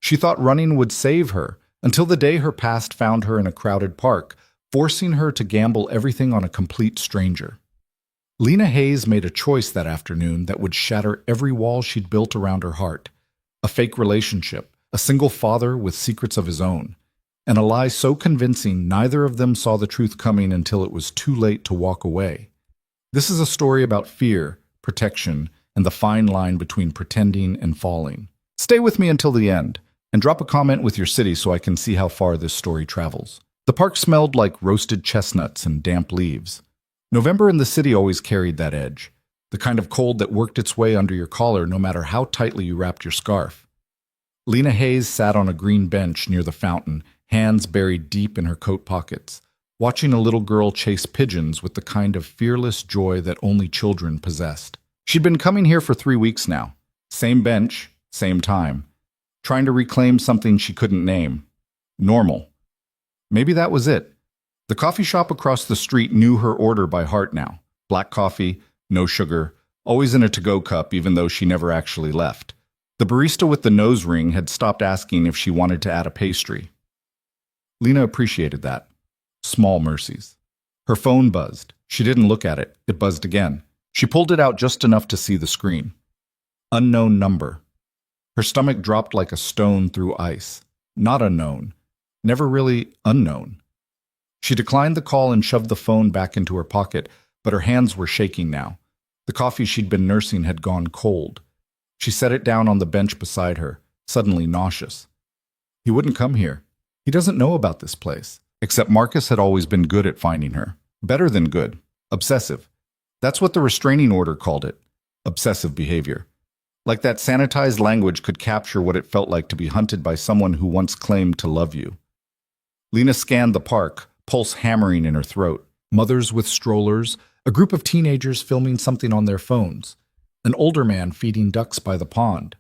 She thought running would save her, until the day her past found her in a crowded park, forcing her to gamble everything on a complete stranger. Lena Hayes made a choice that afternoon that would shatter every wall she'd built around her heart. A fake relationship, a single father with secrets of his own, and a lie so convincing neither of them saw the truth coming until it was too late to walk away. This is a story about fear, protection, and the fine line between pretending and falling. Stay with me until the end, and drop a comment with your city so I can see how far this story travels. The park smelled like roasted chestnuts and damp leaves. November in the city always carried that edge, the kind of cold that worked its way under your collar no matter how tightly you wrapped your scarf. Lena Hayes sat on a green bench near the fountain, hands buried deep in her coat pockets, watching a little girl chase pigeons with the kind of fearless joy that only children possessed. She'd been coming here for 3 weeks now. Same bench, same time. Trying to reclaim something she couldn't name. Normal. Maybe that was it. The coffee shop across the street knew her order by heart now. Black coffee, no sugar, always in a to-go cup even though she never actually left. The barista with the nose ring had stopped asking if she wanted to add a pastry. Lena appreciated that. Small mercies. Her phone buzzed. She didn't look at it. It buzzed again. She pulled it out just enough to see the screen. Unknown number. Her stomach dropped like a stone through ice. Not unknown. Never really unknown. She declined the call and shoved the phone back into her pocket, but her hands were shaking now. The coffee she'd been nursing had gone cold. She set it down on the bench beside her, suddenly nauseous. He wouldn't come here. He doesn't know about this place. Except Marcus had always been good at finding her. Better than good. Obsessive. That's what the restraining order called it. Obsessive behavior. Like that sanitized language could capture what it felt like to be hunted by someone who once claimed to love you. Lena scanned the park, pulse hammering in her throat. Mothers with strollers, a group of teenagers filming something on their phones, an older man feeding ducks by the pond.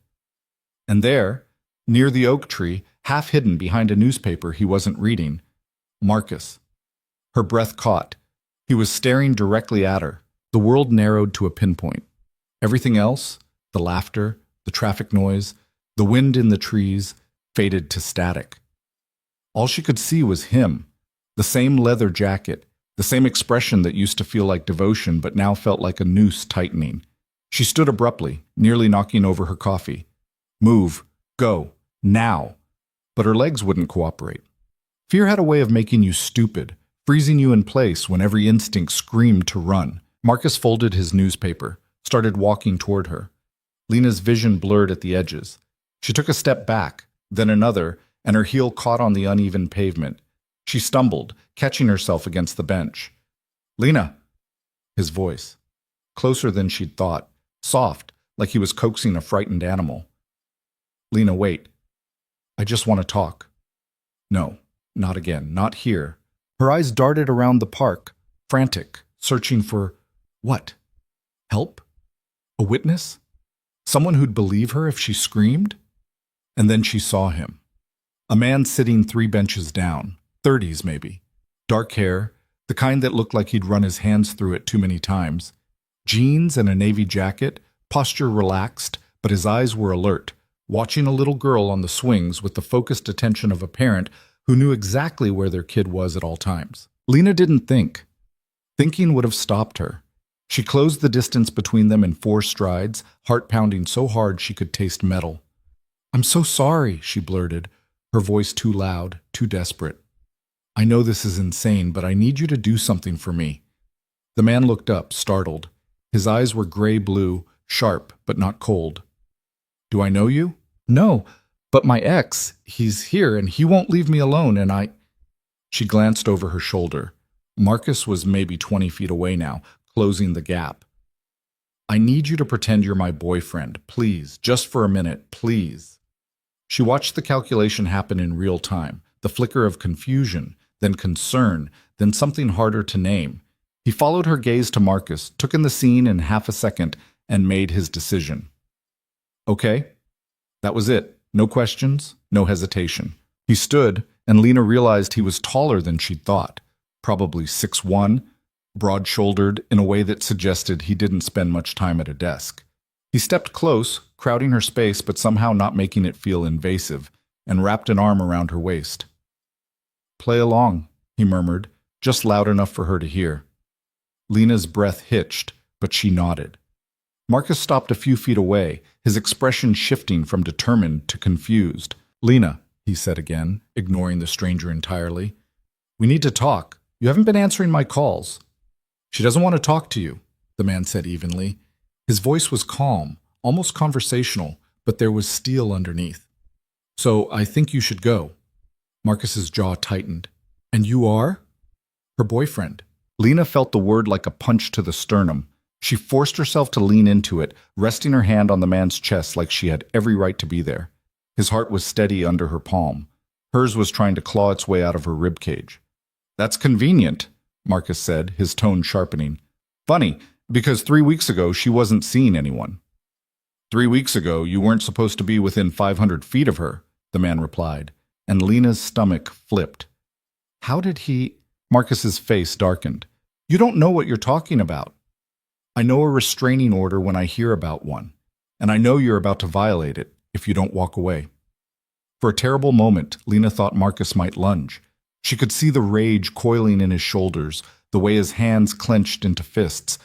And there, near the oak tree, half hidden behind a newspaper he wasn't reading, Marcus. Her breath caught. He was staring directly at her. The world narrowed to a pinpoint. Everything else, the laughter, the traffic noise, the wind in the trees, faded to static. All she could see was him. The same leather jacket, the same expression that used to feel like devotion but now felt like a noose tightening. She stood abruptly, nearly knocking over her coffee. Move. Go. Now. But her legs wouldn't cooperate. Fear had a way of making you stupid, freezing you in place when every instinct screamed to run. Marcus folded his newspaper, started walking toward her. Lena's vision blurred at the edges. She took a step back, then another, and her heel caught on the uneven pavement. She stumbled, catching herself against the bench. Lena! His voice. Closer than she'd thought. Soft, like he was coaxing a frightened animal. Lena, wait. I just want to talk. No, not again, not here. Her eyes darted around the park, frantic, searching for what? Help? A witness? Someone who'd believe her if she screamed? And then she saw him. A man sitting 3 benches down. 30s maybe. Dark hair, the kind that looked like he'd run his hands through it too many times. Jeans and a navy jacket, posture relaxed, but his eyes were alert, watching a little girl on the swings with the focused attention of a parent who knew exactly where their kid was at all times. Lena didn't think. Thinking would have stopped her. She closed the distance between them in 4 strides, heart pounding so hard she could taste metal. I'm so sorry, she blurted, her voice too loud, too desperate. I know this is insane, but I need you to do something for me. The man looked up, startled. His eyes were gray-blue, sharp, but not cold. Do I know you? No, but my ex, he's here and he won't leave me alone and I... She glanced over her shoulder. Marcus was maybe 20 feet away now, closing the gap. I need you to pretend you're my boyfriend, please, just for a minute, please. She watched the calculation happen in real time, the flicker of confusion, then concern, then something harder to name. He followed her gaze to Marcus, took in the scene in half a second, and made his decision. Okay. That was it. No questions, no hesitation. He stood, and Lena realized he was taller than she'd thought. Probably 6'1", broad-shouldered in a way that suggested he didn't spend much time at a desk. He stepped close, crowding her space but somehow not making it feel invasive, and wrapped an arm around her waist. "Play along," he murmured, just loud enough for her to hear. Lena's breath hitched, but she nodded. Marcus stopped a few feet away, his expression shifting from determined to confused. "Lena," he said again, ignoring the stranger entirely. "We need to talk. You haven't been answering my calls." "She doesn't want to talk to you," the man said evenly. His voice was calm, almost conversational, but there was steel underneath. "So I think you should go." Marcus's jaw tightened. "And you are?" "Her boyfriend." Lena felt the word like a punch to the sternum. She forced herself to lean into it, resting her hand on the man's chest like she had every right to be there. His heart was steady under her palm. Hers was trying to claw its way out of her ribcage. "That's convenient," Marcus said, his tone sharpening. "Funny, because 3 weeks ago she wasn't seeing anyone." 3 weeks ago you weren't supposed to be within 500 feet of her," the man replied, and Lena's stomach flipped. "How did he—" Marcus's face darkened. "You don't know what you're talking about." "I know a restraining order when I hear about one, and I know you're about to violate it if you don't walk away." For a terrible moment, Lena thought Marcus might lunge. She could see the rage coiling in his shoulders, the way his hands clenched into fists.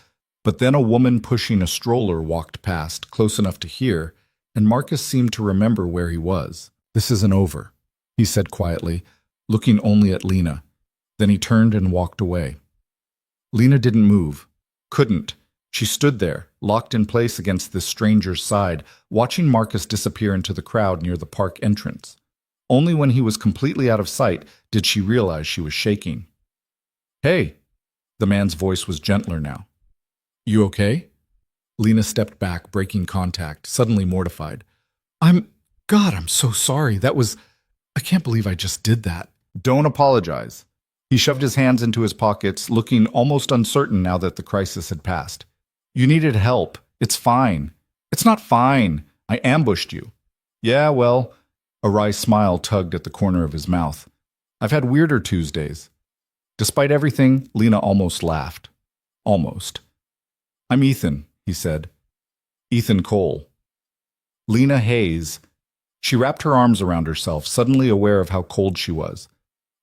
But then a woman pushing a stroller walked past, close enough to hear, and Marcus seemed to remember where he was. "This isn't over," he said quietly, looking only at Lena. Then he turned and walked away. Lena didn't move. Couldn't. She stood there, locked in place against this stranger's side, watching Marcus disappear into the crowd near the park entrance. Only when he was completely out of sight did she realize she was shaking. "Hey!" The man's voice was gentler now. "You okay?" Lena stepped back, breaking contact, suddenly mortified. God, I'm so sorry. I can't believe I just did that." "Don't apologize." He shoved his hands into his pockets, looking almost uncertain now that the crisis had passed. "You needed help. It's fine." "It's not fine. I ambushed you." "Yeah, well," a wry smile tugged at the corner of his mouth. "I've had weirder Tuesdays." Despite everything, Lena almost laughed. Almost. "I'm Ethan," he said. "Ethan Cole." Lena Hayes. She wrapped her arms around herself, suddenly aware of how cold she was.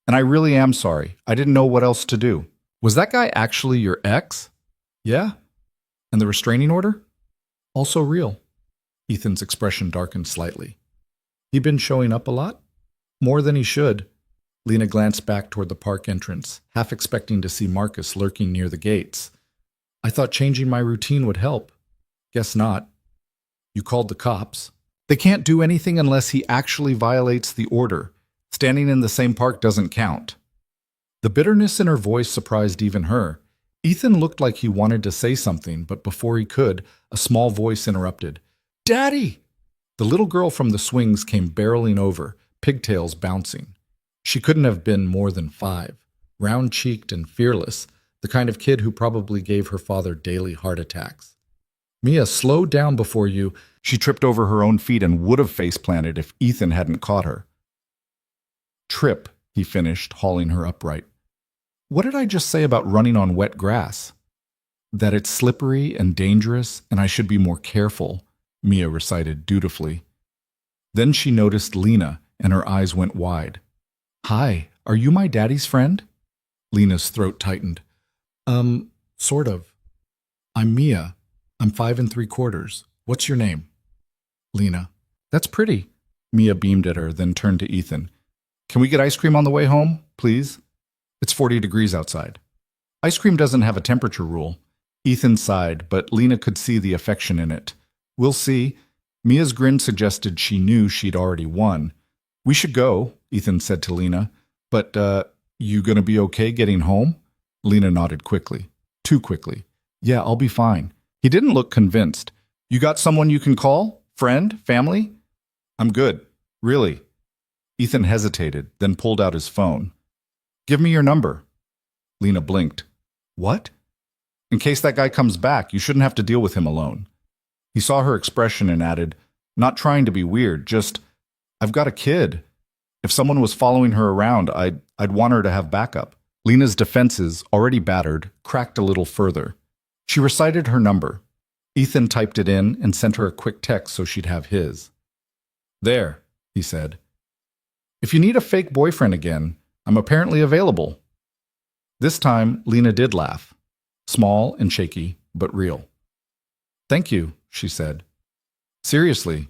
"And I really am sorry. I didn't know what else to do." "Was that guy actually your ex?" "Yeah." "And the restraining order?" "Also real." Ethan's expression darkened slightly. "He been showing up a lot?" "More than he should." Lena glanced back toward the park entrance, half expecting to see Marcus lurking near the gates. "I thought changing my routine would help." "Guess not." "You called the cops." "They can't do anything unless he actually violates the order. Standing in the same park doesn't count." The bitterness in her voice surprised even her. Ethan looked like he wanted to say something, but before he could, a small voice interrupted. "Daddy!" The little girl from the swings came barreling over, pigtails bouncing. She couldn't have been more than 5, round-cheeked and fearless, the kind of kid who probably gave her father daily heart attacks. "Mia, slow down before you—" She tripped over her own feet and would have face-planted if Ethan hadn't caught her. "Trip," he finished, hauling her upright. "What did I just say about running on wet grass?" "That it's slippery and dangerous, and I should be more careful," Mia recited dutifully. Then she noticed Lena, and her eyes went wide. "Hi, are you my daddy's friend?" Lena's throat tightened. Sort of. I'm Mia. I'm 5 3/4. What's your name?" Lena. "That's pretty." Mia beamed at her, then turned to Ethan. "Can we get ice cream on the way home, please? It's 40 degrees outside." Ice cream doesn't have a temperature rule. Ethan sighed, but Lena could see the affection in it. "We'll see." Mia's grin suggested she knew she'd already won. "We should go," Ethan said to Lena. "But, you gonna be okay getting home?" Lena nodded quickly. Too quickly. "Yeah, I'll be fine." He didn't look convinced. "You got someone you can call? Friend? Family?" "I'm good. Really." Ethan hesitated, then pulled out his phone. "Give me your number." Lena blinked. "What?" "In case that guy comes back, you shouldn't have to deal with him alone." He saw her expression and added, "Not trying to be weird, just, I've got a kid. If someone was following her around, I'd want her to have backup." Lena's defenses, already battered, cracked a little further. She recited her number. Ethan typed it in and sent her a quick text so she'd have his. "There," he said. If you need a fake boyfriend again, I'm apparently available. This time, Lena did laugh. Small and shaky, but real. Thank you, she said. Seriously,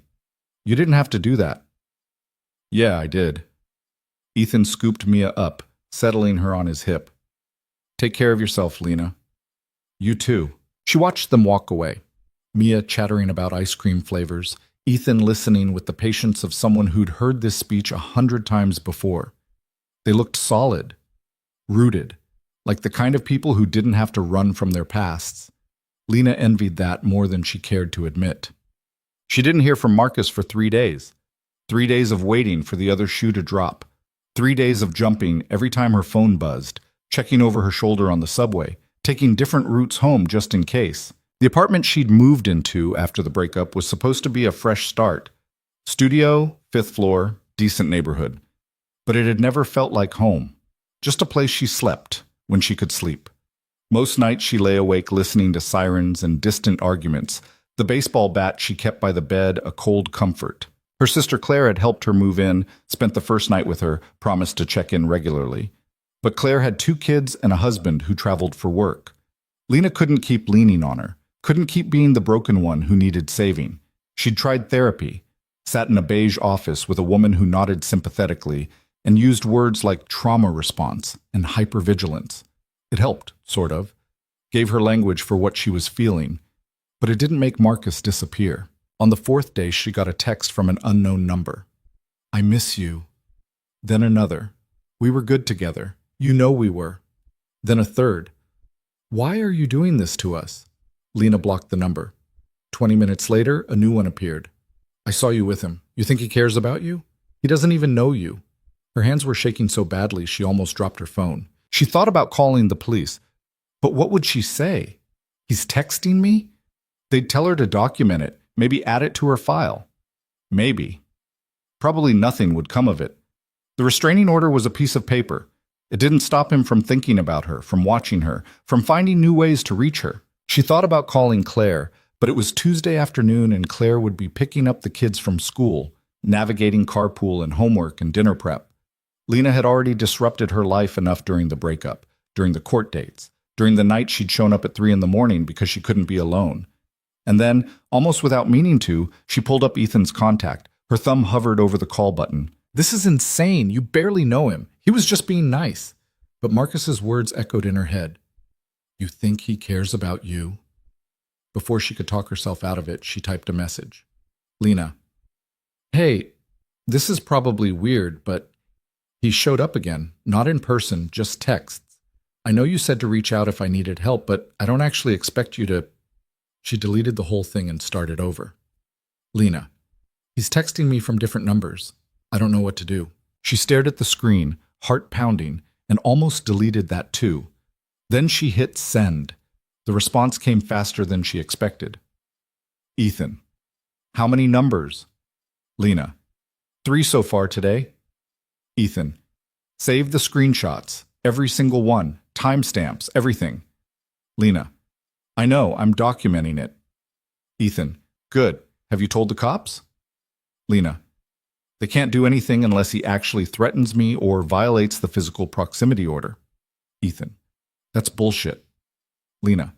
you didn't have to do that. Yeah, I did. Ethan scooped Mia up, settling her on his hip. Take care of yourself, Lena. You too. She watched them walk away. Mia chattering about ice cream flavors, Ethan listening with the patience of someone who'd heard this speech 100 times before. They looked solid, rooted, like the kind of people who didn't have to run from their pasts. Lena envied that more than she cared to admit. She didn't hear from Marcus for 3 days. 3 days of waiting for the other shoe to drop. 3 days of jumping every time her phone buzzed, checking over her shoulder on the subway, taking different routes home just in case. The apartment she'd moved into after the breakup was supposed to be a fresh start. Studio, 5th floor, decent neighborhood. But it had never felt like home. Just a place she slept when she could sleep. Most nights she lay awake listening to sirens and distant arguments, the baseball bat she kept by the bed a cold comfort. Her sister Claire had helped her move in, spent the first night with her, promised to check in regularly. But Claire had 2 kids and a husband who traveled for work. Lena couldn't keep leaning on her, couldn't keep being the broken one who needed saving. She'd tried therapy, sat in a beige office with a woman who nodded sympathetically and used words like trauma response and hypervigilance. It helped, sort of, gave her language for what she was feeling, but it didn't make Marcus disappear. On the 4th day, she got a text from an unknown number. I miss you. Then another. We were good together. You know we were. Then a third. Why are you doing this to us? Lena blocked the number. 20 minutes later, a new one appeared. I saw you with him. You think he cares about you? He doesn't even know you. Her hands were shaking so badly she almost dropped her phone. She thought about calling the police. But what would she say? He's texting me? They'd tell her to document it, maybe add it to her file. Maybe. Probably nothing would come of it. The restraining order was a piece of paper. It didn't stop him from thinking about her, from watching her, from finding new ways to reach her. She thought about calling Claire, but it was Tuesday afternoon and Claire would be picking up the kids from school, navigating carpool and homework and dinner prep. Lena had already disrupted her life enough during the breakup, during the court dates, during the night she'd shown up at 3 a.m. because she couldn't be alone. And then, almost without meaning to, she pulled up Ethan's contact. Her thumb hovered over the call button. This is insane. You barely know him. He was just being nice. But Marcus's words echoed in her head. You think he cares about you? Before she could talk herself out of it, she typed a message. Lena. Hey, this is probably weird, but he showed up again, not in person, just texts. I know you said to reach out if I needed help, but I don't actually expect you to... She deleted the whole thing and started over. Lena. He's texting me from different numbers. I don't know what to do. She stared at the screen, heart pounding, and almost deleted that too. Then she hit send. The response came faster than she expected. Ethan. How many numbers? Lena. 3 so far today. Ethan. Save the screenshots. Every single one. Timestamps. Everything. Lena. I know. I'm documenting it. Ethan. Good. Have you told the cops? Lena. They can't do anything unless he actually threatens me or violates the physical proximity order. Ethan. That's bullshit. Lena.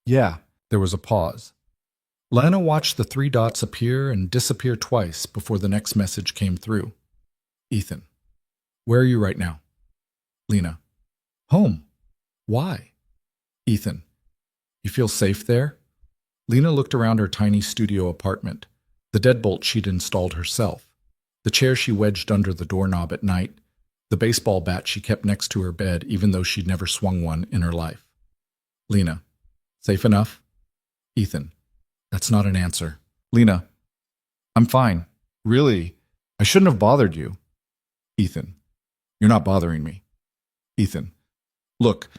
Yeah. There was a pause. Lena watched the 3 dots appear and disappear twice before the next message came through. Ethan. Where are you right now? Lena. Home. Why? Ethan. You feel safe there? Lena looked around her tiny studio apartment, the deadbolt she'd installed herself, the chair she wedged under the doorknob at night, the baseball bat she kept next to her bed even though she'd never swung one in her life. Lena. Safe enough? Ethan. That's not an answer. Lena. I'm fine. Really, I shouldn't have bothered you. Ethan. You're not bothering me. Ethan. Look,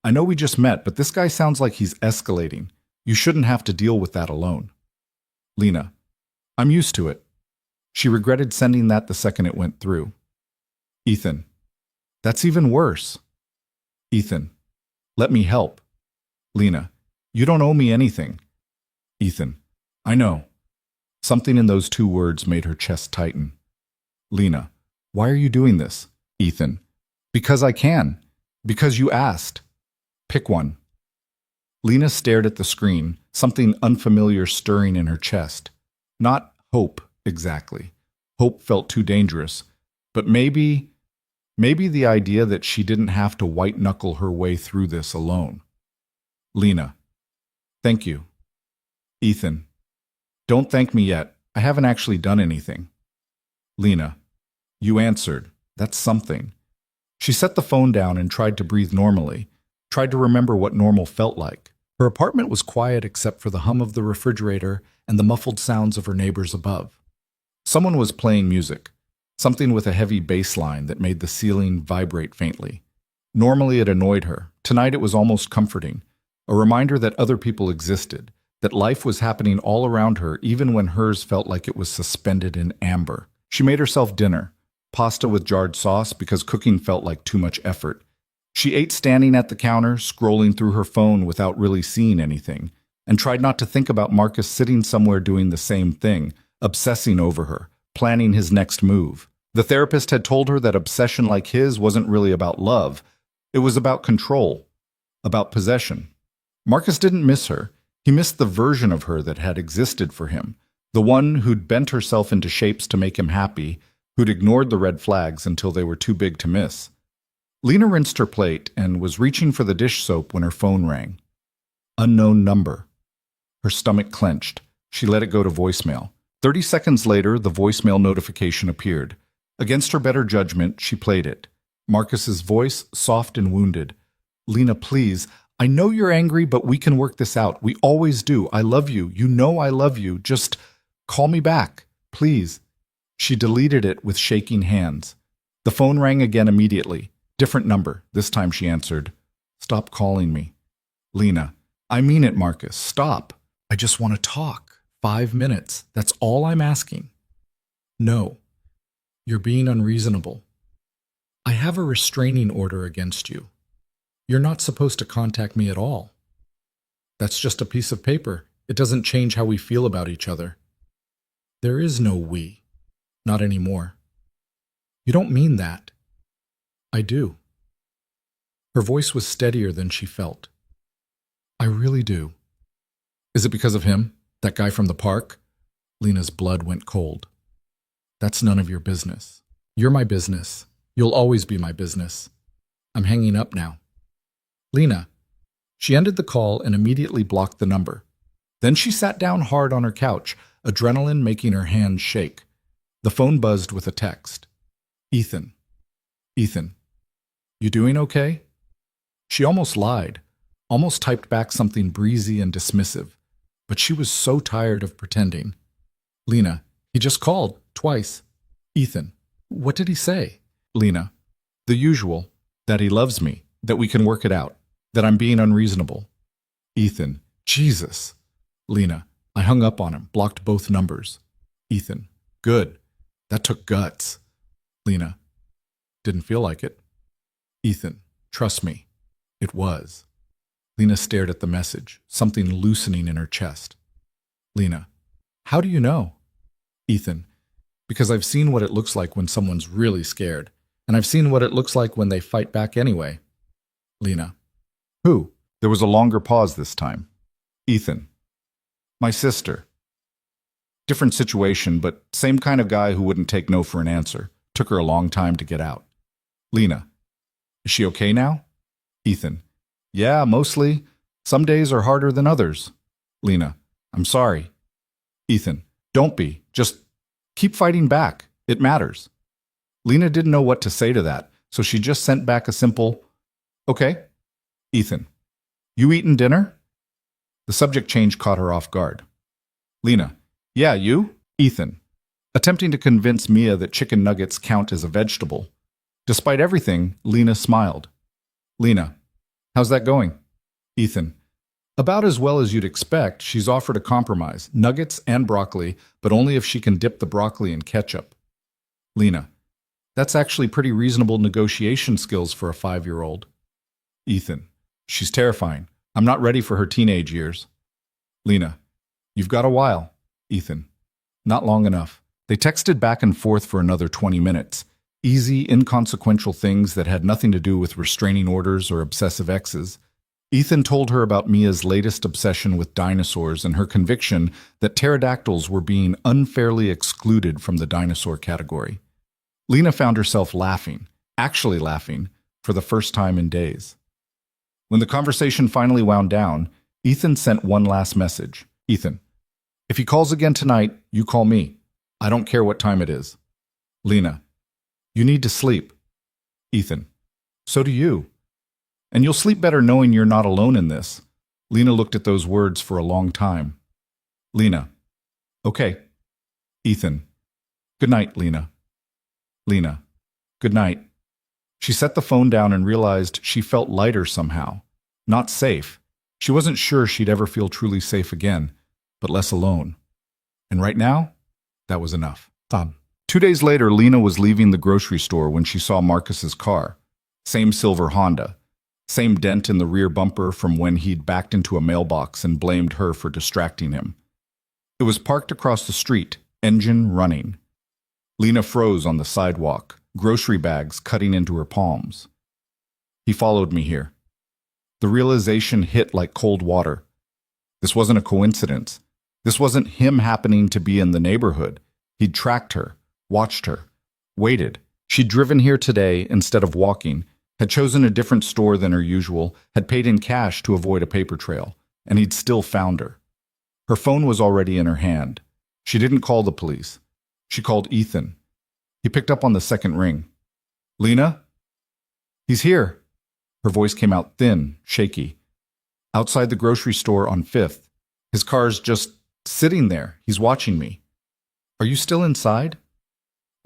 I know we just met, but this guy sounds like he's escalating. You shouldn't have to deal with that alone. Lena. I'm used to it. She regretted sending that the second it went through. Ethan. That's even worse. Ethan. Let me help. Lena. You don't owe me anything. Ethan. I know. Something in those 2 words made her chest tighten. Lena. Why are you doing this? Ethan. Because I can. Because you asked. Pick one. Lena stared at the screen, something unfamiliar stirring in her chest. Not hope, exactly. Hope felt too dangerous. But maybe the idea that she didn't have to white-knuckle her way through this alone. Lena. Thank you. Ethan. Don't thank me yet. I haven't actually done anything. Lena. You answered. That's something. She set the phone down and tried to breathe normally, tried to remember what normal felt like. Her apartment was quiet except for the hum of the refrigerator and the muffled sounds of her neighbors above. Someone was playing music, something with a heavy bass line that made the ceiling vibrate faintly. Normally it annoyed her. Tonight it was almost comforting, a reminder that other people existed, that life was happening all around her even when hers felt like it was suspended in amber. She made herself dinner, pasta with jarred sauce because cooking felt like too much effort. She ate standing at the counter, scrolling through her phone without really seeing anything, and tried not to think about Marcus sitting somewhere doing the same thing, obsessing over her, planning his next move. The therapist had told her that obsession like his wasn't really about love. It was about control, about possession. Marcus didn't miss her. He missed the version of her that had existed for him, the one who'd bent herself into shapes to make him happy, who'd ignored the red flags until they were too big to miss. Lena rinsed her plate and was reaching for the dish soap when her phone rang. Unknown number. Her stomach clenched. She let it go to voicemail. 30 seconds later, the voicemail notification appeared. Against her better judgment, she played it. Marcus's voice, soft and wounded. Lena, please. I know you're angry, but we can work this out. We always do. I love you. You know I love you. Just call me back, please. She deleted it with shaking hands. The phone rang again immediately. Different number. This time she answered. Stop calling me. Lena. I mean it, Marcus. Stop. I just want to talk. 5 minutes. That's all I'm asking. No. You're being unreasonable. I have a restraining order against you. You're not supposed to contact me at all. That's just a piece of paper. It doesn't change how we feel about each other. There is no we. Not anymore. You don't mean that. I do. Her voice was steadier than she felt. I really do. Is it because of him? That guy from the park? Lena's blood went cold. That's none of your business. You're my business. You'll always be my business. I'm hanging up now. Lena. She ended the call and immediately blocked the number. Then she sat down hard on her couch, adrenaline making her hands shake. The phone buzzed with a text. Ethan. Ethan. You doing okay? She almost lied, almost typed back something breezy and dismissive, but she was so tired of pretending. Lena. He just called, twice. Ethan. What did he say? Lena. The usual, that he loves me, that we can work it out, that I'm being unreasonable. Ethan. Jesus. Lena. I hung up on him, blocked both numbers. Ethan. Good. That took guts. Lena. Didn't feel like it. Ethan. Trust me. It was. Lena stared at the message, something loosening in her chest. Lena. How do you know? Ethan. Because I've seen what it looks like when someone's really scared, and I've seen what it looks like when they fight back anyway. Lena. Who? There was a longer pause this time. Ethan. My sister. Different situation, but same kind of guy who wouldn't take no for an answer. Took her a long time to get out. Lena. Is she okay now? Ethan. Yeah, mostly. Some days are harder than others. Lena. I'm sorry. Ethan. Don't be. Just keep fighting back. It matters. Lena didn't know what to say to that, so she just sent back a simple, okay. Ethan. You eaten dinner? The subject change caught her off guard. Lena. Yeah, you? Ethan. Attempting to convince Mia that chicken nuggets count as a vegetable. Despite everything, Lena smiled. Lena. How's that going? Ethan. About as well as you'd expect. She's offered a compromise, nuggets and broccoli, but only if she can dip the broccoli in ketchup. Lena. That's actually pretty reasonable negotiation skills for a 5-year-old. Ethan. She's terrifying. I'm not ready for her teenage years. Lena. You've got a while. Ethan. Not long enough. They texted back and forth for another 20 minutes. Easy, inconsequential things that had nothing to do with restraining orders or obsessive exes. Ethan told her about Mia's latest obsession with dinosaurs and her conviction that pterodactyls were being unfairly excluded from the dinosaur category. Lena found herself laughing, actually laughing, for the first time in days. When the conversation finally wound down, Ethan sent one last message. Ethan, if he calls again tonight, you call me. I don't care what time it is. Lena, you need to sleep. Ethan, so do you. And you'll sleep better knowing you're not alone in this. Lena looked at those words for a long time. Lena, okay. Ethan, good night, Lena. Lena, good night. She set the phone down and realized she felt lighter somehow. Not safe. She wasn't sure she'd ever feel truly safe again, but less alone. And right now, that was enough. 2 days later, Lena was leaving the grocery store when she saw Marcus's car. Same silver Honda. Same dent in the rear bumper from when he'd backed into a mailbox and blamed her for distracting him. It was parked across the street, engine running. Lena froze on the sidewalk, grocery bags cutting into her palms. He followed me here. The realization hit like cold water. This wasn't a coincidence. This wasn't him happening to be in the neighborhood. He'd tracked her, watched her, waited. She'd driven here today instead of walking, had chosen a different store than her usual, had paid in cash to avoid a paper trail, and he'd still found her. Her phone was already in her hand. She didn't call the police. She called Ethan. He picked up on the second ring. Lena? He's here. Her voice came out thin, shaky. Outside the grocery store on 5th. His car's just sitting there. He's watching me. Are you still inside?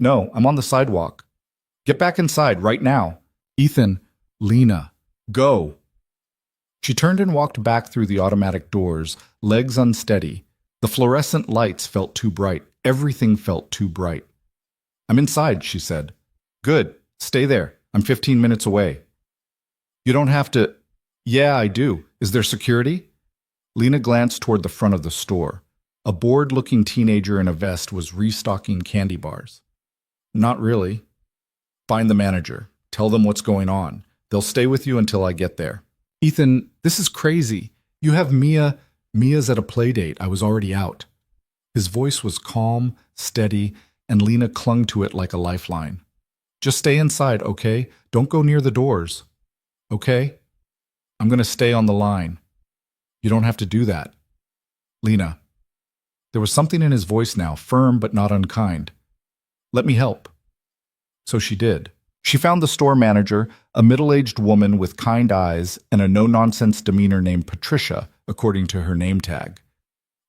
No, I'm on the sidewalk. Get back inside right now. Ethan, Lena, go. She turned and walked back through the automatic doors, legs unsteady. The fluorescent lights felt too bright. Everything felt too bright. I'm inside, she said. Good. Stay there. I'm 15 minutes away. You don't have to. Yeah, I do. Is there security? Lena glanced toward the front of the store. A bored-looking teenager in a vest was restocking candy bars. Not really. Find the manager. Tell them what's going on. They'll stay with you until I get there. Ethan, this is crazy. You have Mia. Mia's at a play date. I was already out. His voice was calm, steady, and Lena clung to it like a lifeline. Just stay inside, okay? Don't go near the doors. Okay? I'm going to stay on the line. You don't have to do that. Lena. There was something in his voice now, firm but not unkind. Let me help. So she did. She found the store manager, a middle-aged woman with kind eyes and a no-nonsense demeanor named Patricia, according to her name tag.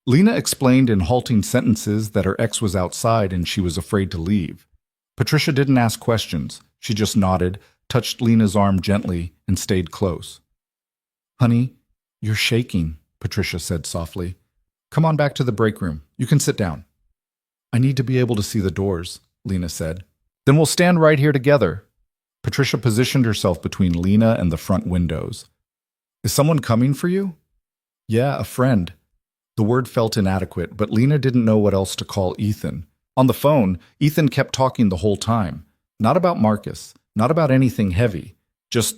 Lena explained in halting sentences that her ex was outside and she was afraid to leave. Patricia didn't ask questions. She just nodded, touched Lena's arm gently, and stayed close. Honey, you're shaking, Patricia said softly. Come on back to the break room. You can sit down. I need to be able to see the doors, Lena said. Then we'll stand right here together. Patricia positioned herself between Lena and the front windows. Is someone coming for you? Yeah, a friend. The word felt inadequate, but Lena didn't know what else to call Ethan. On the phone, Ethan kept talking the whole time. Not about Marcus, not about anything heavy, just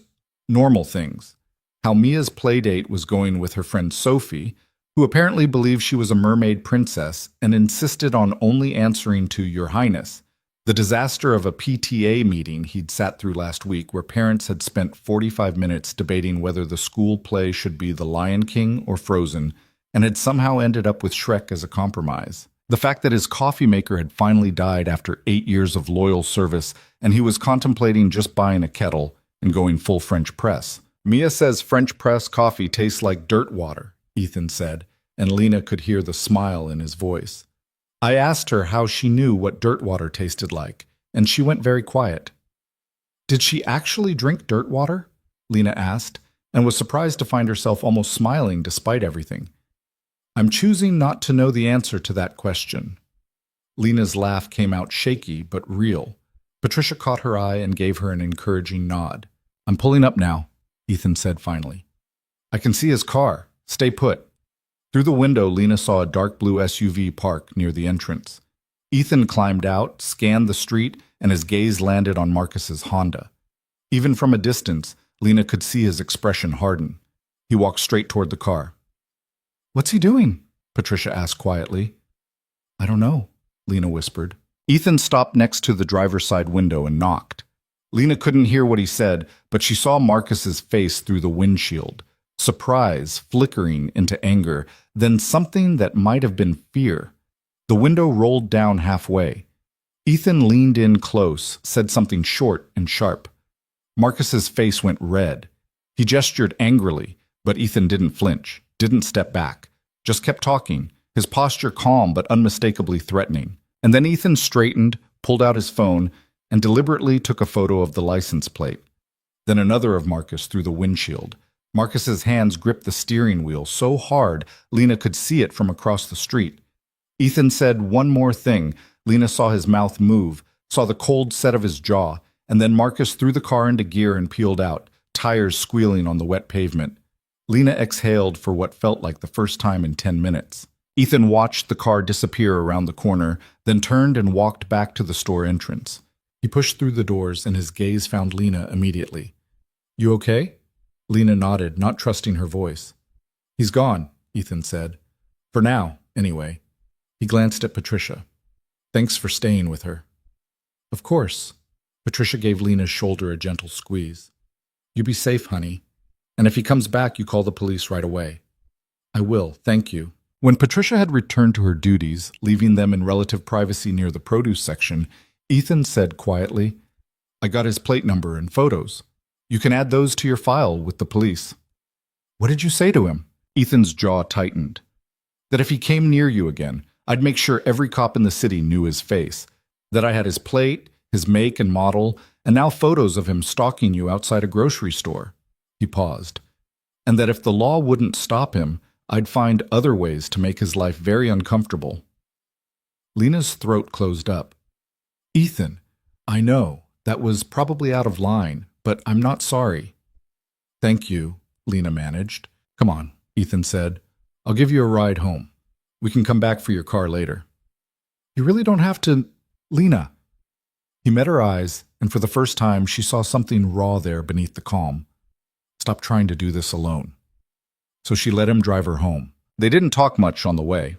normal things. How Mia's playdate was going with her friend Sophie, who apparently believed she was a mermaid princess and insisted on only answering to Your Highness. The disaster of a PTA meeting he'd sat through last week where parents had spent 45 minutes debating whether the school play should be The Lion King or Frozen, and had somehow ended up with Shrek as a compromise. The fact that his coffee maker had finally died after 8 years of loyal service, and he was contemplating just buying a kettle and going full French press. Mia says French press coffee tastes like dirt water, Ethan said, and Lena could hear the smile in his voice. I asked her how she knew what dirt water tasted like, and she went very quiet. Did she actually drink dirt water? Lena asked, and was surprised to find herself almost smiling despite everything. I'm choosing not to know the answer to that question. Lena's laugh came out shaky but real. Patricia caught her eye and gave her an encouraging nod. I'm pulling up now, Ethan said finally. I can see his car. Stay put. Through the window, Lena saw a dark blue SUV park near the entrance. Ethan climbed out, scanned the street, and his gaze landed on Marcus's Honda. Even from a distance, Lena could see his expression harden. He walked straight toward the car. "What's he doing?" Patricia asked quietly. "I don't know," Lena whispered. Ethan stopped next to the driver's side window and knocked. Lena couldn't hear what he said, but she saw Marcus's face through the windshield. Surprise flickering into anger, then something that might have been fear. The window rolled down halfway. Ethan leaned in close, said something short and sharp. Marcus's face went red. He gestured angrily, but Ethan didn't flinch, didn't step back, just kept talking, his posture calm but unmistakably threatening. And then Ethan straightened, pulled out his phone, and deliberately took a photo of the license plate. Then another of Marcus through the windshield. Marcus's hands gripped the steering wheel so hard Lena could see it from across the street. Ethan said one more thing. Lena saw his mouth move, saw the cold set of his jaw, and then Marcus threw the car into gear and peeled out, tires squealing on the wet pavement. Lena exhaled for what felt like the first time in 10 minutes. Ethan watched the car disappear around the corner, then turned and walked back to the store entrance. He pushed through the doors and his gaze found Lena immediately. "You okay?" Lena nodded, not trusting her voice. "He's gone," Ethan said. "For now, anyway." He glanced at Patricia. "Thanks for staying with her." "Of course." Patricia gave Lena's shoulder a gentle squeeze. "You be safe, honey. And if he comes back, you call the police right away." "I will, thank you." When Patricia had returned to her duties, leaving them in relative privacy near the produce section, Ethan said quietly, "I got his plate number and photos. You can add those to your file with the police." "What did you say to him?" Ethan's jaw tightened. "That if he came near you again, I'd make sure every cop in the city knew his face. That I had his plate, his make and model, and now photos of him stalking you outside a grocery store." He paused. "And that if the law wouldn't stop him, I'd find other ways to make his life very uncomfortable." Lena's throat closed up. "Ethan, I know, that was probably out of line, but I'm not sorry." "Thank you," Lena managed. "Come on," Ethan said. "I'll give you a ride home. We can come back for your car later." "You really don't have to, Lena." He met her eyes, and for the first time she saw something raw there beneath the calm. "Stop trying to do this alone." So she let him drive her home. They didn't talk much on the way.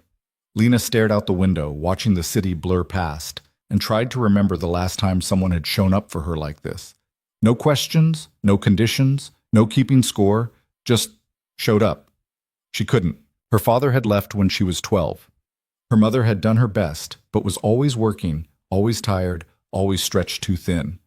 Lena stared out the window, watching the city blur past, and tried to remember the last time someone had shown up for her like this. No questions, no conditions, no keeping score, just showed up. She couldn't. Her father had left when she was 12. Her mother had done her best, but was always working, always tired, always stretched too thin.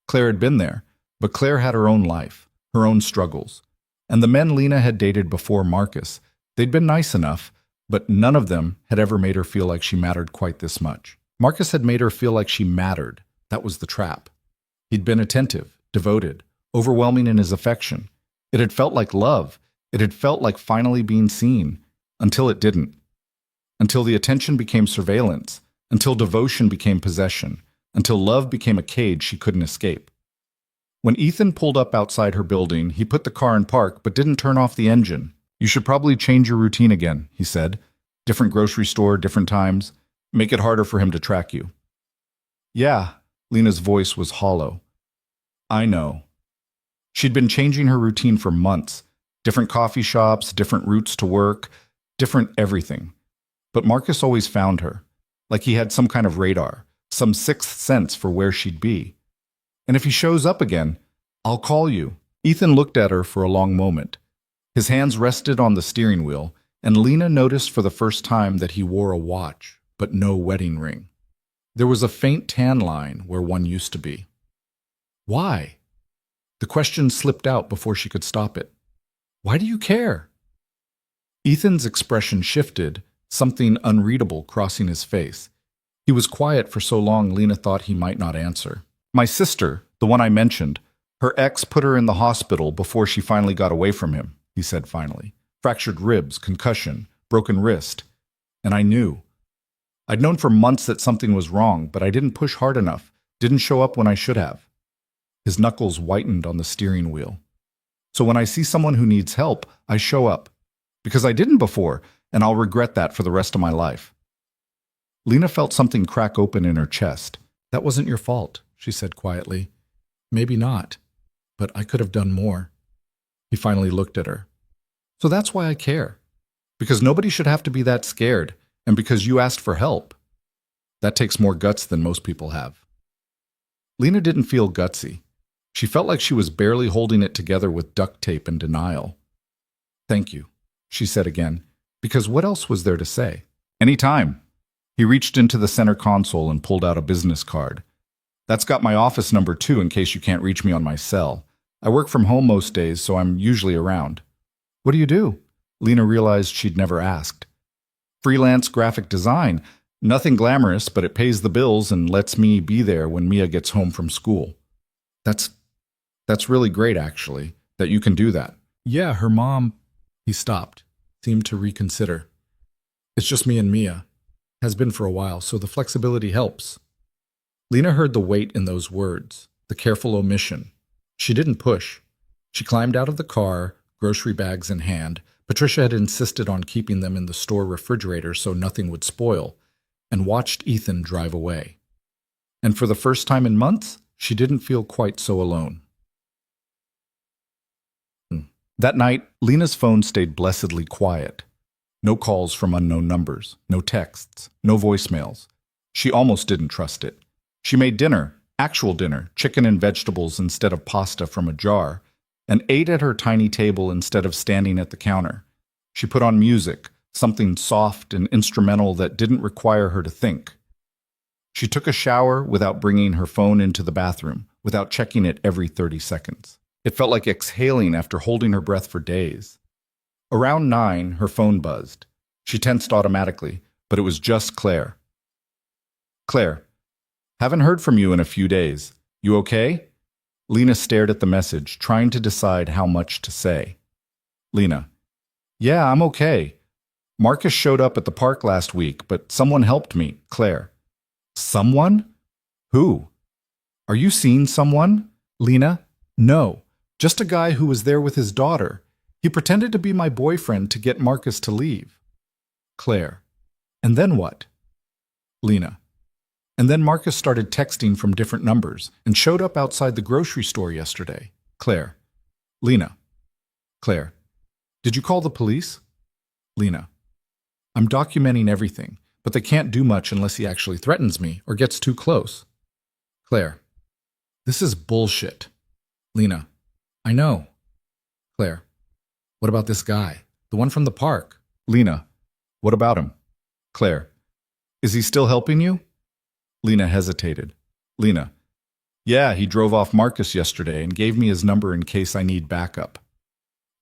Claire had been there, but Claire had her own life, her own struggles. And the men Lena had dated before Marcus, they'd been nice enough, but none of them had ever made her feel like she mattered quite this much. Marcus had made her feel like she mattered. That was the trap. He'd been attentive, devoted, overwhelming in his affection. It had felt like love. It had felt like finally being seen, until it didn't. Until the attention became surveillance, until devotion became possession, until love became a cage she couldn't escape. When Ethan pulled up outside her building, he put the car in park but didn't turn off the engine. "You should probably change your routine again," he said. "Different grocery store, different times. Make it harder for him to track you." "Yeah," Lena's voice was hollow. "I know." She'd been changing her routine for months. Different coffee shops, different routes to work, different everything. But Marcus always found her, like he had some kind of radar, some sixth sense for where she'd be. "And if he shows up again, I'll call you." Ethan looked at her for a long moment. His hands rested on the steering wheel, and Lena noticed for the first time that he wore a watch, but no wedding ring. There was a faint tan line where one used to be. Why? The question slipped out before she could stop it. "Why do you care?" Ethan's expression shifted, something unreadable crossing his face. He was quiet for so long Lena thought he might not answer. "My sister, the one I mentioned, her ex put her in the hospital before she finally got away from him," he said finally. "Fractured ribs, concussion, broken wrist. And I knew. I'd known for months that something was wrong, but I didn't push hard enough, didn't show up when I should have." His knuckles whitened on the steering wheel. "So when I see someone who needs help, I show up. Because I didn't before, and I'll regret that for the rest of my life." Lena felt something crack open in her chest. That wasn't your fault, she said quietly. Maybe not, but I could have done more. He finally looked at her. So that's why I care. Because nobody should have to be that scared, and because you asked for help. That takes more guts than most people have. Lena didn't feel gutsy. She felt like she was barely holding it together with duct tape and denial. Thank you, she said again, because what else was there to say? Anytime. He reached into the center console and pulled out a business card. That's got my office number too in case you can't reach me on my cell. I work from home most days, so I'm usually around. What do you do? Lena realized she'd never asked. Freelance graphic design. Nothing glamorous, but it pays the bills and lets me be there when Mia gets home from school. That's really great, actually, that you can do that. Yeah, her mom... He stopped, seemed to reconsider. It's just me and Mia. Has been for a while, so the flexibility helps. Lena heard the weight in those words, the careful omission. She didn't push. She climbed out of the car, grocery bags in hand. Patricia had insisted on keeping them in the store refrigerator so nothing would spoil, and watched Ethan drive away. And for the first time in months, she didn't feel quite so alone. That night, Lena's phone stayed blessedly quiet. No calls from unknown numbers, no texts, no voicemails. She almost didn't trust it. She made dinner, actual dinner, chicken and vegetables instead of pasta from a jar, and ate at her tiny table instead of standing at the counter. She put on music, something soft and instrumental that didn't require her to think. She took a shower without bringing her phone into the bathroom, without checking it every 30 seconds. It felt like exhaling after holding her breath for days. Around 9, her phone buzzed. She tensed automatically, but it was just Claire. Claire, haven't heard from you in a few days. You okay? Lena stared at the message, trying to decide how much to say. Lena, yeah, I'm okay. Marcus showed up at the park last week, but someone helped me. Claire. Someone? Who? Are you seeing someone? Lena, no. Just a guy who was there with his daughter. He pretended to be my boyfriend to get Marcus to leave. Claire. And then what? Lena. And then Marcus started texting from different numbers and showed up outside the grocery store yesterday. Claire. Lena. Claire. Did you call the police? Lena. I'm documenting everything, but they can't do much unless he actually threatens me or gets too close. Claire. This is bullshit. Lena. I know. Claire. What about this guy? The one from the park? Lena. What about him? Claire. Is he still helping you? Lena hesitated. Lena. Yeah, he drove off Marcus yesterday and gave me his number in case I need backup.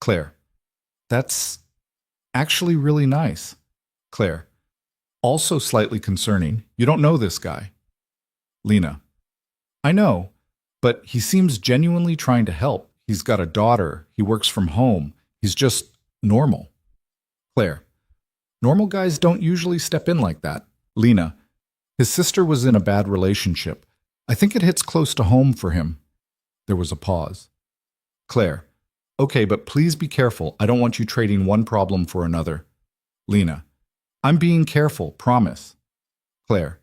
Claire. That's actually really nice. Claire. Also slightly concerning. You don't know this guy. Lena. I know, but he seems genuinely trying to help. He's got a daughter. He works from home. He's just normal. Claire. Normal guys don't usually step in like that. Lena. His sister was in a bad relationship. I think it hits close to home for him. There was a pause. Claire. Okay, but please be careful. I don't want you trading one problem for another. Lena. I'm being careful, promise. Claire.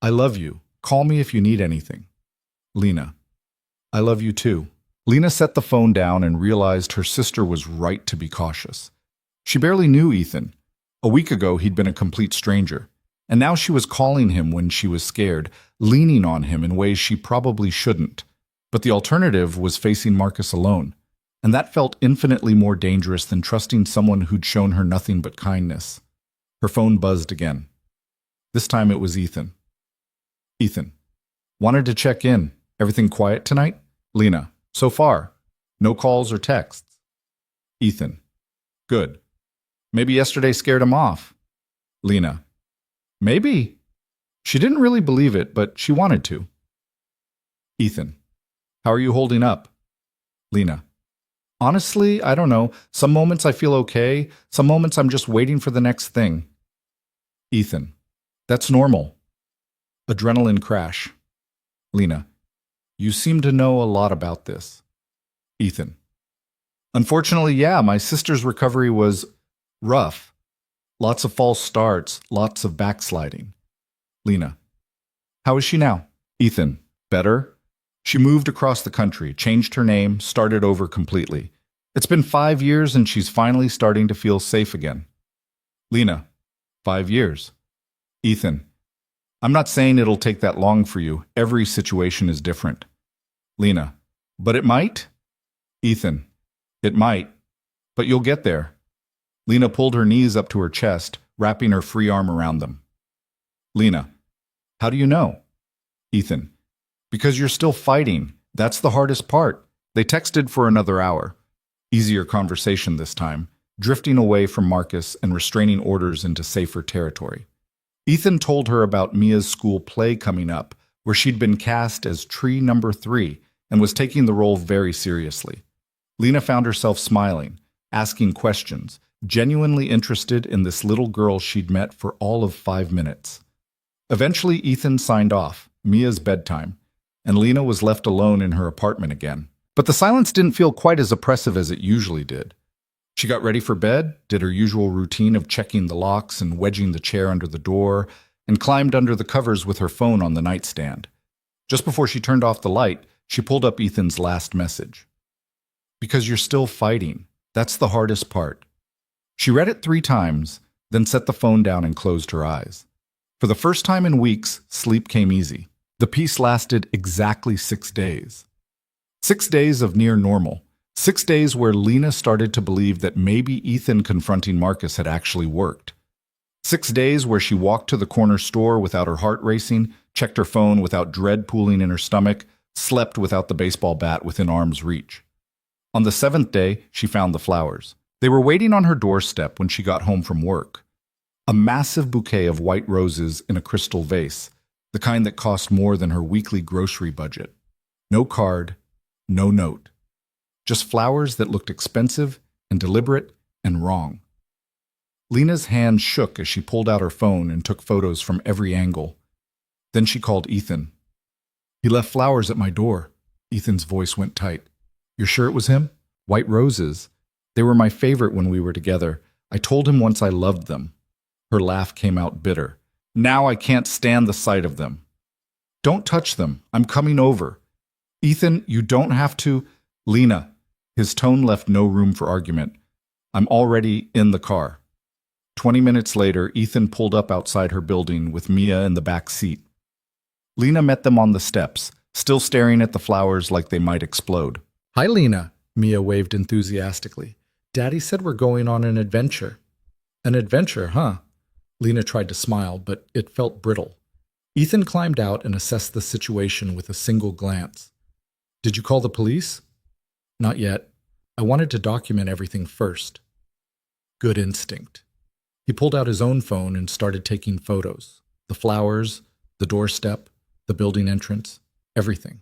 I love you. Call me if you need anything. Lena. I love you too. Lena set the phone down and realized her sister was right to be cautious. She barely knew Ethan. A week ago, he'd been a complete stranger. And now she was calling him when she was scared, leaning on him in ways she probably shouldn't. But the alternative was facing Marcus alone. And that felt infinitely more dangerous than trusting someone who'd shown her nothing but kindness. Her phone buzzed again. This time it was Ethan. Ethan. Wanted to check in. Everything quiet tonight? Lena. So far. No calls or texts. Ethan. Good. Maybe yesterday scared him off. Lena. Maybe. She didn't really believe it, but she wanted to. Ethan. How are you holding up? Lena. Honestly, I don't know. Some moments I feel okay. Some moments I'm just waiting for the next thing. Ethan. That's normal. Adrenaline crash. Lena. You seem to know a lot about this. Ethan. Unfortunately, yeah, my sister's recovery was rough. Lots of false starts, lots of backsliding. Lena. How is she now? Ethan, better? She moved across the country, changed her name, started over completely. It's been 5 years and she's finally starting to feel safe again. Lena, 5 years. Ethan, I'm not saying it'll take that long for you. Every situation is different. Lena, but it might? Ethan, it might, but you'll get there. Lena pulled her knees up to her chest, wrapping her free arm around them. Lena, how do you know? Ethan, because you're still fighting. That's the hardest part. They texted for another hour. Easier conversation this time, drifting away from Marcus and restraining orders into safer territory. Ethan told her about Mia's school play coming up, where she'd been cast as Tree Number 3 and was taking the role very seriously. Lena found herself smiling, asking questions, genuinely interested in this little girl she'd met for all of 5 minutes. Eventually, Ethan signed off, Mia's bedtime, and Lena was left alone in her apartment again. But the silence didn't feel quite as oppressive as it usually did. She got ready for bed, did her usual routine of checking the locks and wedging the chair under the door, and climbed under the covers with her phone on the nightstand. Just before she turned off the light, she pulled up Ethan's last message. Because you're still fighting. That's the hardest part. She read it 3 times, then set the phone down and closed her eyes. For the first time in weeks, sleep came easy. The peace lasted exactly 6 days. 6 days of near normal. 6 days where Lena started to believe that maybe Ethan confronting Marcus had actually worked. 6 days where she walked to the corner store without her heart racing, checked her phone without dread pooling in her stomach, slept without the baseball bat within arm's reach. On the 7th day, she found the flowers. They were waiting on her doorstep when she got home from work. A massive bouquet of white roses in a crystal vase, the kind that cost more than her weekly grocery budget. No card, no note. Just flowers that looked expensive and deliberate and wrong. Lena's hand shook as she pulled out her phone and took photos from every angle. Then she called Ethan. He left flowers at my door. Ethan's voice went tight. You're sure it was him? White roses. They were my favorite when we were together. I told him once I loved them. Her laugh came out bitter. Now I can't stand the sight of them. Don't touch them. I'm coming over. Ethan, you don't have to. Lena. His tone left no room for argument. I'm already in the car. 20 minutes later, Ethan pulled up outside her building with Mia in the back seat. Lena met them on the steps, still staring at the flowers like they might explode. Hi, Lena, Mia waved enthusiastically. Daddy said we're going on an adventure. An adventure, huh? Lena tried to smile, but it felt brittle. Ethan climbed out and assessed the situation with a single glance. Did you call the police? Not yet. I wanted to document everything first. Good instinct. He pulled out his own phone and started taking photos. The flowers, the doorstep, the building entrance, everything.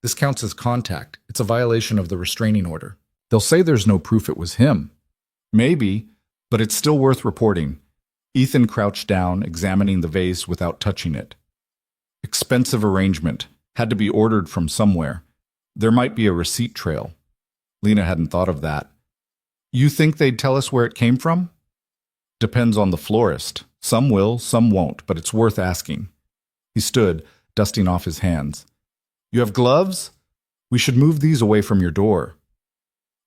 This counts as contact. It's a violation of the restraining order. They'll say there's no proof it was him. Maybe, but it's still worth reporting. Ethan crouched down, examining the vase without touching it. Expensive arrangement. Had to be ordered from somewhere. There might be a receipt trail. Lena hadn't thought of that. You think they'd tell us where it came from? Depends on the florist. Some will, some won't, but it's worth asking. He stood, dusting off his hands. You have gloves? We should move these away from your door.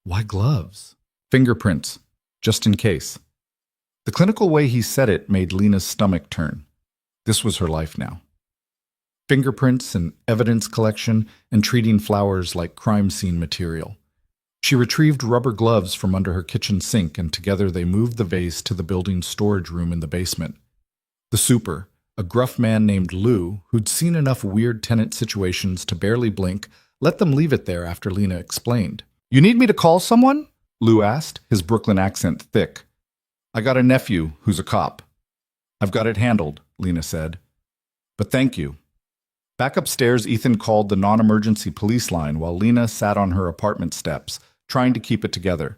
Why gloves? Fingerprints, just in case. The clinical way he said it made Lena's stomach turn. This was her life now. Fingerprints and evidence collection and treating flowers like crime scene material. She retrieved rubber gloves from under her kitchen sink and together they moved the vase to the building's storage room in the basement. The super, a gruff man named Lou, who'd seen enough weird tenant situations to barely blink, let them leave it there after Lena explained. You need me to call someone? Lou asked, his Brooklyn accent thick. I got a nephew who's a cop. I've got it handled, Lena said. But thank you. Back upstairs, Ethan called the non-emergency police line while Lena sat on her apartment steps, trying to keep it together.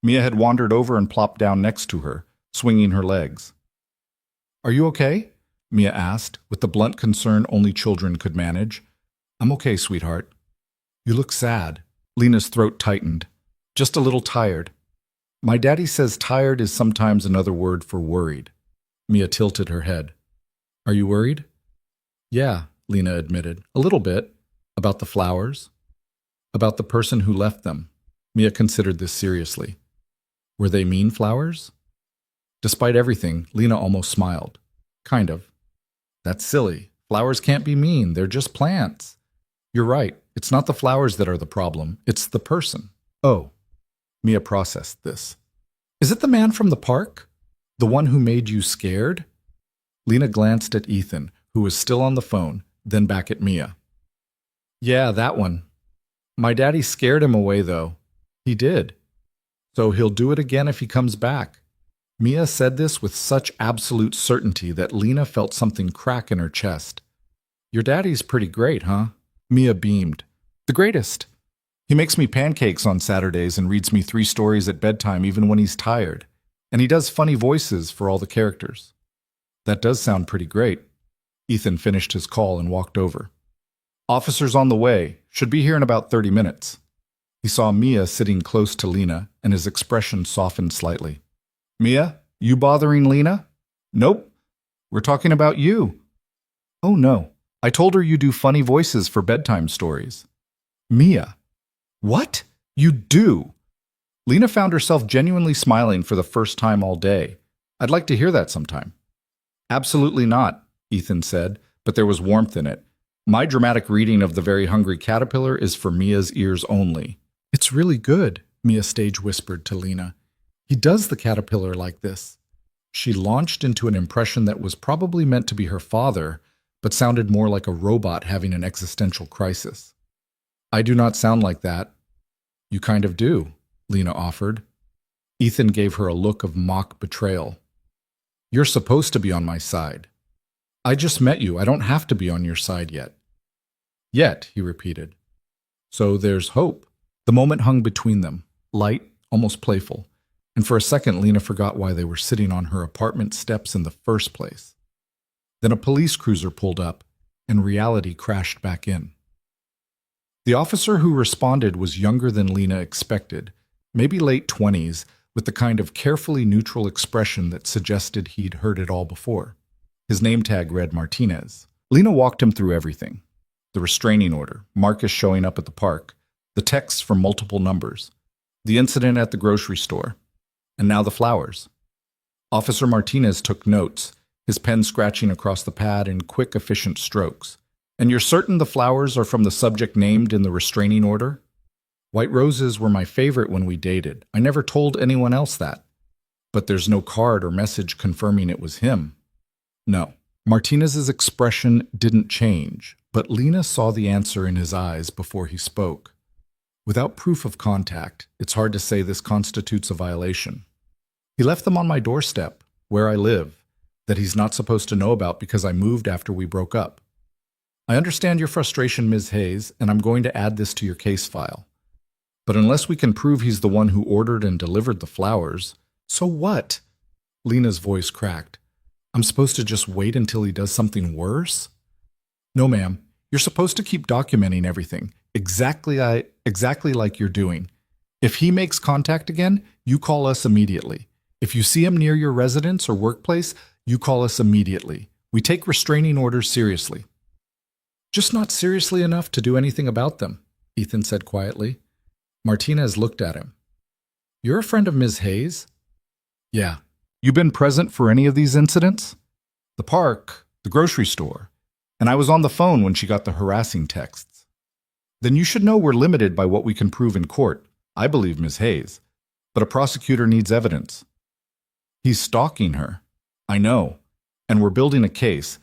Mia had wandered over and plopped down next to her, swinging her legs. Are you okay? Mia asked, with the blunt concern only children could manage. I'm okay, sweetheart. You look sad. Lena's throat tightened. Just a little tired. My daddy says tired is sometimes another word for worried. Mia tilted her head. Are you worried? Yeah, Lena admitted. A little bit. About the flowers. About the person who left them. Mia considered this seriously. Were they mean flowers? Despite everything, Lena almost smiled. Kind of. That's silly. Flowers can't be mean. They're just plants. You're right. It's not the flowers that are the problem. It's the person. Oh. Mia processed this. Is it the man from the park? The one who made you scared? Lena glanced at Ethan, who was still on the phone, then back at Mia. Yeah, that one. My daddy scared him away, though. He did. So he'll do it again if he comes back. Mia said this with such absolute certainty that Lena felt something crack in her chest. Your daddy's pretty great, huh? Mia beamed. The greatest. He makes me pancakes on Saturdays and reads me 3 stories at bedtime even when he's tired. And he does funny voices for all the characters. That does sound pretty great. Ethan finished his call and walked over. Officers on the way. Should be here in about 30 minutes. He saw Mia sitting close to Lena, and his expression softened slightly. Mia, you bothering Lena? Nope. We're talking about you. Oh no. I told her you do funny voices for bedtime stories. Mia. What? You do? Lena found herself genuinely smiling for the first time all day. I'd like to hear that sometime. Absolutely not, Ethan said, but there was warmth in it. My dramatic reading of The Very Hungry Caterpillar is for Mia's ears only. It's really good, Mia stage whispered to Lena. He does the caterpillar like this. She launched into an impression that was probably meant to be her father, but sounded more like a robot having an existential crisis. I do not sound like that. You kind of do, Lena offered. Ethan gave her a look of mock betrayal. You're supposed to be on my side. I just met you. I don't have to be on your side yet. Yet, he repeated. So there's hope. The moment hung between them, light, almost playful, and for a second Lena forgot why they were sitting on her apartment steps in the first place. Then a police cruiser pulled up, and reality crashed back in. The officer who responded was younger than Lena expected, maybe late 20s, with the kind of carefully neutral expression that suggested he'd heard it all before. His name tag read Martinez. Lena walked him through everything. The restraining order, Marcus showing up at the park, the texts from multiple numbers, the incident at the grocery store, and now the flowers. Officer Martinez took notes, his pen scratching across the pad in quick, efficient strokes. And you're certain the flowers are from the subject named in the restraining order? White roses were my favorite when we dated. I never told anyone else that. But there's no card or message confirming it was him. No. Martinez's expression didn't change, but Lena saw the answer in his eyes before he spoke. Without proof of contact, it's hard to say this constitutes a violation. He left them on my doorstep, where I live, that he's not supposed to know about because I moved after we broke up. I understand your frustration, Ms. Hayes, and I'm going to add this to your case file. But unless we can prove he's the one who ordered and delivered the flowers, so what? Lena's voice cracked. I'm supposed to just wait until he does something worse? No, ma'am. You're supposed to keep documenting everything, exactly like you're doing. If he makes contact again, you call us immediately. If you see him near your residence or workplace, you call us immediately. We take restraining orders seriously. Just not seriously enough to do anything about them, Ethan said quietly. Martinez looked at him. You're a friend of Ms. Hayes? Yeah. You been present for any of these incidents? The park, the grocery store, and I was on the phone when she got the harassing texts. Then you should know we're limited by what we can prove in court. I believe Ms. Hayes, but a prosecutor needs evidence. He's stalking her. I know, and we're building a case,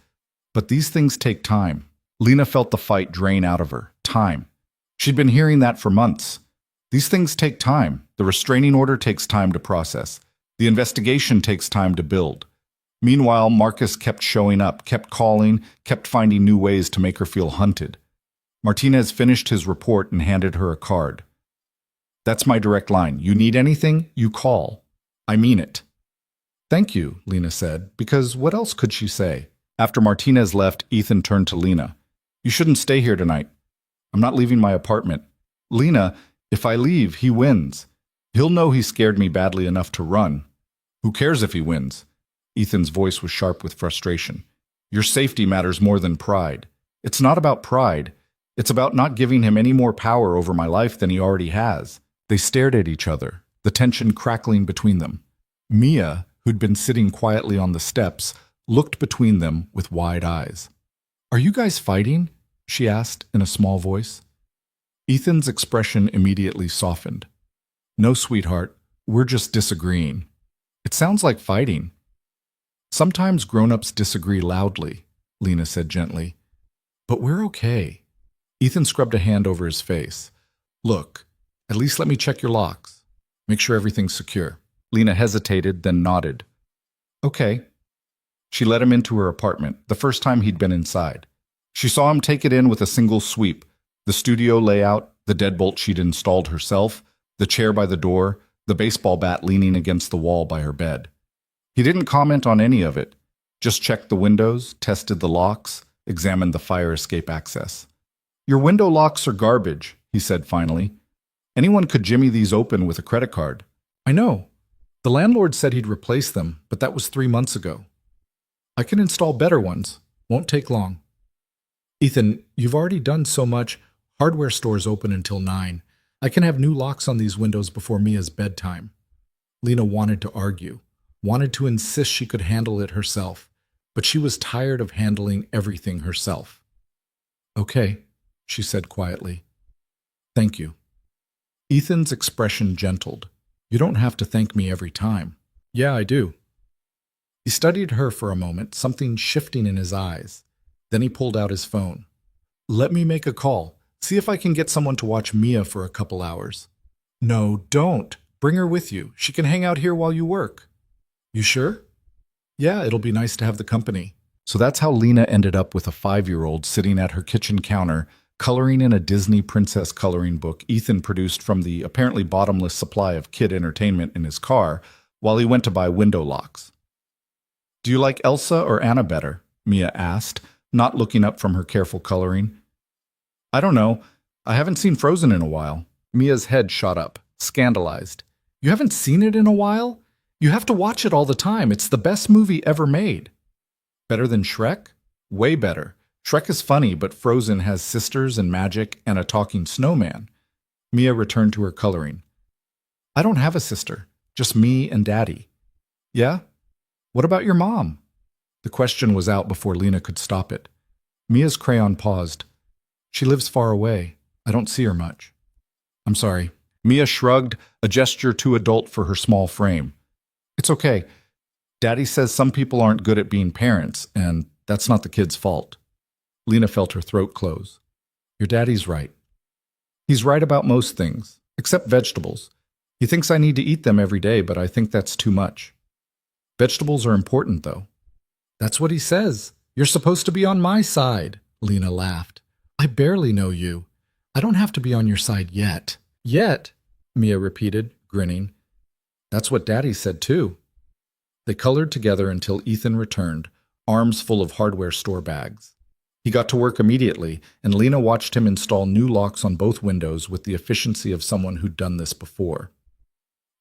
but these things take time. Lena felt the fight drain out of her. Time. She'd been hearing that for months. These things take time. The restraining order takes time to process. The investigation takes time to build. Meanwhile, Marcus kept showing up, kept calling, kept finding new ways to make her feel hunted. Martinez finished his report and handed her a card. That's my direct line. You need anything, you call. I mean it. Thank you, Lena said, because what else could she say? After Martinez left, Ethan turned to Lena. You shouldn't stay here tonight. I'm not leaving my apartment. Lena, if I leave, he wins. He'll know he scared me badly enough to run. Who cares if he wins? Ethan's voice was sharp with frustration. Your safety matters more than pride. It's not about pride. It's about not giving him any more power over my life than he already has. They stared at each other, the tension crackling between them. Mia, who'd been sitting quietly on the steps, looked between them with wide eyes. "Are you guys fighting?" she asked in a small voice. Ethan's expression immediately softened. "No, sweetheart, we're just disagreeing." "It sounds like fighting." "Sometimes grown-ups disagree loudly," Lena said gently. "But we're okay." Ethan scrubbed a hand over his face. "Look, at least let me check your locks. Make sure everything's secure." Lena hesitated, then nodded. "Okay." She led him into her apartment, the first time he'd been inside. She saw him take it in with a single sweep. The studio layout, the deadbolt she'd installed herself, the chair by the door, the baseball bat leaning against the wall by her bed. He didn't comment on any of it, just checked the windows, tested the locks, examined the fire escape access. "Your window locks are garbage," he said finally. "Anyone could jimmy these open with a credit card." "I know. The landlord said he'd replace them, but that was 3 months ago. I can install better ones. Won't take long." "Ethan, you've already done so much. Hardware stores open until 9. I can have new locks on these windows before Mia's bedtime." Lena wanted to argue, wanted to insist she could handle it herself, but she was tired of handling everything herself. "Okay," she said quietly. "Thank you." Ethan's expression gentled. "You don't have to thank me every time." "Yeah, I do." He studied her for a moment, something shifting in his eyes. Then he pulled out his phone. "Let me make a call. See if I can get someone to watch Mia for a couple hours." "No, don't. Bring her with you. She can hang out here while you work." "You sure?" "Yeah, it'll be nice to have the company." So that's how Lena ended up with a 5-year-old sitting at her kitchen counter, coloring in a Disney princess coloring book Ethan produced from the apparently bottomless supply of kid entertainment in his car while he went to buy window locks. "Do you like Elsa or Anna better?" Mia asked, not looking up from her careful coloring. "I don't know. I haven't seen Frozen in a while." Mia's head shot up, scandalized. "You haven't seen it in a while? You have to watch it all the time. It's the best movie ever made." "Better than Shrek?" "Way better. Shrek is funny, but Frozen has sisters and magic and a talking snowman." Mia returned to her coloring. "I don't have a sister, just me and Daddy." "Yeah? What about your mom?" The question was out before Lena could stop it. Mia's crayon paused. "She lives far away. I don't see her much." "I'm sorry." Mia shrugged, a gesture too adult for her small frame. "It's okay. Daddy says some people aren't good at being parents, and that's not the kid's fault." Lena felt her throat close. "Your daddy's right. He's right about most things, except vegetables. He thinks I need to eat them every day, but I think that's too much. Vegetables are important, though." "That's what he says. You're supposed to be on my side," Lena laughed. "I barely know you. I don't have to be on your side yet." "Yet?" Mia repeated, grinning. "That's what Daddy said, too." They colored together until Ethan returned, arms full of hardware store bags. He got to work immediately, and Lena watched him install new locks on both windows with the efficiency of someone who'd done this before.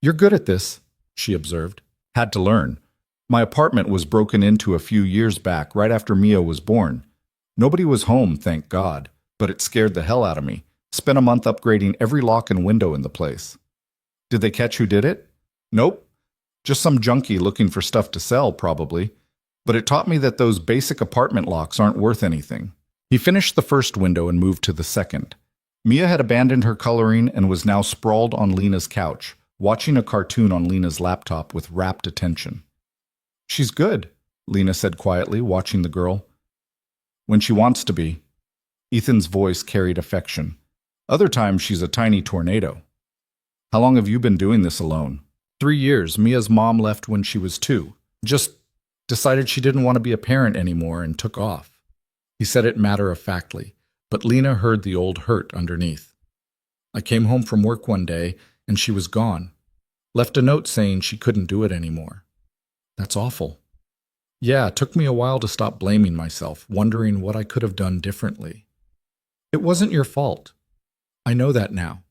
"You're good at this," she observed. "Had to learn. My apartment was broken into a few years back, right after Mia was born. Nobody was home, thank God, but it scared the hell out of me. Spent a month upgrading every lock and window in the place." "Did they catch who did it?" "Nope. Just some junkie looking for stuff to sell, probably. But it taught me that those basic apartment locks aren't worth anything." He finished the first window and moved to the second. Mia had abandoned her coloring and was now sprawled on Lena's couch, watching a cartoon on Lena's laptop with rapt attention. "She's good," Lena said quietly, watching the girl. "When she wants to be." Ethan's voice carried affection. "Other times she's a tiny tornado." "How long have you been doing this alone?" 3 years. Mia's mom left when she was 2. Just decided she didn't want to be a parent anymore and took off." He said it matter-of-factly, but Lena heard the old hurt underneath. "I came home from work one day, and she was gone. Left a note saying she couldn't do it anymore." "That's awful." "Yeah, it took me a while to stop blaming myself, wondering what I could have done differently." "It wasn't your fault. I know that now.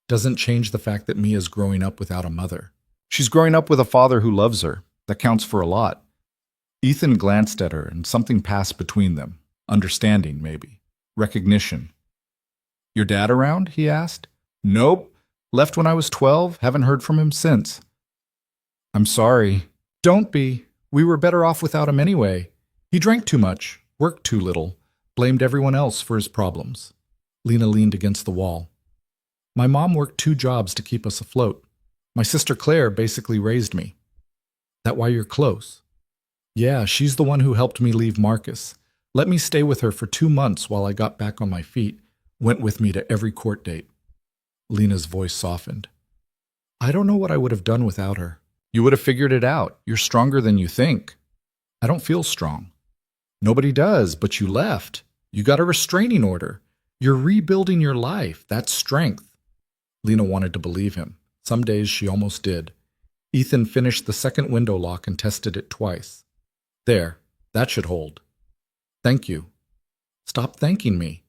Doesn't change the fact that Mia's growing up without a mother." "She's growing up with a father who loves her. That counts for a lot." Ethan glanced at her, and something passed between them. Understanding, maybe. Recognition. Your dad around? He asked. Nope. Left when I was 12. Haven't heard from him since. I'm sorry. Don't be. We were better off without him anyway. He drank too much, worked too little, blamed everyone else for his problems. Lena leaned against the wall. My mom worked 2 jobs to keep us afloat. My sister Claire basically raised me. That why you're close? Yeah, she's the one who helped me leave Marcus. Let me stay with her for 2 months while I got back on my feet. Went with me to every court date. Lena's voice softened. I don't know what I would have done without her. You would have figured it out. You're stronger than you think. I don't feel strong. Nobody does, but you left. You got a restraining order. You're rebuilding your life. That's strength. Lena wanted to believe him. Some days she almost did. Ethan finished the second window lock and tested it twice. There, that should hold. Thank you. Stop thanking me.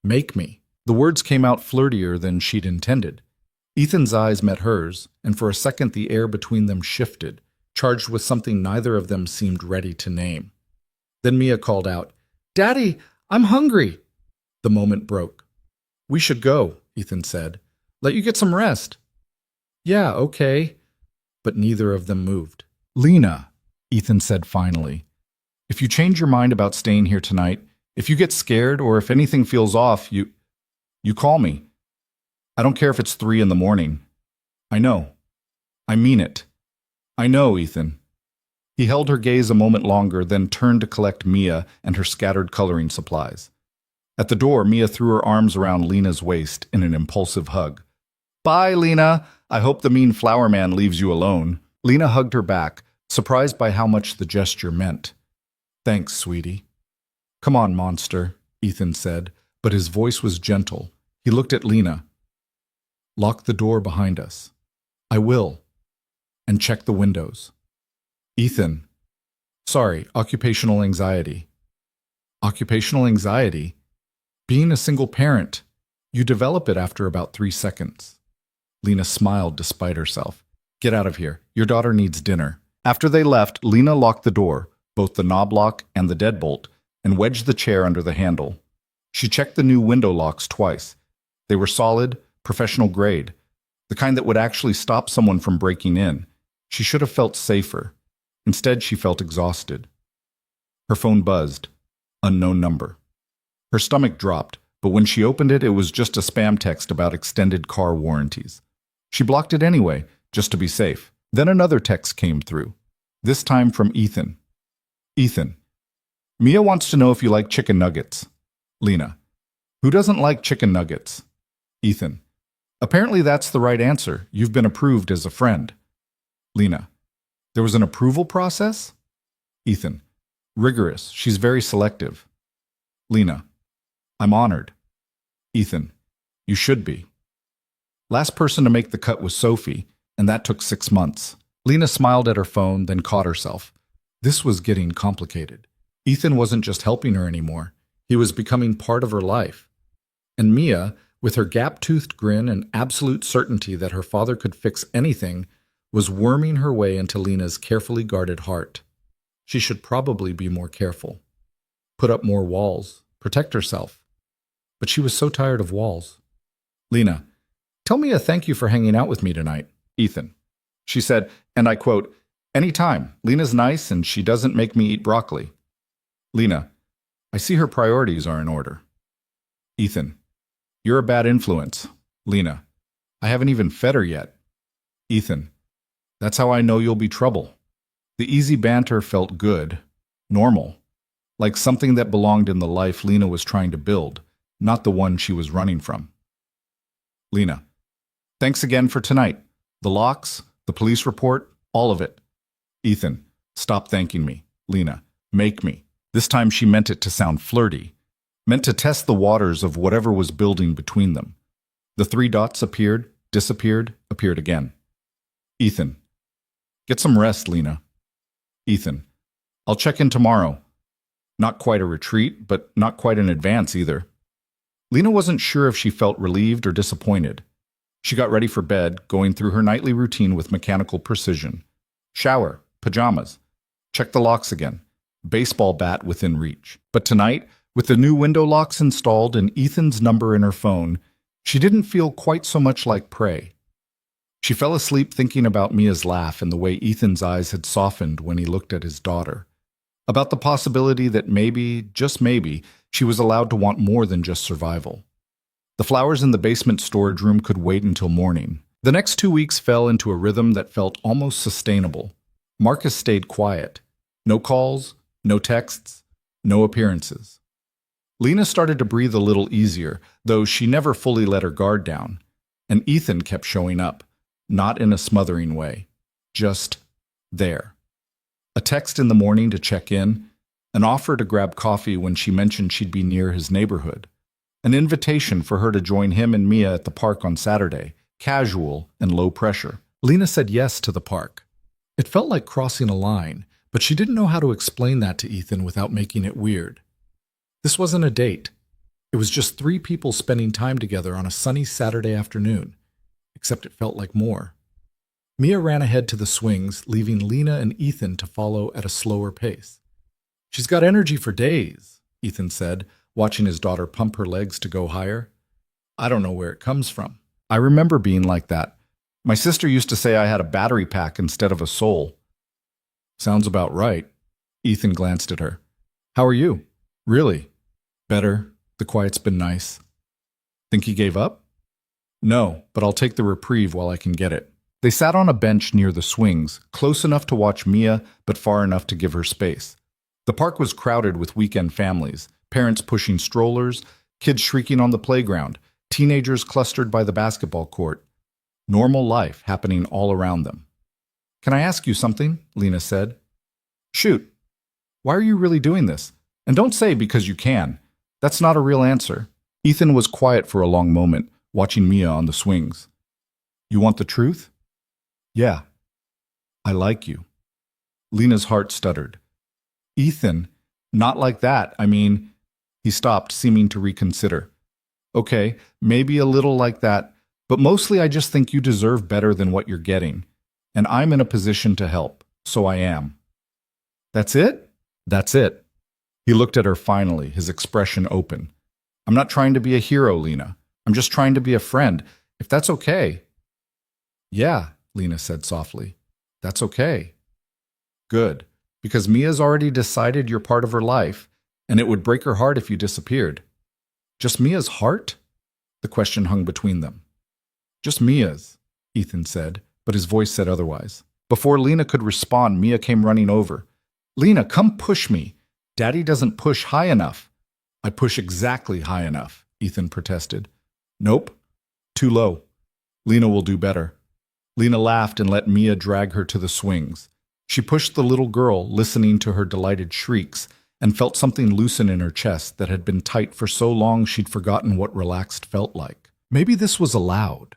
Make me. The words came out flirtier than she'd intended. Ethan's eyes met hers, and for a second the air between them shifted, charged with something neither of them seemed ready to name. Then Mia called out, Daddy, I'm hungry. The moment broke. We should go, Ethan said. Let you get some rest. Yeah, okay. But neither of them moved. Lena, Ethan said finally, if you change your mind about staying here tonight, if you get scared or if anything feels off, you call me. I don't care if it's 3 a.m. I know. I mean it. I know, Ethan. He held her gaze a moment longer, then turned to collect Mia and her scattered coloring supplies. At the door, Mia threw her arms around Lena's waist in an impulsive hug. Bye, Lena. I hope the mean flower man leaves you alone. Lena hugged her back, surprised by how much the gesture meant. Thanks, sweetie. Come on, monster, Ethan said, but his voice was gentle. He looked at Lena. Lock the door behind us. I will. And check the windows. Ethan. Sorry, occupational anxiety. Occupational anxiety? Being a single parent. You develop it after about 3 seconds. Lena smiled despite herself. Get out of here. Your daughter needs dinner. After they left, Lena locked the door, both the knob lock and the deadbolt, and wedged the chair under the handle. She checked the new window locks twice. They were solid, professional grade, the kind that would actually stop someone from breaking in. She should have felt safer. Instead, she felt exhausted. Her phone buzzed. Unknown number. Her stomach dropped, but when she opened it, it was just a spam text about extended car warranties. She blocked it anyway, just to be safe. Then another text came through, this time from Ethan. Ethan. Mia wants to know if you like chicken nuggets. Lena. Who doesn't like chicken nuggets? Ethan. Apparently that's the right answer. You've been approved as a friend. Lena. There was an approval process? Ethan. Rigorous. She's very selective. Lena. I'm honored. Ethan. You should be. Last person to make the cut was Sophie, and that took 6 months. Lena smiled at her phone, then caught herself. This was getting complicated. Ethan wasn't just helping her anymore. He was becoming part of her life. And Mia, with her gap-toothed grin and absolute certainty that her father could fix anything, was worming her way into Lena's carefully guarded heart. She should probably be more careful. Put up more walls. Protect herself. But she was so tired of walls. Lena, tell me a thank you for hanging out with me tonight. Ethan. She said, and I quote, anytime. Lena's nice and she doesn't make me eat broccoli. Lena, I see her priorities are in order. Ethan, you're a bad influence. Lena, I haven't even fed her yet. Ethan, that's how I know you'll be trouble. The easy banter felt good, normal, like something that belonged in the life Lena was trying to build, not the one she was running from. Lena, thanks again for tonight. The locks, the police report, all of it. Ethan, stop thanking me. Lena, make me. This time she meant it to sound flirty, meant to test the waters of whatever was building between them. The 3 dots appeared, disappeared, appeared again. Ethan, get some rest, Lena. Ethan, I'll check in tomorrow. Not quite a retreat, but not quite an advance either. Lena wasn't sure if she felt relieved or disappointed. She got ready for bed, going through her nightly routine with mechanical precision. Shower, pajamas, check the locks again, baseball bat within reach. But tonight, With the new window locks installed and Ethan's number in her phone, she didn't feel quite so much like prey. She fell asleep thinking about Mia's laugh and the way Ethan's eyes had softened when he looked at his daughter. About the possibility that maybe, just maybe, she was allowed to want more than just survival. The flowers in the basement storage room could wait until morning. The next 2 weeks fell into a rhythm that felt almost sustainable. Marcus stayed quiet. No calls, no texts, no appearances. Lena started to breathe a little easier, though she never fully let her guard down. And Ethan kept showing up, not in a smothering way, just there. A text in the morning to check in, an offer to grab coffee when she mentioned she'd be near his neighborhood, an invitation for her to join him and Mia at the park on Saturday, casual and low pressure. Lena said yes to the park. It felt like crossing a line, but she didn't know how to explain that to Ethan without making it weird. This wasn't a date. It was just 3 people spending time together on a sunny Saturday afternoon, except it felt like more. Mia ran ahead to the swings, leaving Lena and Ethan to follow at a slower pace. "She's got energy for days," Ethan said, watching his daughter pump her legs to go higher. "I don't know where it comes from. I remember being like that. My sister used to say I had a battery pack instead of a soul." "Sounds about right." Ethan glanced at her. "How are you?" "Really?" "Better. The quiet's been nice." "Think he gave up?" "No, but I'll take the reprieve while I can get it." They sat on a bench near the swings, close enough to watch Mia, but far enough to give her space. The park was crowded with weekend families, parents pushing strollers, kids shrieking on the playground, teenagers clustered by the basketball court. Normal life happening all around them. "Can I ask you something?" Lena said. "Shoot. Why are you really doing this? And don't say because you can. That's not a real answer." Ethan was quiet for a long moment, watching Mia on the swings. "You want the truth?" "Yeah. I like you." Lena's heart stuttered. "Ethan, not like that. I mean..." He stopped, seeming to reconsider. "Okay, maybe a little like that, but mostly I just think you deserve better than what you're getting. And I'm in a position to help, so I am." "That's it?" "That's it." He looked at her finally, his expression open. "I'm not trying to be a hero, Lena. I'm just trying to be a friend, if that's okay." "Yeah," Lena said softly. "That's okay." "Good, because Mia's already decided you're part of her life, and it would break her heart if you disappeared." "Just Mia's heart?" The question hung between them. "Just Mia's," Ethan said, but his voice said otherwise. Before Lena could respond, Mia came running over. "Lena, come push me. Daddy doesn't push high enough." "I push exactly high enough," Ethan protested. "Nope. Too low. Lena will do better." Lena laughed and let Mia drag her to the swings. She pushed the little girl, listening to her delighted shrieks, and felt something loosen in her chest that had been tight for so long she'd forgotten what relaxed felt like. Maybe this was allowed.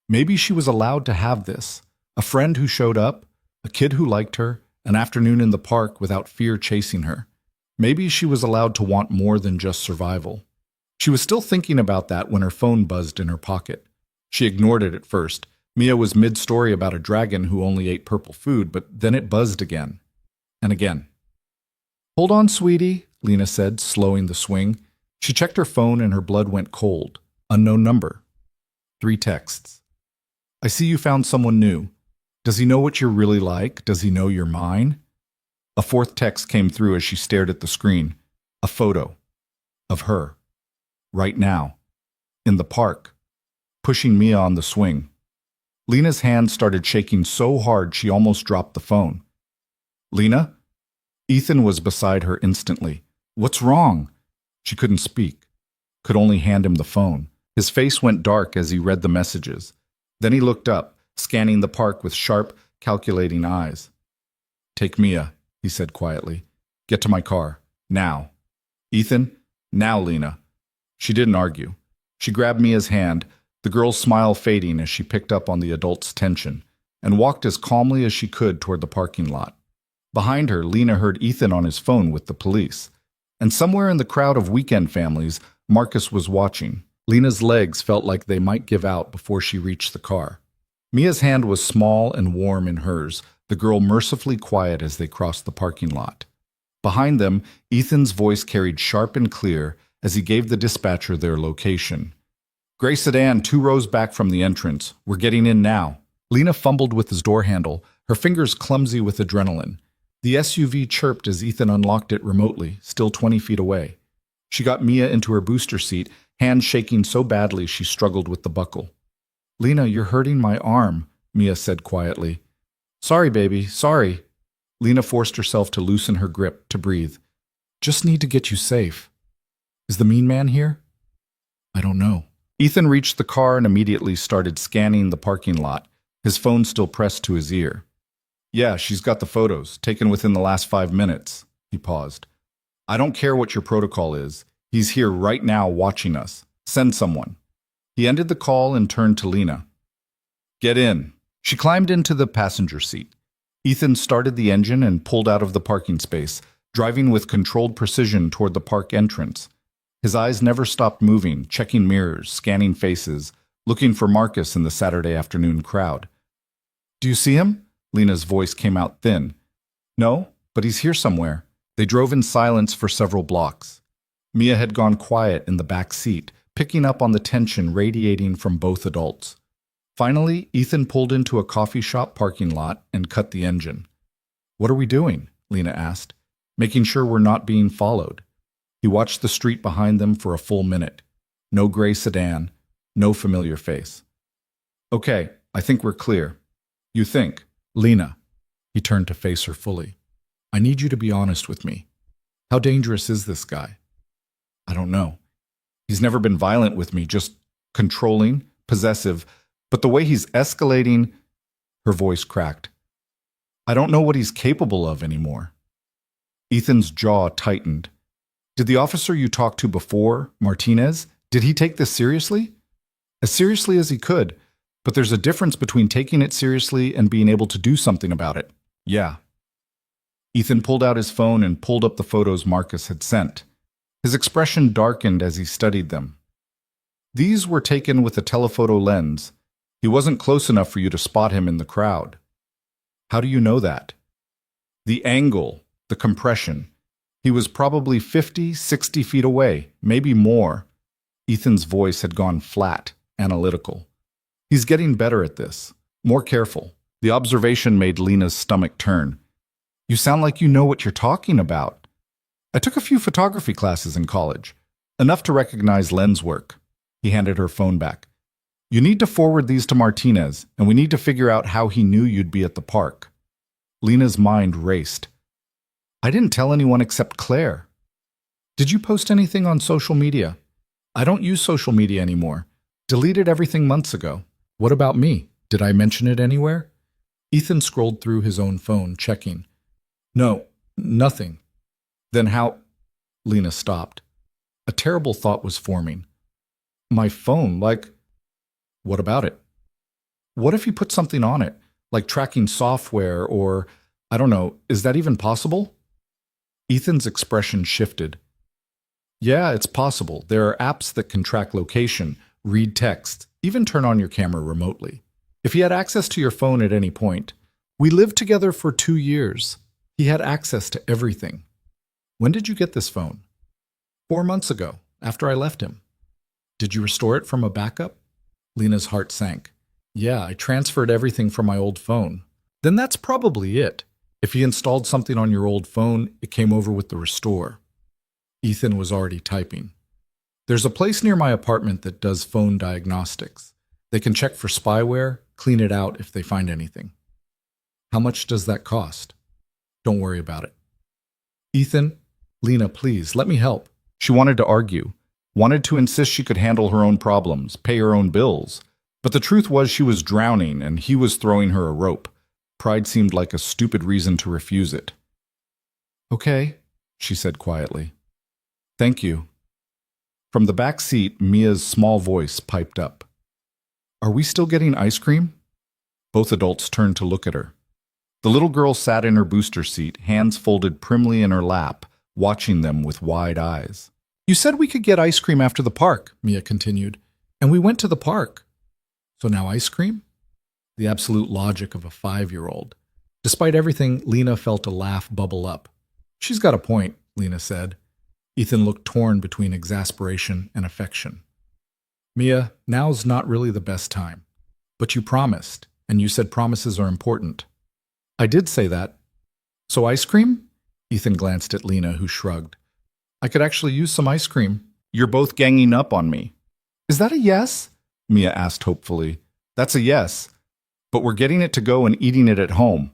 Maybe she was allowed to have this. A friend who showed up, a kid who liked her, an afternoon in the park without fear chasing her. Maybe she was allowed to want more than just survival. She was still thinking about that when her phone buzzed in her pocket. She ignored it at first. Mia was mid-story about a dragon who only ate purple food, but then it buzzed again. And again. "Hold on, sweetie," Lena said, slowing the swing. She checked her phone and her blood went cold. Unknown number. 3 texts. "I see you found someone new. Does he know what you're really like? Does he know you're mine?" A 4th text came through as she stared at the screen. A photo. Of her. Right now. In the park. Pushing Mia on the swing. Lena's hand started shaking so hard she almost dropped the phone. "Lena?" Ethan was beside her instantly. "What's wrong?" She couldn't speak. Could only hand him the phone. His face went dark as he read the messages. Then he looked up, scanning the park with sharp, calculating eyes. "Take Mia," he said quietly. "Get to my car. Now." "Ethan?" "Now, Lena." She didn't argue. She grabbed Mia's hand, the girl's smile fading as she picked up on the adult's tension, and walked as calmly as she could toward the parking lot. Behind her, Lena heard Ethan on his phone with the police. And somewhere in the crowd of weekend families, Marcus was watching. Lena's legs felt like they might give out before she reached the car. Mia's hand was small and warm in hers, the girl mercifully quiet as they crossed the parking lot. Behind them, Ethan's voice carried sharp and clear as he gave the dispatcher their location. Gray sedan, 2 rows back from the entrance. We're getting in now. Lena fumbled with his door handle, her fingers clumsy with adrenaline. The SUV chirped as Ethan unlocked it remotely, still 20 feet away. She got Mia into her booster seat, hands shaking so badly she struggled with the buckle. Lena, you're hurting my arm, Mia said quietly. Sorry, baby, sorry. Lena forced herself to loosen her grip, to breathe. Just need to get you safe. Is the mean man here? I don't know. Ethan reached the car and immediately started scanning the parking lot, his phone still pressed to his ear. Yeah, she's got the photos, taken within the last 5 minutes. He paused. I don't care what your protocol is. He's here right now watching us. Send someone. He ended the call and turned to Lena. Get in. She climbed into the passenger seat. Ethan started the engine and pulled out of the parking space, driving with controlled precision toward the park entrance. His eyes never stopped moving, checking mirrors, scanning faces, looking for Marcus in the Saturday afternoon crowd. Do you see him? Lena's voice came out thin. No, but he's here somewhere. They drove in silence for several blocks. Mia had gone quiet in the back seat, picking up on the tension radiating from both adults. Finally, Ethan pulled into a coffee shop parking lot and cut the engine. What are we doing? Lena asked, making sure we're not being followed. He watched the street behind them for a full minute. No gray sedan, no familiar face. Okay, I think we're clear. You think? Lena. He turned to face her fully. I need you to be honest with me. How dangerous is this guy? I don't know. He's never been violent with me, just controlling, possessive, but the way he's escalating, her voice cracked. I don't know what he's capable of anymore. Ethan's jaw tightened. Did the officer you talked to before, Martinez, did he take this seriously? As seriously as he could, but there's a difference between taking it seriously and being able to do something about it. Yeah. Ethan pulled out his phone and pulled up the photos Marcus had sent. His expression darkened as he studied them. These were taken with a telephoto lens. He wasn't close enough for you to spot him in the crowd. How do you know that? The angle, the compression. He was probably 50, 60 feet away, maybe more. Ethan's voice had gone flat, analytical. He's getting better at this, more careful. The observation made Lena's stomach turn. You sound like you know what you're talking about. I took a few photography classes in college, enough to recognize lens work. He handed her phone back. You need to forward these to Martinez, and we need to figure out how he knew you'd be at the park. Lena's mind raced. I didn't tell anyone except Claire. Did you post anything on social media? I don't use social media anymore. Deleted everything months ago. What about me? Did I mention it anywhere? Ethan scrolled through his own phone, checking. No, nothing. Then how? Lena stopped. A terrible thought was forming. My phone, like... What about it? What if you put something on it, like tracking software or, I don't know, is that even possible? Ethan's expression shifted. Yeah, it's possible. There are apps that can track location, read text, even turn on your camera remotely. If he had access to your phone at any point, we lived together for 2 years. He had access to everything. When did you get this phone? 4 months ago, after I left him. Did you restore it from a backup? Lena's heart sank. Yeah, I transferred everything from my old phone. Then that's probably it. If he installed something on your old phone, it came over with the restore. Ethan was already typing. There's a place near my apartment that does phone diagnostics. They can check for spyware, clean it out if they find anything. How much does that cost? Don't worry about it. Ethan, Lena, please, let me help. She wanted to argue, wanted to insist she could handle her own problems, pay her own bills. But the truth was she was drowning and he was throwing her a rope. Pride seemed like a stupid reason to refuse it. Okay, she said quietly. Thank you. From the back seat, Mia's small voice piped up. Are we still getting ice cream? Both adults turned to look at her. The little girl sat in her booster seat, hands folded primly in her lap, watching them with wide eyes. You said we could get ice cream after the park, Mia continued, and we went to the park. So now ice cream? The absolute logic of a 5-year-old. Despite everything, Lena felt a laugh bubble up. She's got a point, Lena said. Ethan looked torn between exasperation and affection. Mia, now's not really the best time. But you promised, and you said promises are important. I did say that. So ice cream? Ethan glanced at Lena, who shrugged. I could actually use some ice cream. You're both ganging up on me. Is that a yes? Mia asked hopefully. That's a yes. But we're getting it to go and eating it at home.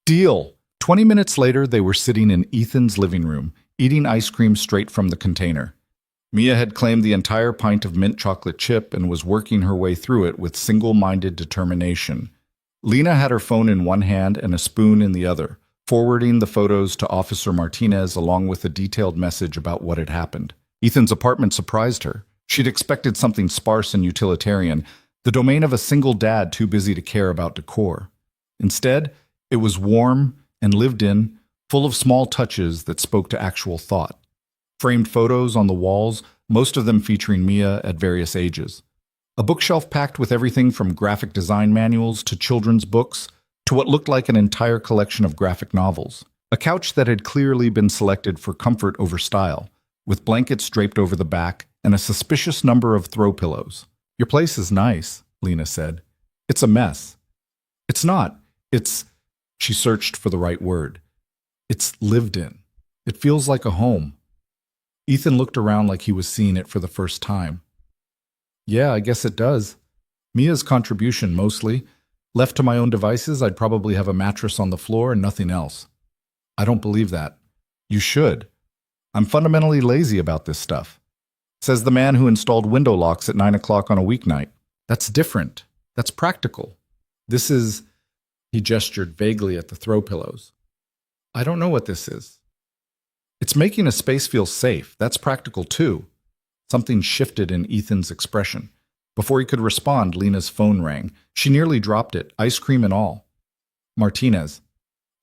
Deal! 20 minutes later, they were sitting in Ethan's living room, eating ice cream straight from the container. Mia had claimed the entire pint of mint chocolate chip and was working her way through it with single-minded determination. Lena had her phone in one hand and a spoon in the other, forwarding the photos to Officer Martinez along with a detailed message about what had happened. Ethan's apartment surprised her. She'd expected something sparse and utilitarian, the domain of a single dad too busy to care about decor. Instead, it was warm and lived in, full of small touches that spoke to actual thought. Framed photos on the walls, most of them featuring Mia at various ages. A bookshelf packed with everything from graphic design manuals to children's books to what looked like an entire collection of graphic novels. A couch that had clearly been selected for comfort over style, with blankets draped over the back and a suspicious number of throw pillows. Your place is nice, Lena said. It's a mess. It's not. She searched for the right word. It's lived in. It feels like a home. Ethan looked around like he was seeing it for the first time. Yeah, I guess it does. Mia's contribution, mostly. Left to my own devices, I'd probably have a mattress on the floor and nothing else. I don't believe that. You should. I'm fundamentally lazy about this stuff. Says the man who installed window locks at 9 o'clock on a weeknight. That's different. That's practical. This is... He gestured vaguely at the throw pillows. I don't know what this is. It's making a space feel safe. That's practical too. Something shifted in Ethan's expression. Before he could respond, Lena's phone rang. She nearly dropped it, ice cream and all. Martinez.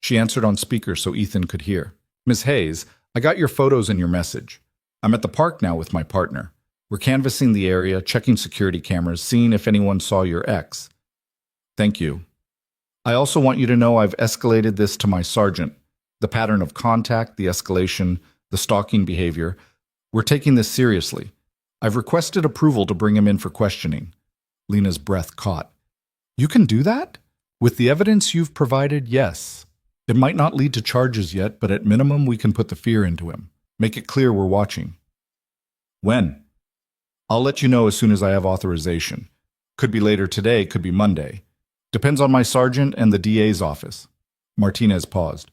She answered on speaker so Ethan could hear. Ms. Hayes, I got your photos and your message. I'm at the park now with my partner. We're canvassing the area, checking security cameras, seeing if anyone saw your ex. Thank you. I also want you to know I've escalated this to my sergeant. The pattern of contact, the escalation, the stalking behavior. We're taking this seriously. I've requested approval to bring him in for questioning. Lena's breath caught. You can do that? With the evidence you've provided, yes. It might not lead to charges yet, but at minimum we can put the fear into him. Make it clear we're watching. When? I'll let you know as soon as I have authorization. Could be later today, could be Monday. Depends on my sergeant and the DA's office. Martinez paused.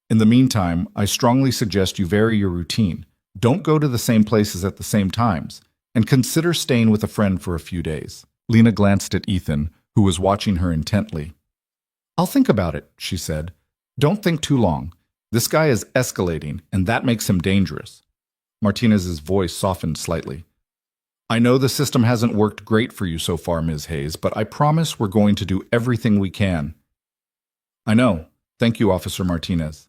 In the meantime, I strongly suggest you vary your routine. Don't go to the same places at the same times, and consider staying with a friend for a few days. Lena glanced at Ethan, who was watching her intently. I'll think about it, she said. Don't think too long. This guy is escalating, and that makes him dangerous. Martinez's voice softened slightly. I know the system hasn't worked great for you so far, Ms. Hayes, but I promise we're going to do everything we can. I know. Thank you, Officer Martinez.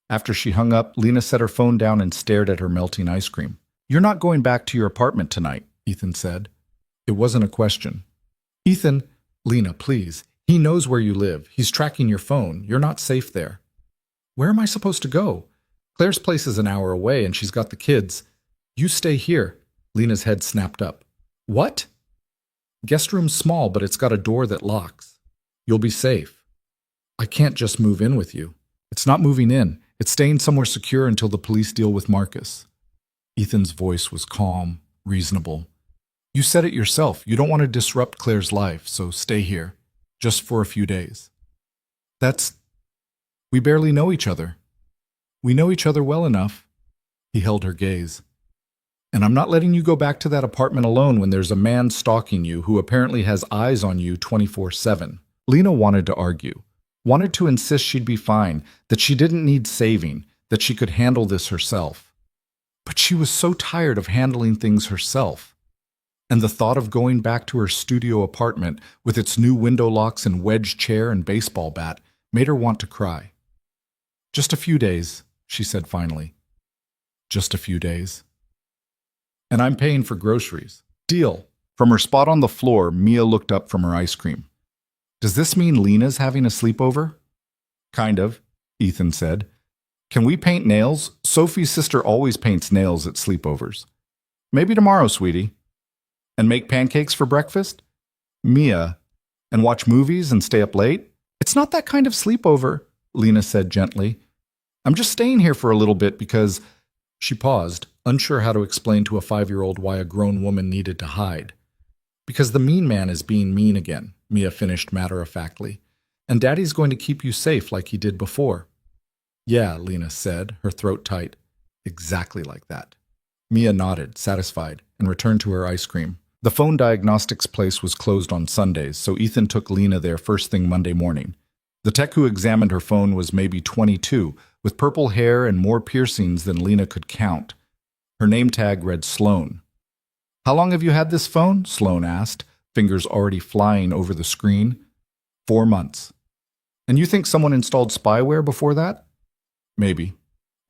After she hung up, Lena set her phone down and stared at her melting ice cream. You're not going back to your apartment tonight, Ethan said. It wasn't a question. Ethan, Lena, please. He knows where you live. He's tracking your phone. You're not safe there. Where am I supposed to go? Claire's place is an hour away and she's got the kids. You stay here. Lena's head snapped up. What? Guest room's small, but it's got a door that locks. You'll be safe. I can't just move in with you. It's not moving in. It's staying somewhere secure until the police deal with Marcus. Ethan's voice was calm, reasonable. You said it yourself. You don't want to disrupt Claire's life, so stay here. Just for a few days. We barely know each other. We know each other well enough. He held her gaze. And I'm not letting you go back to that apartment alone when there's a man stalking you who apparently has eyes on you 24/7. Lena wanted to argue, wanted to insist she'd be fine, that she didn't need saving, that she could handle this herself. But she was so tired of handling things herself. And the thought of going back to her studio apartment with its new window locks and wedge chair and baseball bat made her want to cry. Just a few days, she said finally. Just a few days. And I'm paying for groceries. Deal. From her spot on the floor, Mia looked up from her ice cream. Does this mean Lena's having a sleepover? Kind of, Ethan said. Can we paint nails? Sophie's sister always paints nails at sleepovers. Maybe tomorrow, sweetie. And make pancakes for breakfast? Mia. And watch movies and stay up late? It's not that kind of sleepover, Lena said gently. I'm just staying here for a little bit because… She paused, unsure how to explain to a 5-year-old why a grown woman needed to hide. Because the mean man is being mean again, Mia finished matter-of-factly. And Daddy's going to keep you safe like he did before. Yeah, Lena said, her throat tight. Exactly like that. Mia nodded, satisfied, and returned to her ice cream. The phone diagnostics place was closed on Sundays, so Ethan took Lena there first thing Monday morning. The tech who examined her phone was maybe 22, with purple hair and more piercings than Lena could count. Her name tag read Sloan. How long have you had this phone? Sloan asked, fingers already flying over the screen. 4 months. And you think someone installed spyware before that? Maybe.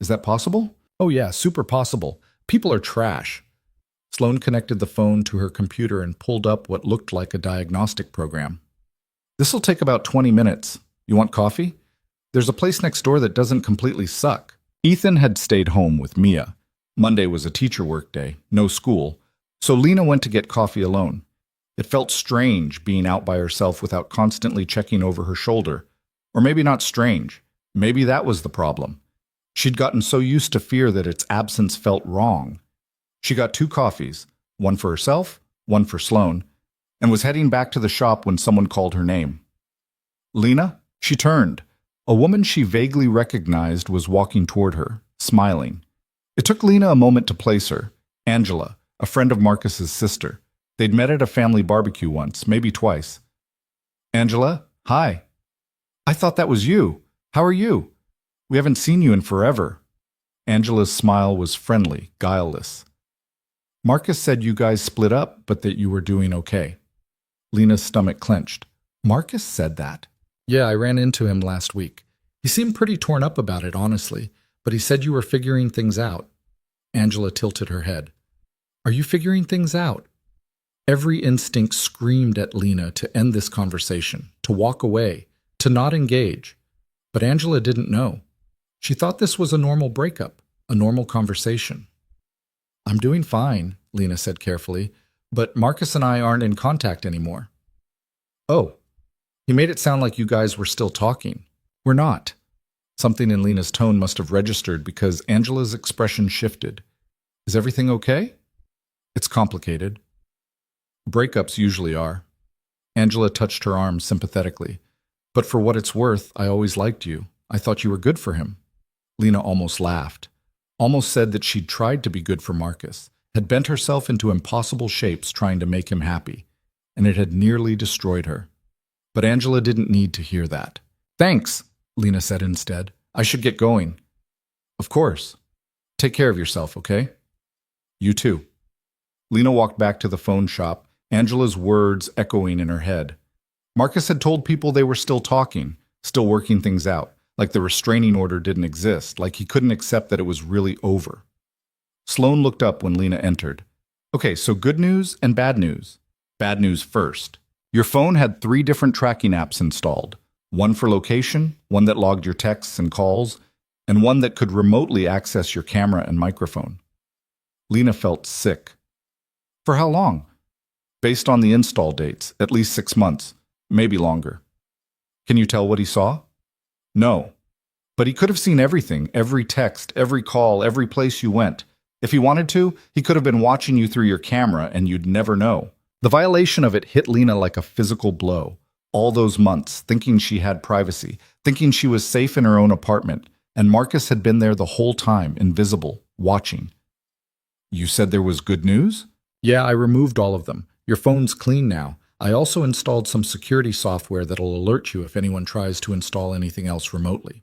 Is that possible? Oh yeah, super possible. People are trash. Sloan connected the phone to her computer and pulled up what looked like a diagnostic program. This'll take about 20 minutes. You want coffee? There's a place next door that doesn't completely suck. Ethan had stayed home with Mia. Monday was a teacher work day, no school, so Lena went to get coffee alone. It felt strange being out by herself without constantly checking over her shoulder. Or maybe not strange. Maybe that was the problem. She'd gotten so used to fear that its absence felt wrong. She got 2 coffees, one for herself, one for Sloan, and was heading back to the shop when someone called her name. Lena? She turned. A woman she vaguely recognized was walking toward her, smiling. It took Lena a moment to place her. Angela, a friend of Marcus's sister. They'd met at a family barbecue once, maybe twice. Angela, hi. I thought that was you. How are you? We haven't seen you in forever. Angela's smile was friendly, guileless. Marcus said you guys split up, but that you were doing okay. Lena's stomach clenched. Marcus said that? Yeah, I ran into him last week. He seemed pretty torn up about it, honestly, but he said you were figuring things out. Angela tilted her head. Are you figuring things out? Every instinct screamed at Lena to end this conversation, to walk away, to not engage. But Angela didn't know. She thought this was a normal breakup, a normal conversation. I'm doing fine, Lena said carefully, but Marcus and I aren't in contact anymore. Oh. He made it sound like you guys were still talking. We're not. Something in Lena's tone must have registered because Angela's expression shifted. Is everything okay? It's complicated. Breakups usually are. Angela touched her arm sympathetically. But for what it's worth, I always liked you. I thought you were good for him. Lena almost laughed. Almost said that she'd tried to be good for Marcus, had bent herself into impossible shapes trying to make him happy, and it had nearly destroyed her. But Angela didn't need to hear that. Thanks, Lena said instead. I should get going. Of course. Take care of yourself, okay? You too. Lena walked back to the phone shop, Angela's words echoing in her head. Marcus had told people they were still talking, still working things out, like the restraining order didn't exist, like he couldn't accept that it was really over. Sloan looked up when Lena entered. Okay, so good news and bad news. Bad news first. Your phone had 3 different tracking apps installed. One for location, one that logged your texts and calls, and one that could remotely access your camera and microphone. Lena felt sick. For how long? Based on the install dates, at least 6 months, maybe longer. Can you tell what he saw? No. But he could have seen everything, every text, every call, every place you went. If he wanted to, he could have been watching you through your camera and you'd never know. The violation of it hit Lena like a physical blow. All those months, thinking she had privacy, thinking she was safe in her own apartment, and Marcus had been there the whole time, invisible, watching. You said there was good news? Yeah, I removed all of them. Your phone's clean now. I also installed some security software that'll alert you if anyone tries to install anything else remotely.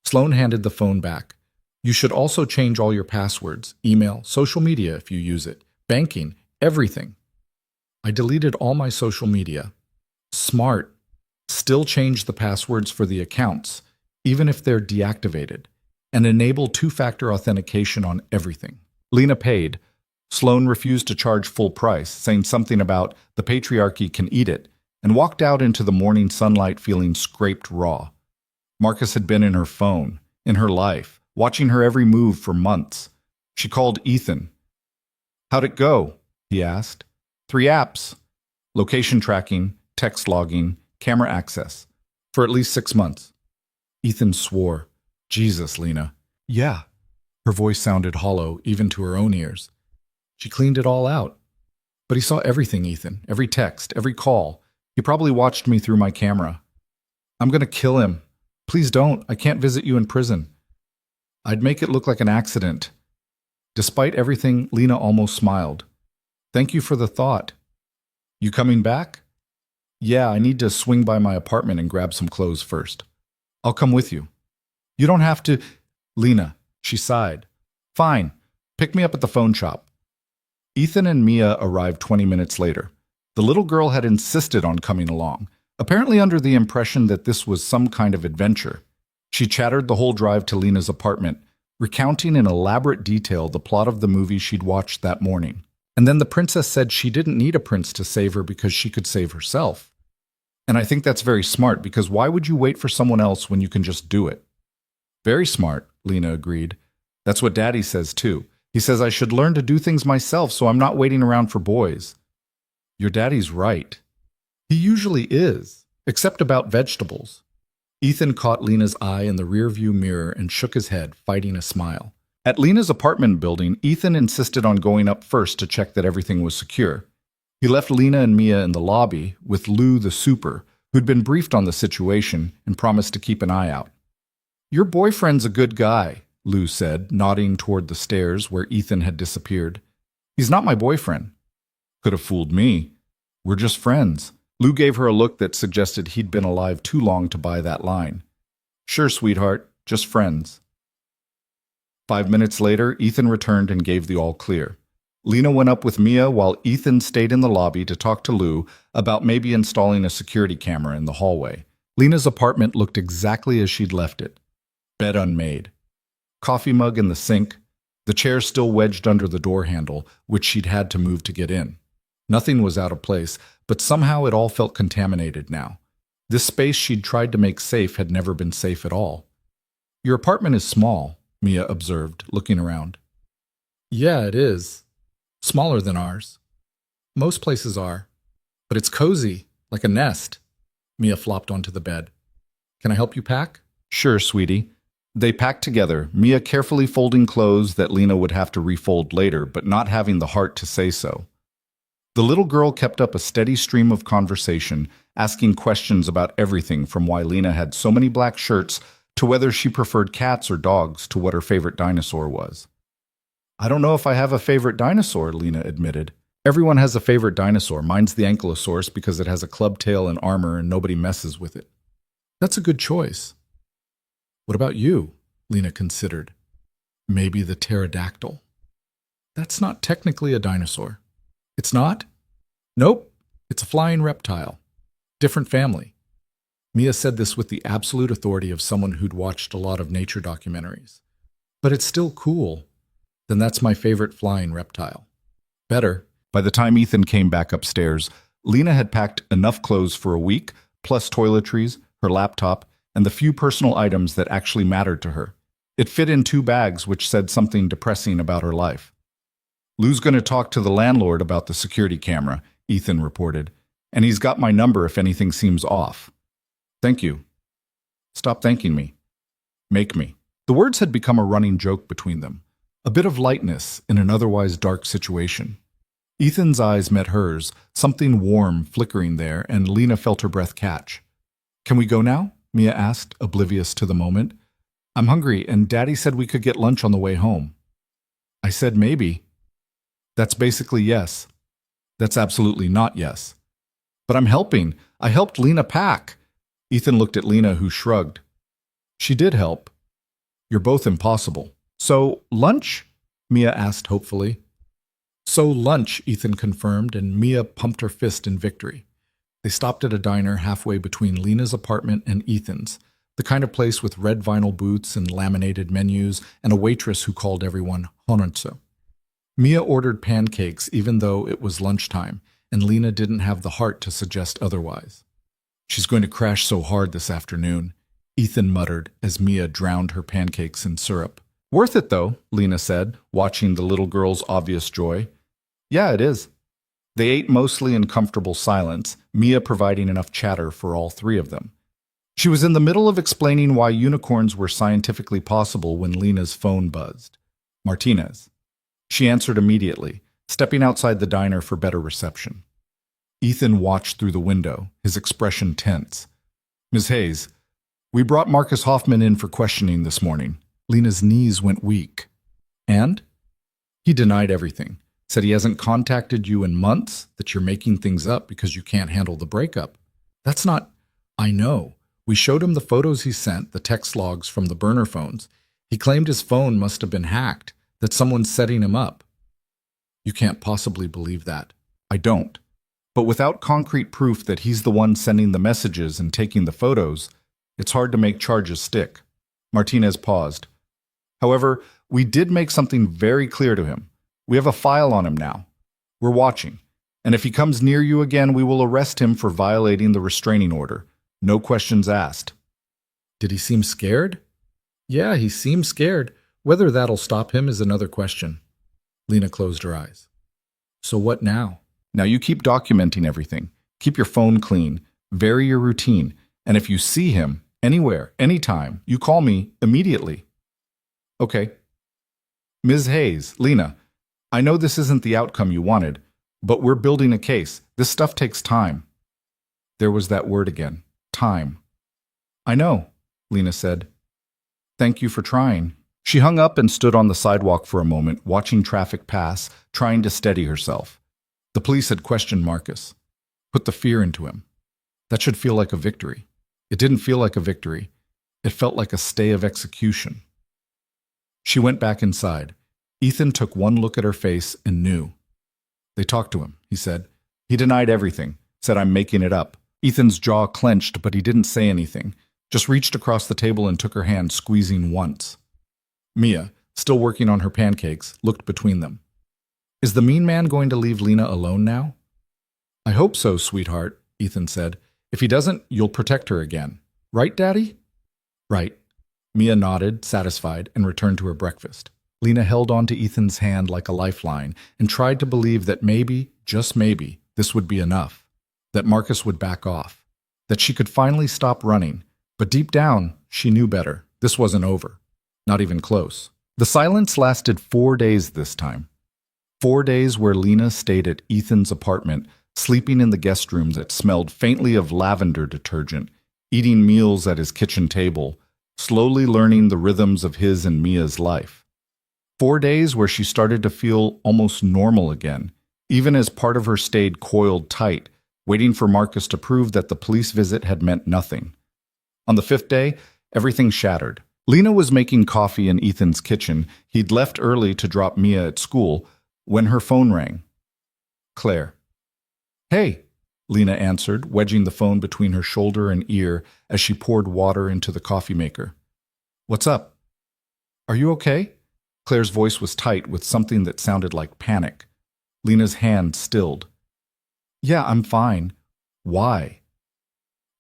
Sloan handed the phone back. You should also change all your passwords, email, social media if you use it, banking, everything. I deleted all my social media. Smart. Still change the passwords for the accounts, even if they're deactivated, and enable 2-factor authentication on everything. Lena paid. Sloan refused to charge full price, saying something about the patriarchy can eat it, and walked out into the morning sunlight feeling scraped raw. Marcus had been in her phone, in her life, watching her every move for months. She called Ethan. "How'd it go?" he asked. "3 apps. Location tracking, text logging, camera access. For at least 6 months." Ethan swore. "Jesus, Lena." "Yeah." Her voice sounded hollow, even to her own ears. "She cleaned it all out." "But he saw everything, Ethan. Every text, every call. He probably watched me through my camera." "I'm gonna kill him. Please don't. I can't visit you in prison." "I'd make it look like an accident." Despite everything, Lena almost smiled. "Thank you for the thought." "You coming back?" "Yeah, I need to swing by my apartment and grab some clothes first." "I'll come with you." "You don't have to." "Lena," she sighed. "Fine. Pick me up at the phone shop." Ethan and Mia arrived 20 minutes later. The little girl had insisted on coming along, apparently under the impression that this was some kind of adventure. She chattered the whole drive to Lena's apartment, recounting in elaborate detail the plot of the movie she'd watched that morning. And then the princess said she didn't need a prince to save her because she could save herself. And I think that's very smart, because why would you wait for someone else when you can just do it? "Very smart," Lena agreed. "That's what Daddy says too. He says I should learn to do things myself so I'm not waiting around for boys." "Your daddy's right." "He usually is, except about vegetables." Ethan caught Lena's eye in the rearview mirror and shook his head, fighting a smile. At Lena's apartment building, Ethan insisted on going up first to check that everything was secure. He left Lena and Mia in the lobby with Lou the super, who'd been briefed on the situation and promised to keep an eye out. "Your boyfriend's a good guy," Lou said, nodding toward the stairs where Ethan had disappeared. "He's not my boyfriend." "Could have fooled me. We're just friends." Lou gave her a look that suggested he'd been alive too long to buy that line. "Sure, sweetheart, just friends." 5 minutes later, Ethan returned and gave the all clear. Lena went up with Mia while Ethan stayed in the lobby to talk to Lou about maybe installing a security camera in the hallway. Lena's apartment looked exactly as she'd left it. Bed unmade. Coffee mug in the sink. The chair still wedged under the door handle, which she'd had to move to get in. Nothing was out of place, but somehow it all felt contaminated now. This space she'd tried to make safe had never been safe at all. "Your apartment is small," Mia observed, looking around. "Yeah, it is. Smaller than ours. Most places are. But it's cozy, like a nest." Mia flopped onto the bed. "Can I help you pack?" "Sure, sweetie." They packed together, Mia carefully folding clothes that Lena would have to refold later, but not having the heart to say so. The little girl kept up a steady stream of conversation, asking questions about everything from why Lena had so many black shirts to whether she preferred cats or dogs to what her favorite dinosaur was. "I don't know if I have a favorite dinosaur," Lena admitted. "Everyone has a favorite dinosaur. Mine's the Ankylosaurus because it has a club tail and armor and nobody messes with it." "That's a good choice." "What about you?" Lena considered. "Maybe the pterodactyl." "That's not technically a dinosaur." "It's not?" "Nope. It's a flying reptile. Different family." Mia said this with the absolute authority of someone who'd watched a lot of nature documentaries. "But it's still cool." "Then that's my favorite flying reptile." "Better." By the time Ethan came back upstairs, Lena had packed enough clothes for a week, plus toiletries, her laptop, and the few personal items that actually mattered to her. It fit in 2 bags, which said something depressing about her life. "Lou's going to talk to the landlord about the security camera," Ethan reported, "and he's got my number if anything seems off." "Thank you." "Stop thanking me." "Make me." The words had become a running joke between them, a bit of lightness in an otherwise dark situation. Ethan's eyes met hers, something warm flickering there, and Lena felt her breath catch. "Can we go now?" Mia asked, oblivious to the moment. "I'm hungry, and Daddy said we could get lunch on the way home." I said maybe. That's basically yes. That's absolutely not yes. "But I'm helping. I helped Lena pack." Ethan looked at Lena, who shrugged. "She did help." "You're both impossible." "So, lunch?" Mia asked hopefully. "So lunch," Ethan confirmed, and Mia pumped her fist in victory. They stopped at a diner halfway between Lena's apartment and Ethan's, the kind of place with red vinyl booths and laminated menus, and a waitress who called everyone Hononso. Mia ordered pancakes even though it was lunchtime, and Lena didn't have the heart to suggest otherwise. "She's going to crash so hard this afternoon," Ethan muttered as Mia drowned her pancakes in syrup. Worth it, though, Lena said, watching the little girl's obvious joy. Yeah, it is. They ate mostly in comfortable silence, Mia providing enough chatter for all three of them. She was in the middle of explaining why unicorns were scientifically possible when Lena's phone buzzed. Martinez. She answered immediately, stepping outside the diner for better reception. Ethan watched through the window, his expression tense. Ms. Hayes, we brought Marcus Hoffman in for questioning this morning. Lena's knees went weak. And? He denied everything. Said he hasn't contacted you in months, that you're making things up because you can't handle the breakup. That's not... I know. We showed him the photos he sent, the text logs from the burner phones. He claimed his phone must have been hacked, that someone's setting him up. You can't possibly believe that. I don't. But without concrete proof that he's the one sending the messages and taking the photos, it's hard to make charges stick. Martinez paused. However, we did make something very clear to him. We have a file on him now. We're watching. And if he comes near you again, we will arrest him for violating the restraining order. No questions asked. Did he seem scared? Yeah, he seemed scared. Whether that'll stop him is another question. Lena closed her eyes. So what now? Now you keep documenting everything. Keep your phone clean. Vary your routine. And if you see him, anywhere, anytime, you call me immediately. Okay. Ms. Hayes, Lena, I know this isn't the outcome you wanted, but we're building a case. This stuff takes time. There was that word again. Time. I know, Lena said. Thank you for trying. She hung up and stood on the sidewalk for a moment, watching traffic pass, trying to steady herself. The police had questioned Marcus. Put the fear into him. That should feel like a victory. It didn't feel like a victory. It felt like a stay of execution. She went back inside. Ethan took one look at her face and knew. They talked to him, he said. He denied everything, said I'm making it up. Ethan's jaw clenched, but he didn't say anything, just reached across the table and took her hand, squeezing once. Mia, still working on her pancakes, looked between them. Is the mean man going to leave Lena alone now? I hope so, sweetheart, Ethan said. If he doesn't, you'll protect her again. Right, Daddy? Right. Mia nodded, satisfied, and returned to her breakfast. Lena held on to Ethan's hand like a lifeline and tried to believe that maybe, just maybe, this would be enough. That Marcus would back off. That she could finally stop running. But deep down, she knew better. This wasn't over. Not even close. The silence lasted 4 days this time. 4 days where Lena stayed at Ethan's apartment, sleeping in the guest room that smelled faintly of lavender detergent, eating meals at his kitchen table, slowly learning the rhythms of his and Mia's life. 4 days where she started to feel almost normal again, even as part of her stayed coiled tight, waiting for Marcus to prove that the police visit had meant nothing. On the 5th day, everything shattered. Lena was making coffee in Ethan's kitchen. He'd left early to drop Mia at school when her phone rang. Claire. Hey, Lena answered, wedging the phone between her shoulder and ear as she poured water into the coffee maker. What's up? Are you okay? Claire's voice was tight with something that sounded like panic. Lena's hand stilled. Yeah, I'm fine. Why?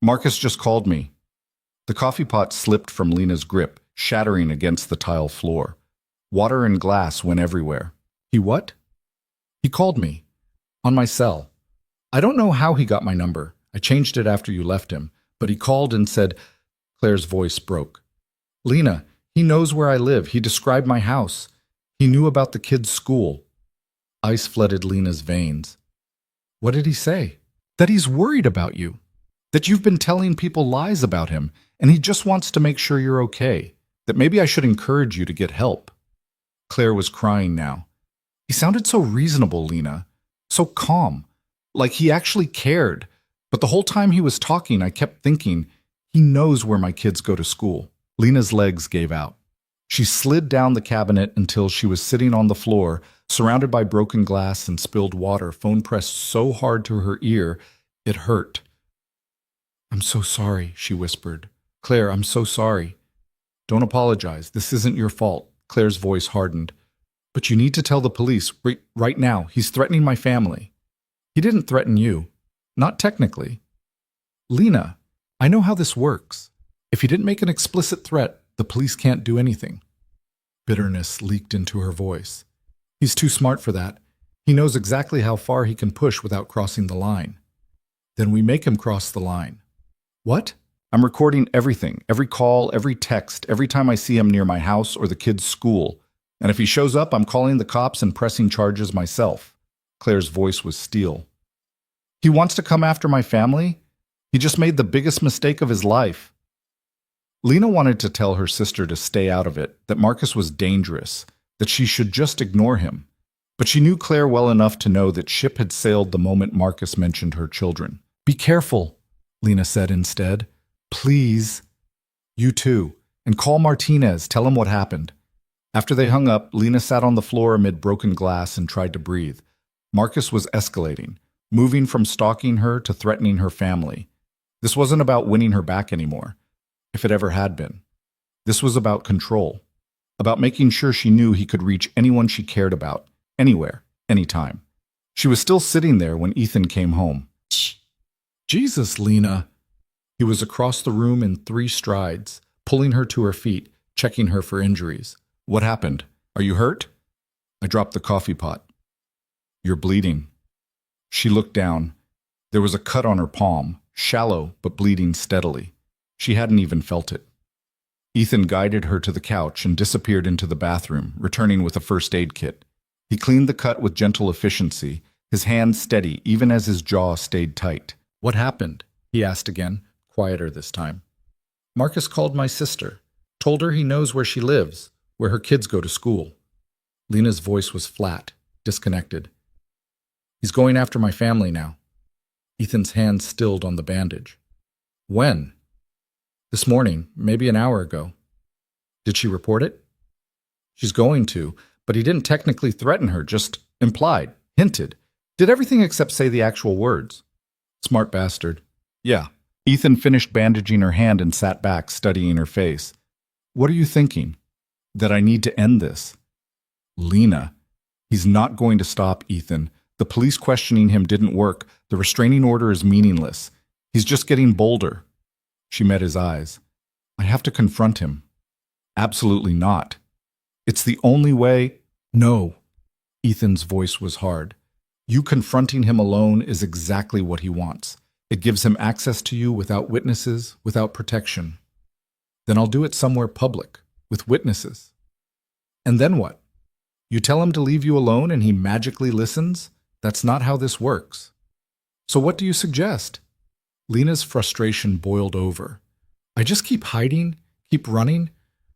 Marcus just called me. The coffee pot slipped from Lena's grip, shattering against the tile floor. Water and glass went everywhere. He what? He called me. On my cell. I don't know how he got my number. I changed it after you left him. But he called and said... Claire's voice broke. Lena, he knows where I live. He described my house. He knew about the kids' school. Ice flooded Lena's veins. What did he say? That he's worried about you. That you've been telling people lies about him, and he just wants to make sure you're okay. That maybe I should encourage you to get help. Claire was crying now. He sounded so reasonable, Lena. So calm. Like he actually cared. But the whole time he was talking, I kept thinking, he knows where my kids go to school. Lena's legs gave out. She slid down the cabinet until she was sitting on the floor, surrounded by broken glass and spilled water, phone pressed so hard to her ear, it hurt. I'm so sorry, she whispered. Claire, I'm so sorry. Don't apologize. This isn't your fault. Claire's voice hardened. But you need to tell the police right now. He's threatening my family. He didn't threaten you. Not technically. Lena, I know how this works. If he didn't make an explicit threat, the police can't do anything. Bitterness leaked into her voice. He's too smart for that. He knows exactly how far he can push without crossing the line. Then we make him cross the line. What? I'm recording everything, every call, every text, every time I see him near my house or the kid's school. And if he shows up, I'm calling the cops and pressing charges myself. Claire's voice was steel. He wants to come after my family? He just made the biggest mistake of his life. Lena wanted to tell her sister to stay out of it, that Marcus was dangerous, that she should just ignore him. But she knew Claire well enough to know that ship had sailed the moment Marcus mentioned her children. Be careful, Lena said instead. Please. You too. And call Martinez. Tell him what happened. After they hung up, Lena sat on the floor amid broken glass and tried to breathe. Marcus was escalating, moving from stalking her to threatening her family. This wasn't about winning her back anymore, if it ever had been. This was about control, about making sure she knew he could reach anyone she cared about, anywhere, anytime. She was still sitting there when Ethan came home. Jesus, Lena. He was across the room in 3 strides, pulling her to her feet, checking her for injuries. What happened? Are you hurt? I dropped the coffee pot. You're bleeding. She looked down. There was a cut on her palm, shallow but bleeding steadily. She hadn't even felt it. Ethan guided her to the couch and disappeared into the bathroom, returning with a first aid kit. He cleaned the cut with gentle efficiency, his hands steady even as his jaw stayed tight. What happened? He asked again, quieter this time. Marcus called my sister, told her he knows where she lives, where her kids go to school. Lena's voice was flat, disconnected. He's going after my family now. Ethan's hand stilled on the bandage. When? This morning, maybe an hour ago. Did she report it? She's going to, but he didn't technically threaten her, just implied, hinted. Did everything except say the actual words. Smart bastard. Yeah. Ethan finished bandaging her hand and sat back, studying her face. What are you thinking? That I need to end this? Lena. He's not going to stop, Ethan. The police questioning him didn't work. The restraining order is meaningless. He's just getting bolder. She met his eyes. I have to confront him. Absolutely not. It's the only way. No. Ethan's voice was hard. You confronting him alone is exactly what he wants. It gives him access to you without witnesses, without protection. Then I'll do it somewhere public, with witnesses. And then what? You tell him to leave you alone and he magically listens? That's not how this works. So what do you suggest? Lena's frustration boiled over. I just keep hiding, keep running,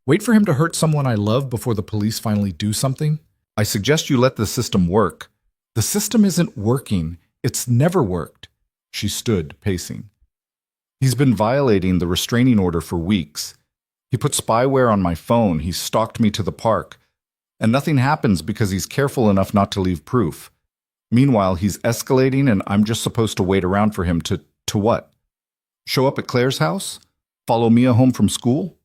wait for him to hurt someone I love before the police finally do something? I suggest you let the system work. The system isn't working. It's never worked. She stood, pacing. He's been violating the restraining order for weeks. He put spyware on my phone. He stalked me to the park. And nothing happens because he's careful enough not to leave proof. Meanwhile, he's escalating and I'm just supposed to wait around for him to what? Show up at Claire's house? Follow Mia home from school?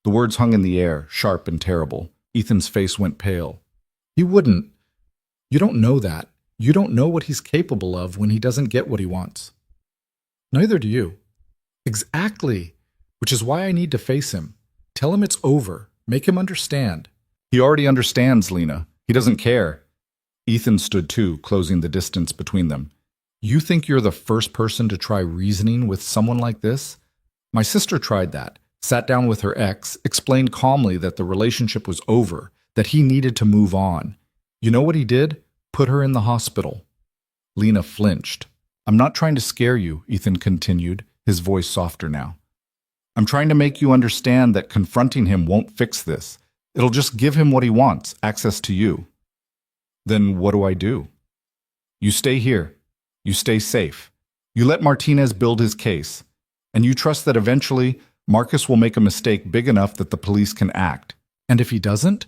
The words hung in the air, sharp and terrible. Ethan's face went pale. He wouldn't. You don't know that. You don't know what he's capable of when he doesn't get what he wants. Neither do you. Exactly. Which is why I need to face him. Tell him it's over. Make him understand. He already understands, Lena. He doesn't care. Ethan stood too, closing the distance between them. You think you're the first person to try reasoning with someone like this? My sister tried that, sat down with her ex, explained calmly that the relationship was over, that he needed to move on. You know what he did? Put her in the hospital. Lena flinched. I'm not trying to scare you, Ethan continued, his voice softer now. I'm trying to make you understand that confronting him won't fix this. It'll just give him what he wants, access to you. Then what do I do? You stay here. You stay safe. You let Martinez build his case. And you trust that eventually Marcus will make a mistake big enough that the police can act. And if he doesn't?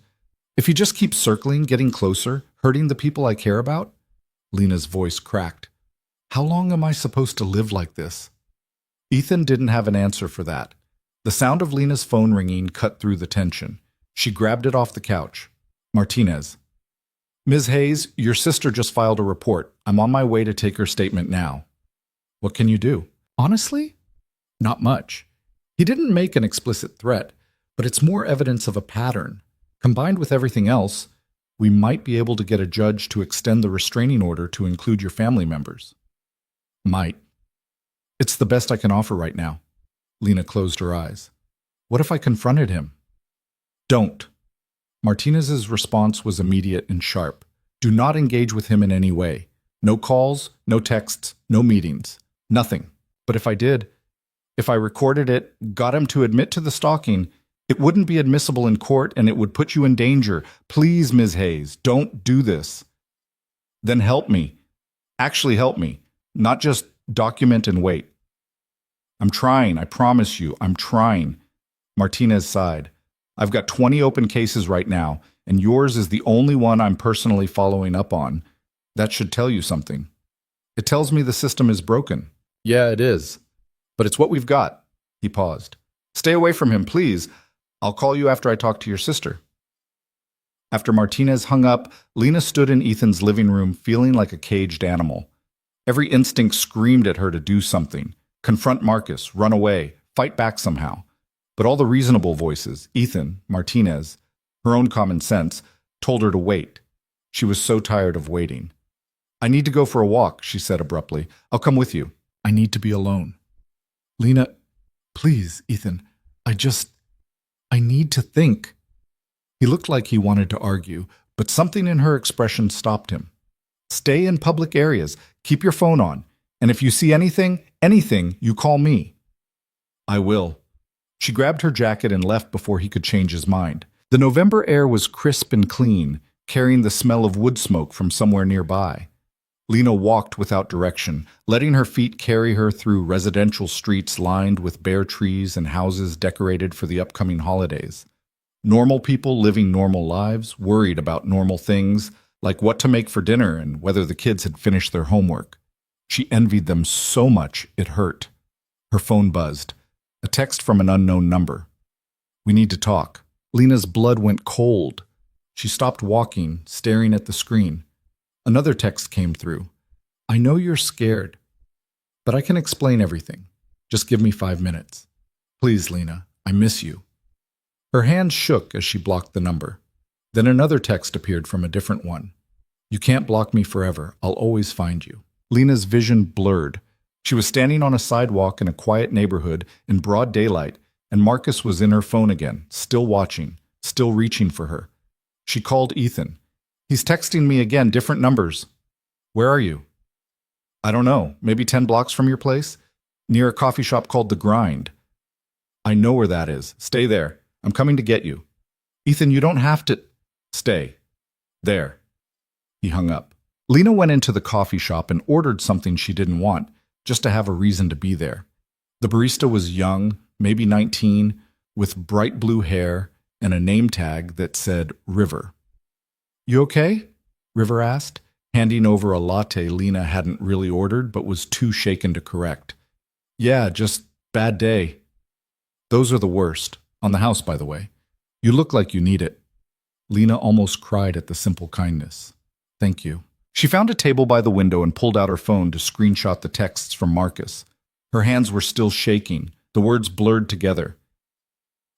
If he just keeps circling, getting closer, hurting the people I care about? Lena's voice cracked. How long am I supposed to live like this? Ethan didn't have an answer for that. The sound of Lena's phone ringing cut through the tension. She grabbed it off the couch. Martinez. Ms. Hayes, your sister just filed a report. I'm on my way to take her statement now. What can you do? Honestly? Not much. He didn't make an explicit threat, but it's more evidence of a pattern. Combined with everything else, we might be able to get a judge to extend the restraining order to include your family members. Might. It's the best I can offer right now. Lena closed her eyes. What if I confronted him? Don't. Martinez's response was immediate and sharp. Do not engage with him in any way. No calls, no texts, no meetings. Nothing. But if I did, if I recorded it, got him to admit to the stalking, it wouldn't be admissible in court and it would put you in danger. Please, Ms. Hayes, don't do this. Then help me. Actually help me. Not just document and wait. I'm trying, I promise you, I'm trying. Martinez sighed. I've got 20 open cases right now, and yours is the only one I'm personally following up on. That should tell you something. It tells me the system is broken. Yeah, it is. But it's what we've got. He paused. Stay away from him, please. I'll call you after I talk to your sister. After Martinez hung up, Lena stood in Ethan's living room feeling like a caged animal. Every instinct screamed at her to do something. Confront Marcus, run away, fight back somehow. But all the reasonable voices, Ethan, Martinez, her own common sense, told her to wait. She was so tired of waiting. I need to go for a walk, she said abruptly. I'll come with you. I need to be alone. Lena, please, Ethan, I need to think. He looked like he wanted to argue, but something in her expression stopped him. Stay in public areas, keep your phone on, and if you see anything, you call me. I will. She grabbed her jacket and left before he could change his mind. The November air was crisp and clean, carrying the smell of wood smoke from somewhere nearby. Lena walked without direction, letting her feet carry her through residential streets lined with bare trees and houses decorated for the upcoming holidays. Normal people living normal lives, worried about normal things, like what to make for dinner and whether the kids had finished their homework. She envied them so much it hurt. Her phone buzzed. A text from an unknown number. We need to talk. Lena's blood went cold. She stopped walking, staring at the screen. Another text came through. I know you're scared, but I can explain everything. Just give me 5 minutes. Please, Lena, I miss you. Her hands shook as she blocked the number. Then another text appeared from a different one. You can't block me forever. I'll always find you. Lena's vision blurred. She was standing on a sidewalk in a quiet neighborhood in broad daylight, and Marcus was in her phone again, still watching, still reaching for her. She called Ethan. He's texting me again, different numbers. Where are you? I don't know, maybe 10 blocks from your place? Near a coffee shop called The Grind. I know where that is. Stay there. I'm coming to get you. Ethan, you don't have to... Stay. There. He hung up. Lena went into the coffee shop and ordered something she didn't want, just to have a reason to be there. The barista was young, maybe 19, with bright blue hair and a name tag that said River. You okay? River asked, handing over a latte Lena hadn't really ordered but was too shaken to correct. Yeah, just bad day. Those are the worst. On the house, by the way. You look like you need it. Lena almost cried at the simple kindness. Thank you. She found a table by the window and pulled out her phone to screenshot the texts from Marcus. Her hands were still shaking, the words blurred together.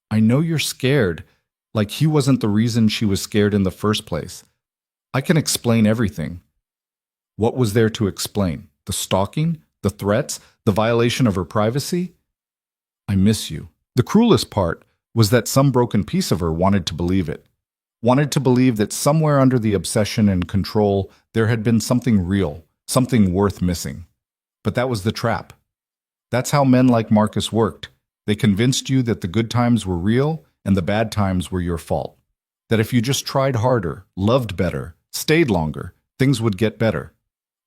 I know you're scared, like he wasn't the reason she was scared in the first place. I can explain everything. What was there to explain? The stalking? The threats? The violation of her privacy? I miss you. The cruelest part was that some broken piece of her wanted to believe it. Wanted to believe that somewhere under the obsession and control there had been something real, something worth missing. But that was the trap. That's how men like Marcus worked. They convinced you that the good times were real and the bad times were your fault. That if you just tried harder, loved better, stayed longer, things would get better.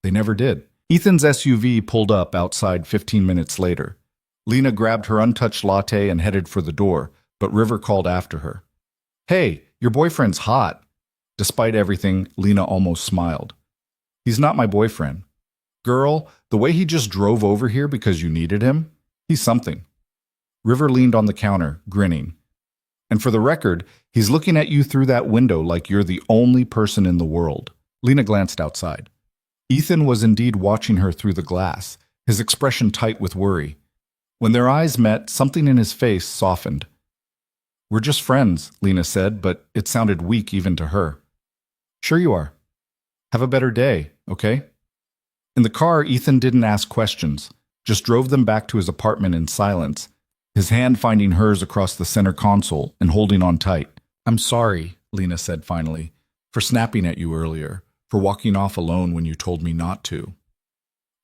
They never did. Ethan's SUV pulled up outside 15 minutes later. Lena grabbed her untouched latte and headed for the door, but River called after her. Hey, your boyfriend's hot. Despite everything, Lena almost smiled. He's not my boyfriend. Girl, the way he just drove over here because you needed him, he's something. River leaned on the counter, grinning. And for the record, he's looking at you through that window like you're the only person in the world. Lena glanced outside. Ethan was indeed watching her through the glass, his expression tight with worry. When their eyes met, something in his face softened. We're just friends, Lena said, but it sounded weak even to her. Sure you are. Have a better day, okay? In the car, Ethan didn't ask questions, just drove them back to his apartment in silence, his hand finding hers across the center console and holding on tight. I'm sorry, Lena said finally, for snapping at you earlier, for walking off alone when you told me not to.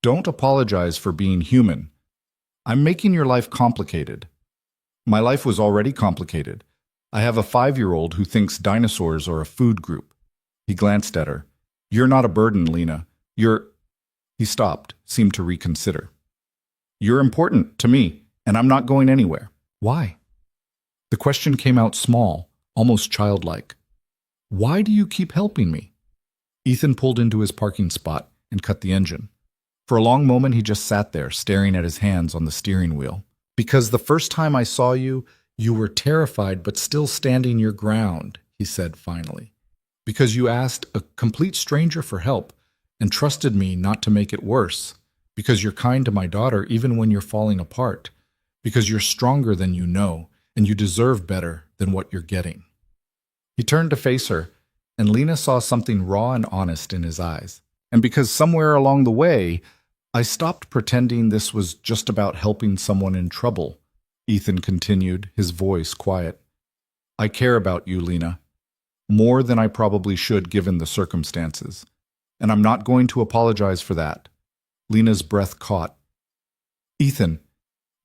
Don't apologize for being human. I'm making your life complicated. My life was already complicated. I have a 5-year-old who thinks dinosaurs are a food group. He glanced at her. You're not a burden, Lena. He stopped, seemed to reconsider. You're important to me, and I'm not going anywhere. Why? The question came out small, almost childlike. Why do you keep helping me? Ethan pulled into his parking spot and cut the engine. For a long moment, he just sat there, staring at his hands on the steering wheel. Because the first time I saw you, you were terrified but still standing your ground, he said finally. Because you asked a complete stranger for help and trusted me not to make it worse. Because you're kind to my daughter even when you're falling apart. Because you're stronger than you know, and you deserve better than what you're getting. He turned to face her, and Lena saw something raw and honest in his eyes. And because somewhere along the way, I stopped pretending this was just about helping someone in trouble, Ethan continued, his voice quiet. I care about you, Lena, more than I probably should given the circumstances, and I'm not going to apologize for that. Lena's breath caught. Ethan,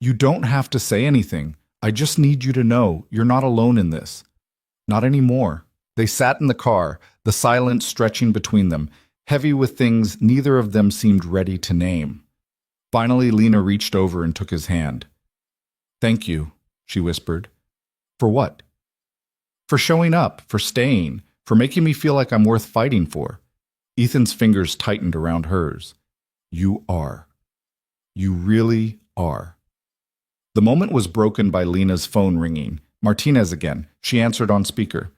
you don't have to say anything. I just need you to know you're not alone in this. Not anymore. They sat in the car, the silence stretching between them, heavy with things neither of them seemed ready to name. Finally, Lena reached over and took his hand. Thank you, she whispered. For what? For showing up, for staying, for making me feel like I'm worth fighting for. Ethan's fingers tightened around hers. You are. You really are. The moment was broken by Lena's phone ringing. Martinez again. She answered on speaker.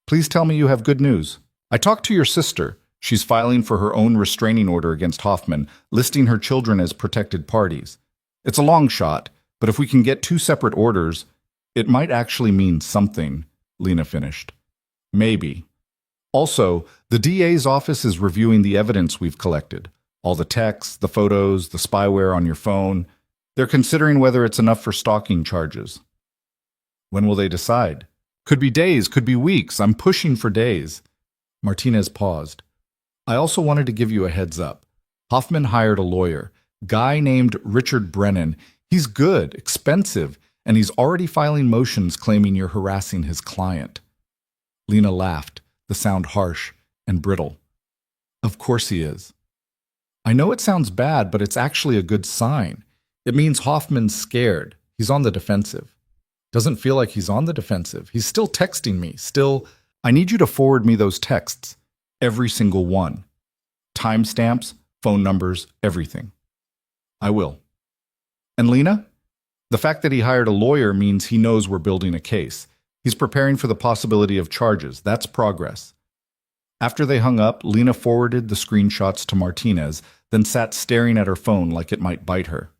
Please tell me you have good news. I talked to your sister. She's filing for her own restraining order against Hoffman, listing her children as protected parties. It's a long shot, but if we can get 2 separate orders, it might actually mean something, Lena finished. Maybe. Also, the DA's office is reviewing the evidence we've collected. All the texts, the photos, the spyware on your phone. They're considering whether it's enough for stalking charges. When will they decide? Could be days, could be weeks. I'm pushing for days. Martinez paused. I also wanted to give you a heads up. Hoffman hired a lawyer, guy named Richard Brennan. He's good, expensive, and he's already filing motions claiming you're harassing his client. Lena laughed, the sound harsh and brittle. Of course he is. I know it sounds bad, but it's actually a good sign. It means Hoffman's scared. He's on the defensive. Doesn't feel like he's on the defensive. He's still texting me, I need you to forward me those texts. Every single one. Timestamps, phone numbers, everything. I will. And Lena? The fact that he hired a lawyer means he knows we're building a case. He's preparing for the possibility of charges. That's progress. After they hung up, Lena forwarded the screenshots to Martinez, then sat staring at her phone like it might bite her.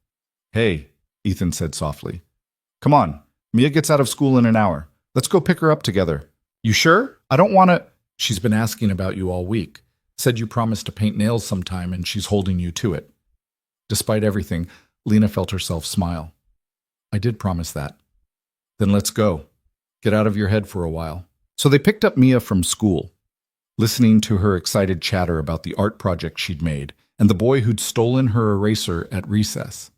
Hey, Ethan said softly. Come on, Mia gets out of school in an hour. Let's go pick her up together. You sure? I don't want to... She's been asking about you all week. Said you promised to paint nails sometime and she's holding you to it. Despite everything, Lena felt herself smile. I did promise that. Then let's go. Get out of your head for a while. So they picked up Mia from school, listening to her excited chatter about the art project she'd made and the boy who'd stolen her eraser at recess.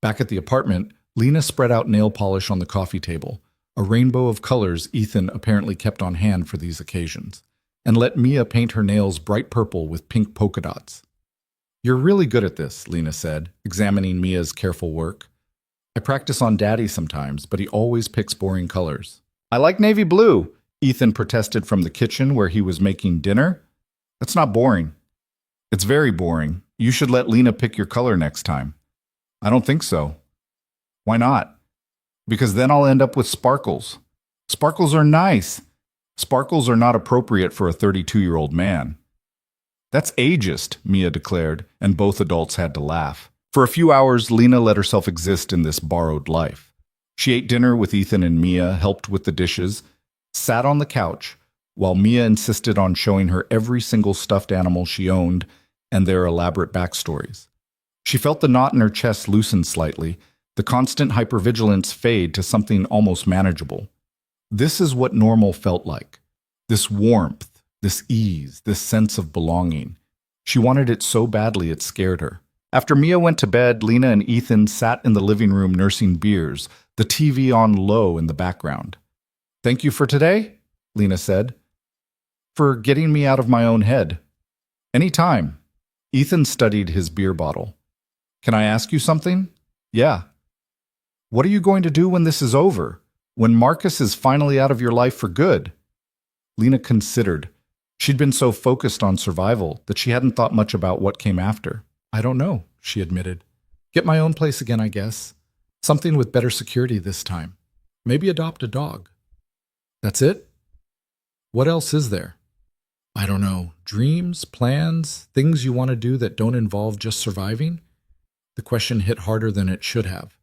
Back at the apartment, Lena spread out nail polish on the coffee table, a rainbow of colors Ethan apparently kept on hand for these occasions, and let Mia paint her nails bright purple with pink polka dots. You're really good at this, Lena said, examining Mia's careful work. I practice on Daddy sometimes, but he always picks boring colors. I like navy blue, Ethan protested from the kitchen where he was making dinner. That's not boring. It's very boring. You should let Lena pick your color next time. I don't think so. Why not? Because then I'll end up with sparkles. Sparkles are nice. Sparkles are not appropriate for a 32-year-old man. That's ageist, Mia declared, and both adults had to laugh. For a few hours, Lena let herself exist in this borrowed life. She ate dinner with Ethan and Mia, helped with the dishes, sat on the couch, while Mia insisted on showing her every single stuffed animal she owned and their elaborate backstories. She felt the knot in her chest loosen slightly, the constant hypervigilance fade to something almost manageable. This is what normal felt like. This warmth, this ease, this sense of belonging. She wanted it so badly it scared her. After Mia went to bed, Lena and Ethan sat in the living room nursing beers, the TV on low in the background. "Thank you for today," Lena said. "For getting me out of my own head." "Any time." Ethan studied his beer bottle. "Can I ask you something?" "Yeah." "What are you going to do when this is over? When Marcus is finally out of your life for good?" Lena considered. She'd been so focused on survival that she hadn't thought much about what came after. "I don't know," she admitted. "Get my own place again, I guess. Something with better security this time. Maybe adopt a dog." "That's it? What else is there?" "I don't know. Dreams, plans, things you want to do that don't involve just surviving?" The question hit harder than it should have.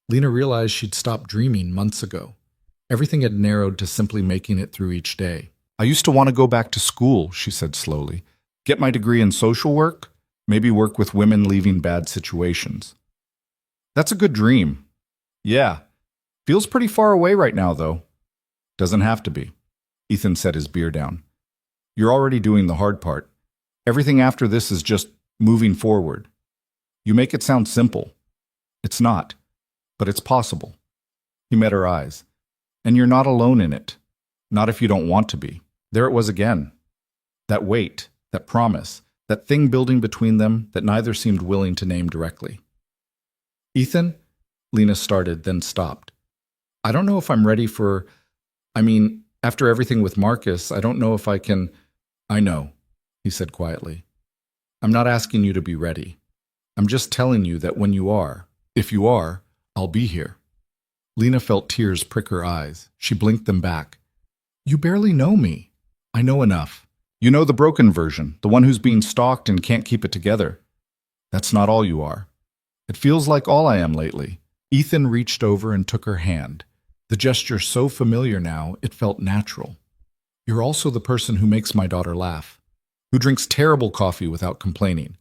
Lena realized she'd stopped dreaming months ago. Everything had narrowed to simply making it through each day. "I used to want to go back to school," she said slowly. "Get my degree in social work, maybe work with women leaving bad situations." "That's a good dream." "Yeah. Feels pretty far away right now, though." "Doesn't have to be." Ethan set his beer down. "You're already doing the hard part. Everything after this is just moving forward. You make it sound simple. It's not, but it's possible." He met her eyes. "And you're not alone in it. Not if you don't want to be." There it was again. That weight, that promise, that thing building between them that neither seemed willing to name directly. "Ethan," Lena started, then stopped. "I don't know if I'm ready for... after everything with Marcus, I don't know if I can..." "I know," he said quietly. "I'm not asking you to be ready. I'm just telling you that when you are, if you are, I'll be here." Lena felt tears prick her eyes. She blinked them back. "You barely know me." "I know enough. You know the broken version, the one who's being stalked and can't keep it together. That's not all you are. It feels like all I am lately." Ethan reached over and took her hand. The gesture so familiar now, it felt natural. "You're also the person who makes my daughter laugh, who drinks terrible coffee without complaining,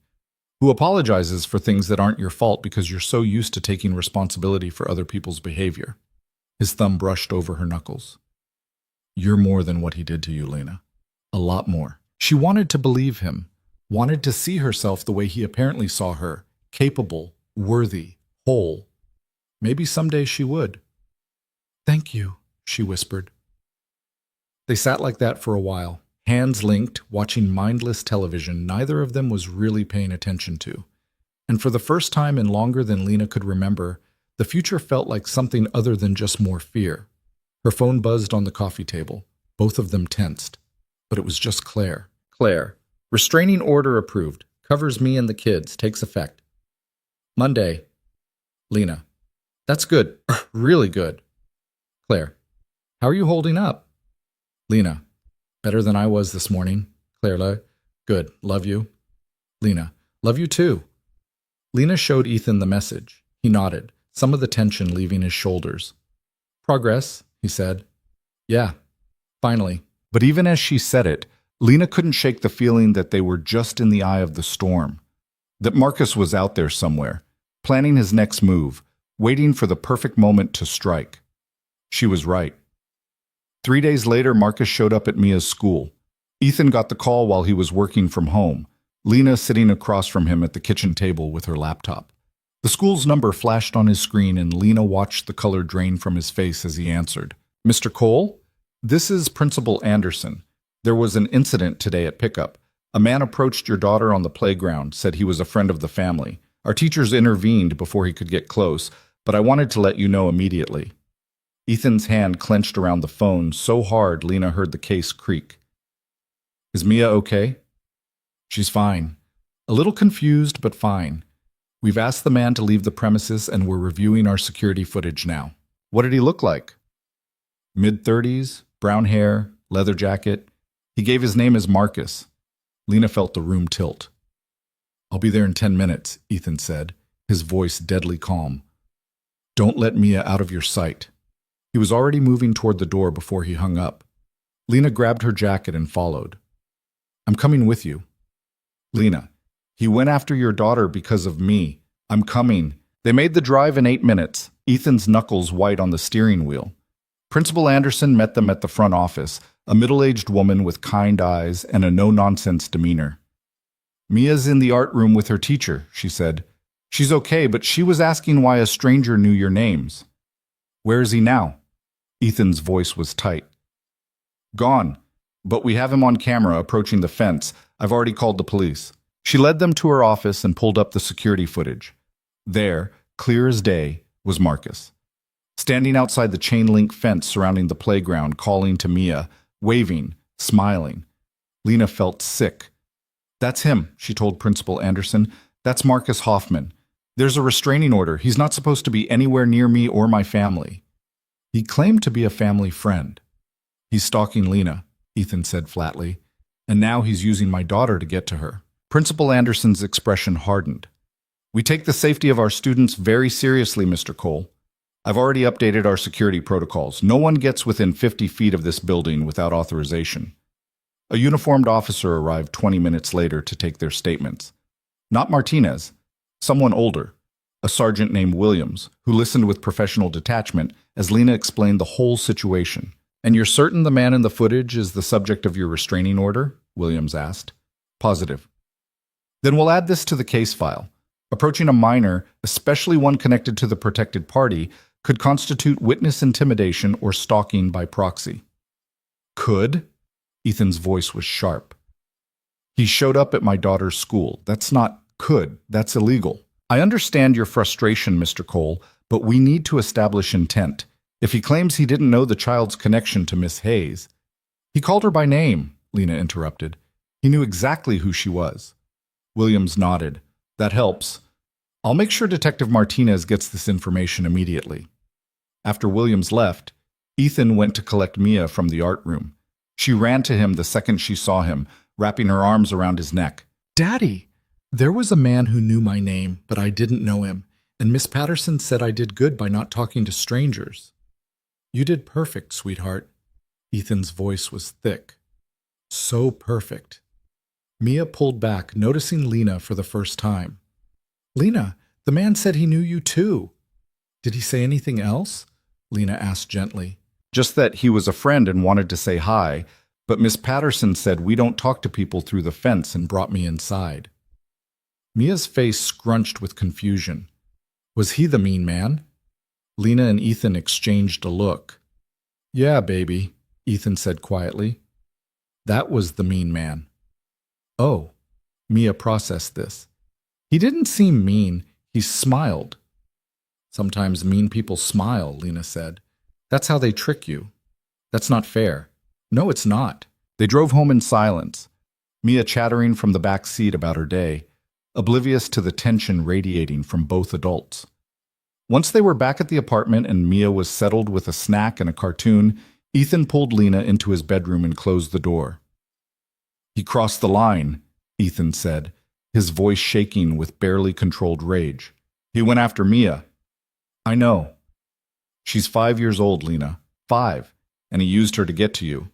who apologizes for things that aren't your fault because you're so used to taking responsibility for other people's behavior." His thumb brushed over her knuckles. "You're more than what he did to you, Lena. A lot more." She wanted to believe him, wanted to see herself the way he apparently saw her, capable, worthy, whole. Maybe someday she would. "Thank you," she whispered. They sat like that for a while, hands linked, watching mindless television neither of them was really paying attention to. And for the first time in longer than Lena could remember, the future felt like something other than just more fear. Her phone buzzed on the coffee table. Both of them tensed. But it was just Claire. "Claire, restraining order approved. Covers me and the kids. Takes effect Monday." Lena, "That's good. Really good." Claire, "How are you holding up?" Lena, "Better than I was this morning." Claire, "Good. Love you." Lena, "Love you too." Lena showed Ethan the message. He nodded, some of the tension leaving his shoulders. "Progress," he said. "Yeah, finally." But even as she said it, Lena couldn't shake the feeling that they were just in the eye of the storm. That Marcus was out there somewhere, planning his next move, waiting for the perfect moment to strike. She was right. 3 days later, Marcus showed up at Mia's school. Ethan got the call while he was working from home, Lena sitting across from him at the kitchen table with her laptop. The school's number flashed on his screen and Lena watched the color drain from his face as he answered. "Mr. Cole? This is Principal Anderson. There was an incident today at pickup. A man approached your daughter on the playground, said he was a friend of the family. Our teachers intervened before he could get close, but I wanted to let you know immediately." Ethan's hand clenched around the phone so hard Lena heard the case creak. "Is Mia okay?" "She's fine. A little confused, but fine. We've asked the man to leave the premises and we're reviewing our security footage now." "What did he look like?" "Mid-30s, brown hair, leather jacket. He gave his name as Marcus." Lena felt the room tilt. "I'll be there in 10 minutes, Ethan said, his voice deadly calm. Don't let Mia out of your sight." He was already moving toward the door before he hung up. Lena grabbed her jacket and followed. "I'm coming with you." "Lena, he went after your daughter because of me. I'm coming." They made the drive in 8 minutes, Ethan's knuckles white on the steering wheel. Principal Anderson met them at the front office, a middle-aged woman with kind eyes and a no-nonsense demeanor. "Mia's in the art room with her teacher," she said. "She's okay, but she was asking why a stranger knew your names." "Where is he now?" Ethan's voice was tight. "Gone, but we have him on camera approaching the fence. I've already called the police." She led them to her office and pulled up the security footage. There, clear as day, was Marcus, standing outside the chain-link fence surrounding the playground, calling to Mia, waving, smiling. Lena felt sick. "That's him," she told Principal Anderson. "That's Marcus Hoffman. There's a restraining order. He's not supposed to be anywhere near me or my family." "He claimed to be a family friend." "He's stalking Lena," Ethan said flatly, "and now he's using my daughter to get to her." Principal Anderson's expression hardened. "We take the safety of our students very seriously, Mr. Cole. I've already updated our security protocols. No one gets within 50 feet of this building without authorization." A uniformed officer arrived 20 minutes later to take their statements. Not Martinez, someone older, a sergeant named Williams, who listened with professional detachment as Lena explained the whole situation. "And you're certain the man in the footage is the subject of your restraining order?" Williams asked. "Positive." "Then we'll add this to the case file. Approaching a minor, especially one connected to the protected party, could constitute witness intimidation or stalking by proxy." "Could?" Ethan's voice was sharp. "He showed up at my daughter's school. That's not could. That's illegal. I understand your frustration, Mr. Cole, but we need to establish intent. If he claims he didn't know the child's connection to Miss Hayes—" "He called her by name," Lena interrupted. "He knew exactly who she was." Williams nodded. "That helps. I'll make sure Detective Martinez gets this information immediately." After Williams left, Ethan went to collect Mia from the art room. She ran to him the second she saw him, wrapping her arms around his neck. "Daddy, there was a man who knew my name, but I didn't know him, and Miss Patterson said I did good by not talking to strangers." "You did perfect, sweetheart." Ethan's voice was thick. "So perfect." Mia pulled back, noticing Lena for the first time. "Lena, the man said he knew you too." "Did he say anything else?" Lena asked gently. "Just that he was a friend and wanted to say hi, but Miss Patterson said we don't talk to people through the fence and brought me inside." Mia's face scrunched with confusion. Was he the mean man? Lena and Ethan exchanged a look. "Yeah, baby," Ethan said quietly. "That was the mean man." "Oh," Mia processed this. "He didn't seem mean. He smiled." "Sometimes mean people smile," Lena said. "That's how they trick you. That's not fair." "No, it's not." They drove home in silence, Mia chattering from the back seat about her day, oblivious to the tension radiating from both adults. Once they were back at the apartment and Mia was settled with a snack and a cartoon, Ethan pulled Lena into his bedroom and closed the door. "He crossed the line," Ethan said, his voice shaking with barely controlled rage. "He went after Mia." "I know. She's 5 years old, Lena. 5. And he used her to get to you."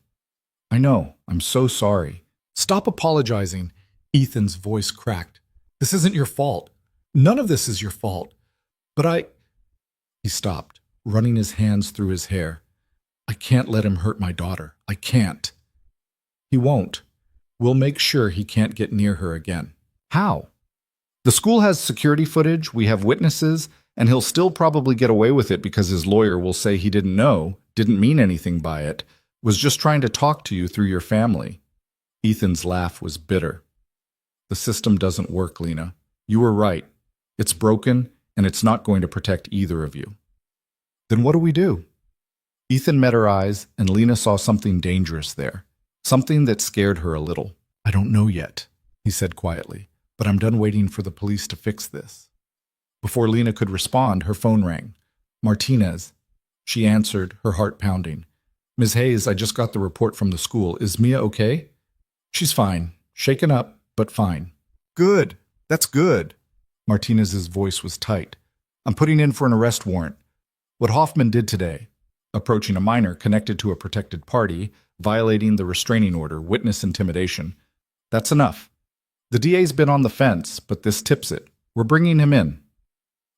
"I know. I'm so sorry." "Stop apologizing." Ethan's voice cracked. "This isn't your fault. None of this is your fault. But He stopped, running his hands through his hair. "I can't let him hurt my daughter. I can't." "He won't. We'll make sure he can't get near her again." "How?" "The school has security footage, we have witnesses, and he'll still probably get away with it because his lawyer will say he didn't know, didn't mean anything by it, was just trying to talk to you through your family." Ethan's laugh was bitter. "The system doesn't work, Lena. You were right. It's broken, and it's not going to protect either of you." "Then what do we do?" Ethan met her eyes, and Lena saw something dangerous there, something that scared her a little. "I don't know yet," he said quietly, "but I'm done waiting for the police to fix this." Before Lena could respond, her phone rang. "Martinez." She answered, her heart pounding. "Ms. Hayes, I just got the report from the school. Is Mia okay?" "She's fine. Shaken up, but fine." "Good. That's good." Martinez's voice was tight. "I'm putting in for an arrest warrant. What Hoffman did today, approaching a minor connected to a protected party, violating the restraining order, witness intimidation, that's enough. The DA's been on the fence, but this tips it. We're bringing him in.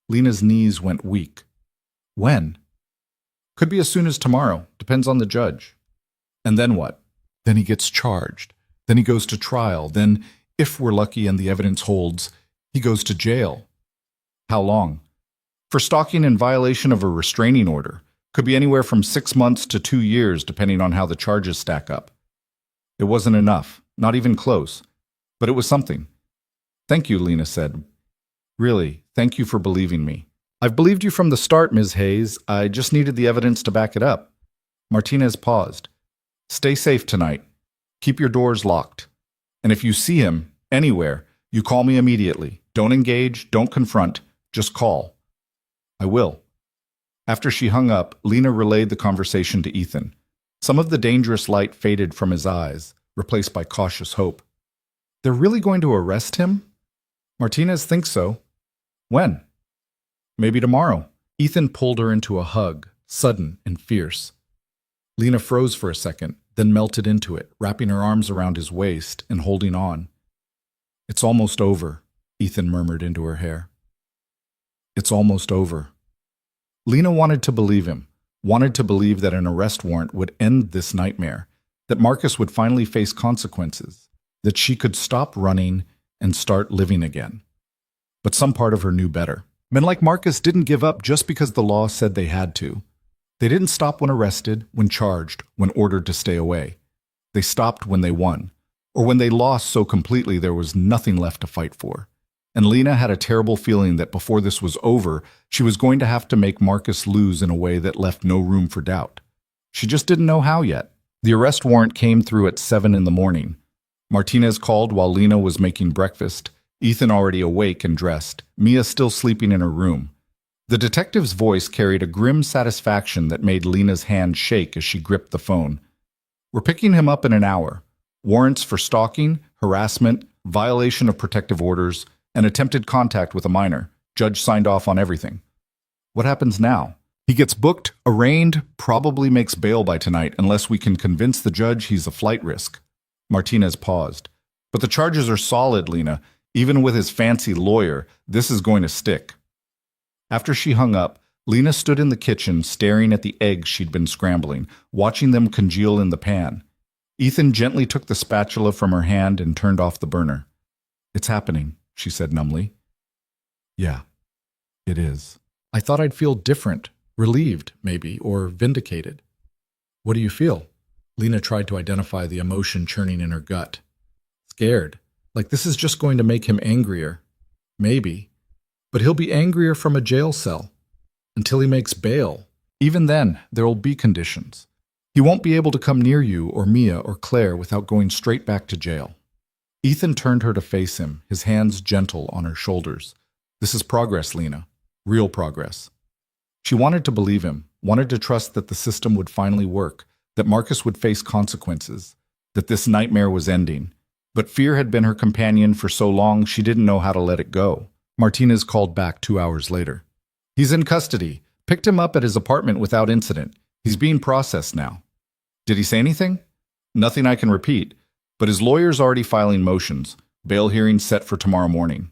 Lena's knees went weak. When? Could be as soon as tomorrow. Depends on the judge. And then what? Then he gets charged. Then he goes to trial. Then, if we're lucky and the evidence holds, he goes to jail. How long? For stalking in violation of a restraining order. Could be anywhere from 6 months to 2 years, depending on how the charges stack up. It wasn't enough. Not even close. But it was something. Thank you, Lena said. Really, thank you for believing me. I've believed you from the start, Ms. Hayes. I just needed the evidence to back it up. Martinez paused. Stay safe tonight. Keep your doors locked. And if you see him, anywhere, you call me immediately. Don't engage, don't confront, just call. I will. After she hung up, Lena relayed the conversation to Ethan. Some of the dangerous light faded from his eyes, replaced by cautious hope. They're really going to arrest him? Martinez thinks so. When? Maybe tomorrow. Ethan pulled her into a hug, sudden and fierce. Lena froze for a second, then melted into it, wrapping her arms around his waist and holding on. It's almost over, Ethan murmured into her hair. It's almost over. Lena wanted to believe him, wanted to believe that an arrest warrant would end this nightmare, that Marcus would finally face consequences, that she could stop running and start living again. But some part of her knew better. Men like Marcus didn't give up just because the law said they had to. They didn't stop when arrested, when charged, when ordered to stay away. They stopped when they won, or when they lost so completely there was nothing left to fight for. And Lena had a terrible feeling that before this was over, she was going to have to make Marcus lose in a way that left no room for doubt. She just didn't know how yet. The arrest warrant came through at 7 in the morning. Martinez called while Lena was making breakfast, Ethan already awake and dressed, Mia still sleeping in her room. The detective's voice carried a grim satisfaction that made Lena's hand shake as she gripped the phone. We're picking him up in an hour. Warrants for stalking, harassment, violation of protective orders, and attempted contact with a minor. Judge signed off on everything. What happens now? He gets booked, arraigned, probably makes bail by tonight unless we can convince the judge he's a flight risk. Martinez paused. But the charges are solid, Lena. Even with his fancy lawyer, this is going to stick. After she hung up, Lena stood in the kitchen staring at the eggs she'd been scrambling, watching them congeal in the pan. Ethan gently took the spatula from her hand and turned off the burner. It's happening, she said numbly. Yeah, it is. I thought I'd feel different, relieved, maybe, or vindicated. What do you feel? Lena tried to identify the emotion churning in her gut. Scared, like this is just going to make him angrier. Maybe. But he'll be angrier from a jail cell. Until he makes bail. Even then, there'll be conditions. He won't be able to come near you or Mia or Claire without going straight back to jail. Ethan turned her to face him, his hands gentle on her shoulders. This is progress, Lena. Real progress. She wanted to believe him, wanted to trust that the system would finally work, that Marcus would face consequences, that this nightmare was ending. But fear had been her companion for so long she didn't know how to let it go. Martinez called back 2 hours later. He's in custody. Picked him up at his apartment without incident. He's being processed now. Did he say anything? Nothing I can repeat, but his lawyer's already filing motions. Bail hearing set for tomorrow morning.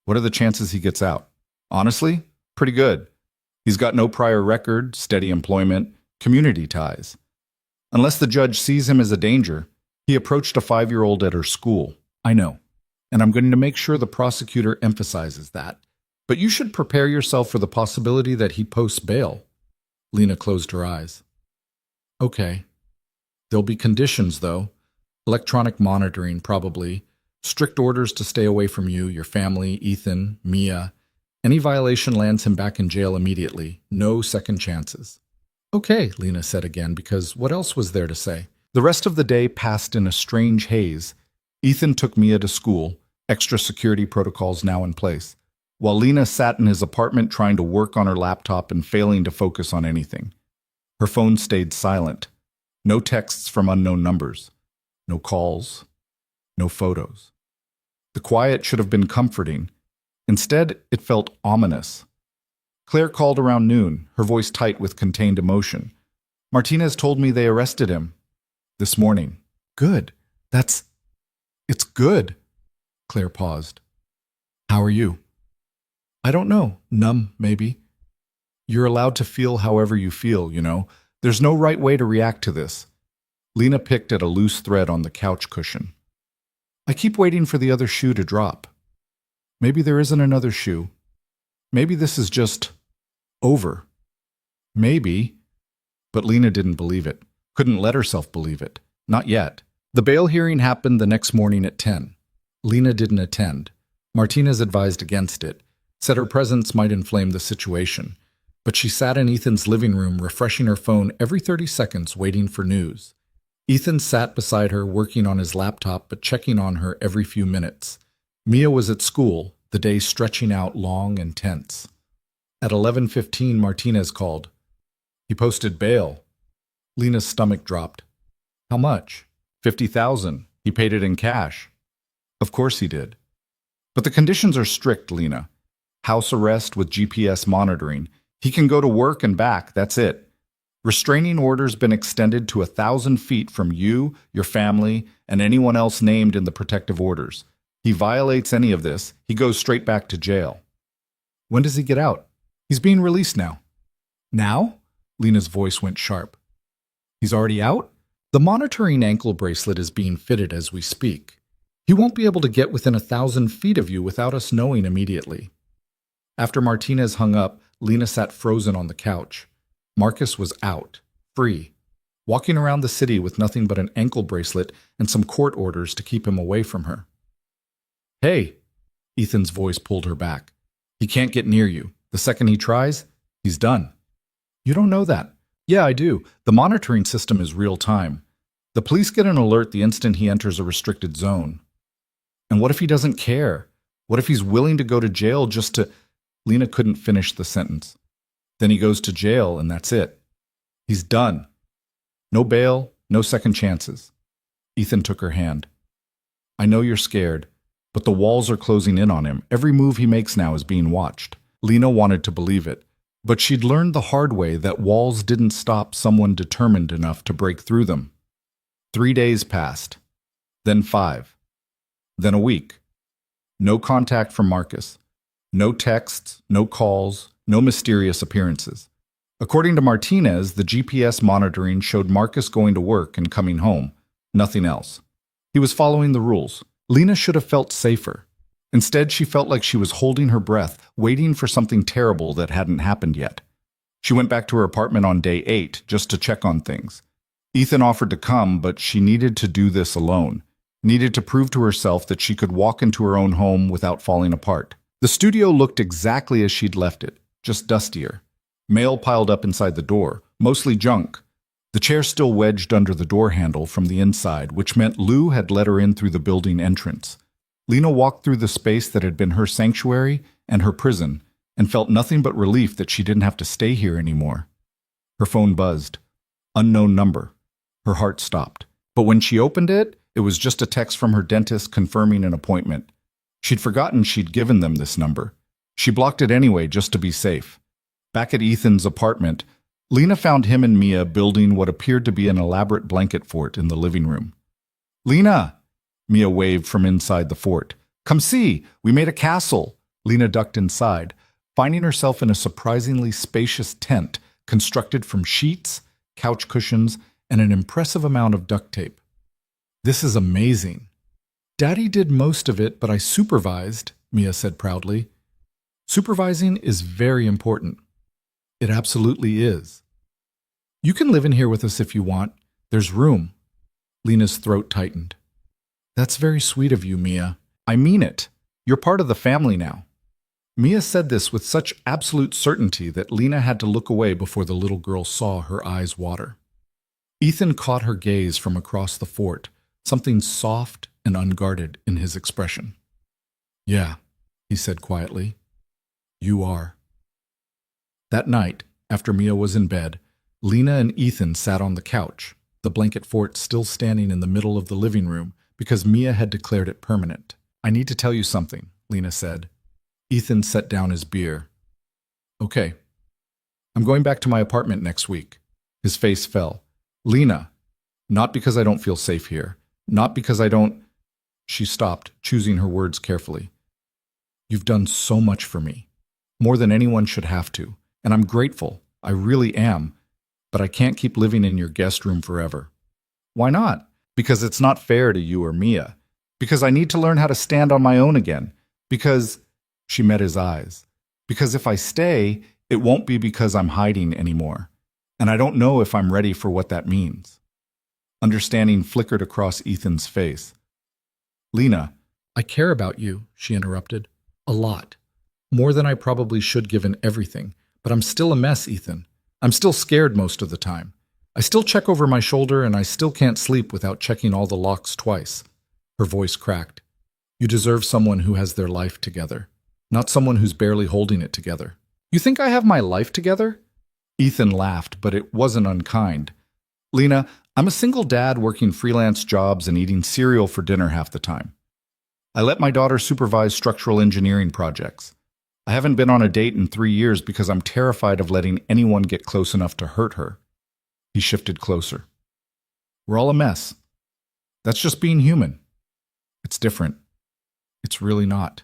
What are the chances he gets out? Honestly, pretty good. He's got no prior record, steady employment, community ties. Unless the judge sees him as a danger, he approached a 5-year-old at her school. I know, and I'm going to make sure the prosecutor emphasizes that. But you should prepare yourself for the possibility that he posts bail. Lena closed her eyes. Okay. There'll be conditions, though. Electronic monitoring, probably. Strict orders to stay away from you, your family, Ethan, Mia. Any violation lands him back in jail immediately. No second chances. Okay, Lena said again, because what else was there to say? The rest of the day passed in a strange haze. Ethan took Mia to school, extra security protocols now in place, while Lena sat in his apartment trying to work on her laptop and failing to focus on anything. Her phone stayed silent. No texts from unknown numbers. No calls. No photos. The quiet should have been comforting. Instead, it felt ominous. Claire called around noon, her voice tight with contained emotion. Martinez told me they arrested him. This morning. Good. It's good. Claire paused. How are you? I don't know. Numb, maybe. You're allowed to feel however you feel, you know. There's no right way to react to this. Lena picked at a loose thread on the couch cushion. I keep waiting for the other shoe to drop. Maybe there isn't another shoe. Maybe this is just over. Maybe. But Lena didn't believe it. Couldn't let herself believe it. Not yet. The bail hearing happened the next morning at 10. Lena didn't attend. Martinez advised against it, said her presence might inflame the situation. But she sat in Ethan's living room, refreshing her phone every 30 seconds, waiting for news. Ethan sat beside her, working on his laptop, but checking on her every few minutes. Mia was at school, the day stretching out long and tense. At 11:15, Martinez called. He posted bail. Lena's stomach dropped. How much? $50,000. He paid it in cash. Of course he did. But the conditions are strict, Lena. House arrest with GPS monitoring. He can go to work and back, that's it. Restraining order's been extended to 1,000 feet from you, your family, and anyone else named in the protective orders. He violates any of this, he goes straight back to jail. When does he get out? He's being released now. Now? Lena's voice went sharp. He's already out? The monitoring ankle bracelet is being fitted as we speak. He won't be able to get within 1,000 feet of you without us knowing immediately. After Martinez hung up, Lena sat frozen on the couch. Marcus was out, free, walking around the city with nothing but an ankle bracelet and some court orders to keep him away from her. Hey, Ethan's voice pulled her back. He can't get near you. The second he tries, he's done. You don't know that. Yeah, I do. The monitoring system is real time. The police get an alert the instant he enters a restricted zone. And what if he doesn't care? What if he's willing to go to jail just to... Lena couldn't finish the sentence. Then he goes to jail and that's it. He's done. No bail, no second chances. Ethan took her hand. I know you're scared, but the walls are closing in on him. Every move he makes now is being watched. Lena wanted to believe it, but she'd learned the hard way that walls didn't stop someone determined enough to break through them. 3 days passed, then 5, then a week. No contact from Marcus. No texts, no calls, no mysterious appearances. According to Martinez, the GPS monitoring showed Marcus going to work and coming home. Nothing else. He was following the rules. Lena should have felt safer. Instead, she felt like she was holding her breath, waiting for something terrible that hadn't happened yet. She went back to her apartment on day 8 just to check on things. Ethan offered to come, but she needed to do this alone. Needed to prove to herself that she could walk into her own home without falling apart. The studio looked exactly as she'd left it, just dustier. Mail piled up inside the door, mostly junk. The chair still wedged under the door handle from the inside, which meant Lou had let her in through the building entrance. Lena walked through the space that had been her sanctuary and her prison, and felt nothing but relief that she didn't have to stay here anymore. Her phone buzzed. Unknown number. Her heart stopped. But when she opened it, it was just a text from her dentist confirming an appointment. She'd forgotten she'd given them this number. She blocked it anyway just to be safe. Back at Ethan's apartment, Lena found him and Mia building what appeared to be an elaborate blanket fort in the living room. Lena! Mia waved from inside the fort. Come see! We made a castle! Lena ducked inside, finding herself in a surprisingly spacious tent constructed from sheets, couch cushions, and an impressive amount of duct tape. This is amazing. Daddy did most of it, but I supervised, Mia said proudly. Supervising is very important. It absolutely is. You can live in here with us if you want. There's room. Lena's throat tightened. That's very sweet of you, Mia. I mean it. You're part of the family now. Mia said this with such absolute certainty that Lena had to look away before the little girl saw her eyes water. Ethan caught her gaze from across the fort, something soft and unguarded in his expression. Yeah, he said quietly. You are. That night, after Mia was in bed, Lena and Ethan sat on the couch, the blanket fort still standing in the middle of the living room because Mia had declared it permanent. I need to tell you something, Lena said. Ethan set down his beer. Okay. I'm going back to my apartment next week. His face fell. Lena, not because I don't feel safe here. Not because I don't... She stopped, choosing her words carefully. You've done so much for me. More than anyone should have to. And I'm grateful. I really am. But I can't keep living in your guest room forever. Why not? Because it's not fair to you or Mia. Because I need to learn how to stand on my own again. Because... She met his eyes. Because if I stay, it won't be because I'm hiding anymore. And I don't know if I'm ready for what that means. Understanding flickered across Ethan's face. Lena, I care about you, she interrupted. A lot. More than I probably should given everything. But I'm still a mess, Ethan. I'm still scared most of the time. I still check over my shoulder and I still can't sleep without checking all the locks twice. Her voice cracked. You deserve someone who has their life together. Not someone who's barely holding it together. You think I have my life together? Ethan laughed, but it wasn't unkind. Lena, I'm a single dad working freelance jobs and eating cereal for dinner half the time. I let my daughter supervise structural engineering projects. I haven't been on a date in 3 years because I'm terrified of letting anyone get close enough to hurt her. He shifted closer. We're all a mess. That's just being human. It's different. It's really not.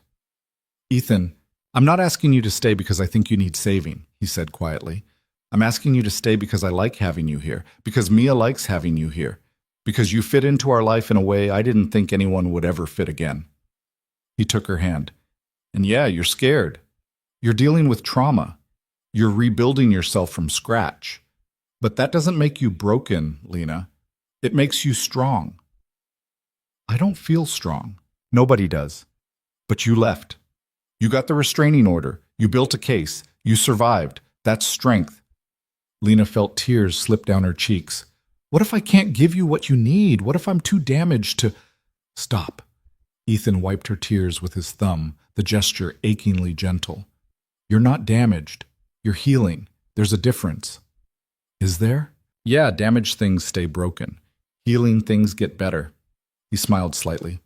Ethan, I'm not asking you to stay because I think you need saving, he said quietly. I'm asking you to stay because I like having you here, because Mia likes having you here, because you fit into our life in a way I didn't think anyone would ever fit again. He took her hand. And yeah, you're scared. You're dealing with trauma. You're rebuilding yourself from scratch. But that doesn't make you broken, Lena. It makes you strong. I don't feel strong. Nobody does. But you left. You got the restraining order. You built a case. You survived. That's strength. Lena felt tears slip down her cheeks. What if I can't give you what you need? What if I'm too damaged to... Stop. Ethan wiped her tears with his thumb, the gesture achingly gentle. You're not damaged. You're healing. There's a difference. Is there? Yeah, damaged things stay broken. Healing things get better. He smiled slightly.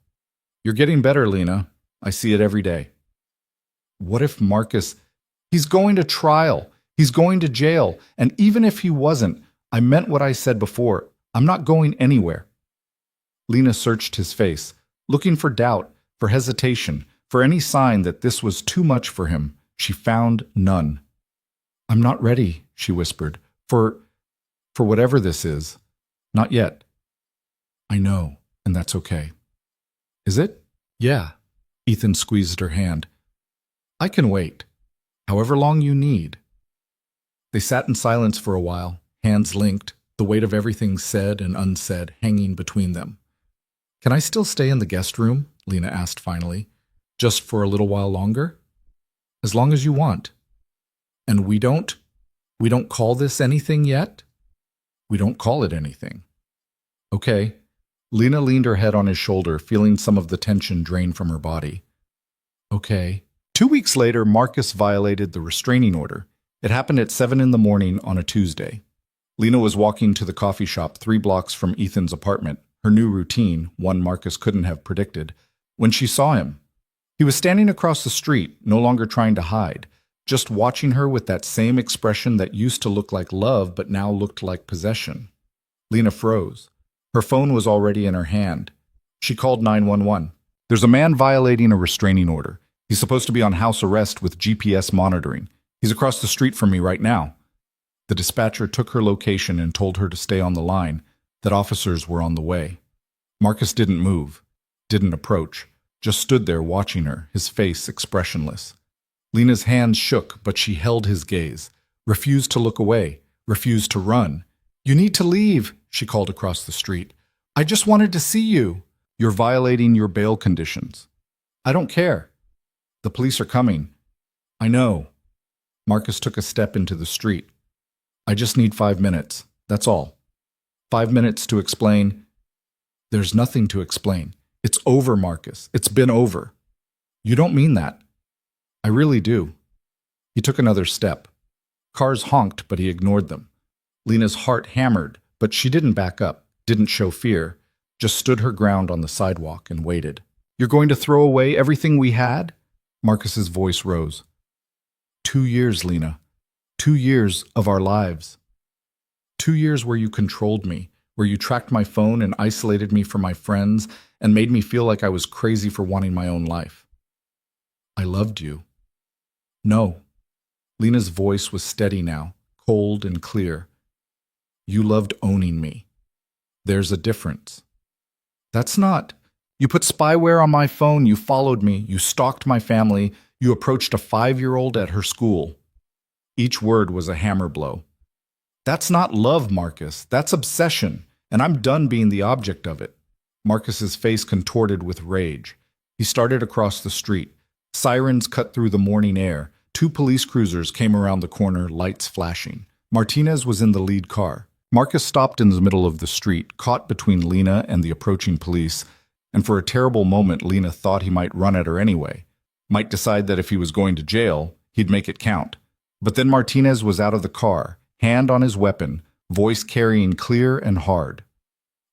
You're getting better, Lena. I see it every day. What if Marcus... He's going to trial. He's going to jail. And even if he wasn't, I meant what I said before. I'm not going anywhere. Lena searched his face, looking for doubt, for hesitation, for any sign that this was too much for him. She found none. I'm not ready, she whispered, for whatever this is. Not yet. I know, and that's okay. Is it? Yeah. Ethan squeezed her hand. I can wait. However long you need. They sat in silence for a while, hands linked, the weight of everything said and unsaid hanging between them. Can I still stay in the guest room? Lena asked finally. Just for a little while longer? As long as you want. And we don't call this anything yet? We don't call it anything. Okay. Lena leaned her head on his shoulder, feeling some of the tension drain from her body. Okay. 2 weeks later, Marcus violated the restraining order. It happened at 7 in the morning on a Tuesday. Lena was walking to the coffee shop 3 blocks from Ethan's apartment, her new routine, one Marcus couldn't have predicted, when she saw him. He was standing across the street, no longer trying to hide, just watching her with that same expression that used to look like love but now looked like possession. Lena froze. Her phone was already in her hand. She called 911. There's a man violating a restraining order. He's supposed to be on house arrest with GPS monitoring. He's across the street from me right now. The dispatcher took her location and told her to stay on the line, that officers were on the way. Marcus didn't move, didn't approach, just stood there watching her, his face expressionless. Lena's hands shook, but she held his gaze, refused to look away, refused to run. You need to leave, she called across the street. I just wanted to see you. You're violating your bail conditions. I don't care. The police are coming. I know. Marcus took a step into the street. I just need 5 minutes. That's all. 5 minutes to explain. There's nothing to explain. It's over, Marcus. It's been over. You don't mean that. I really do. He took another step. Cars honked, but he ignored them. Lena's heart hammered, but she didn't back up, didn't show fear, just stood her ground on the sidewalk and waited. You're going to throw away everything we had? Marcus's voice rose. 2 years, Lena. 2 years of our lives. 2 years where you controlled me, where you tracked my phone and isolated me from my friends and made me feel like I was crazy for wanting my own life. I loved you. No. Lena's voice was steady now, cold and clear. You loved owning me. There's a difference. That's not. You put spyware on my phone, you followed me, you stalked my family, you approached a 5-year-old at her school. Each word was a hammer blow. That's not love, Marcus. That's obsession, and I'm done being the object of it. Marcus's face contorted with rage. He started across the street. Sirens cut through the morning air. 2 police cruisers came around the corner, lights flashing. Martinez was in the lead car. Marcus stopped in the middle of the street, caught between Lena and the approaching police, and for a terrible moment Lena thought he might run at her anyway, might decide that if he was going to jail, he'd make it count. But then Martinez was out of the car, hand on his weapon, voice carrying clear and hard.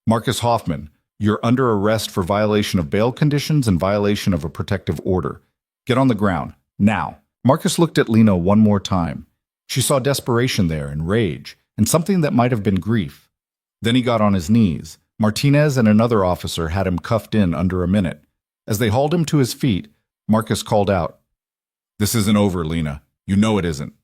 Marcus Hoffman, you're under arrest for violation of bail conditions and violation of a protective order. Get on the ground, now. Marcus looked at Lena one more time. She saw desperation there and rage, and something that might have been grief. Then he got on his knees. Martinez and another officer had him cuffed in under a minute. As they hauled him to his feet, Marcus called out, "This isn't over, Lena. You know it isn't."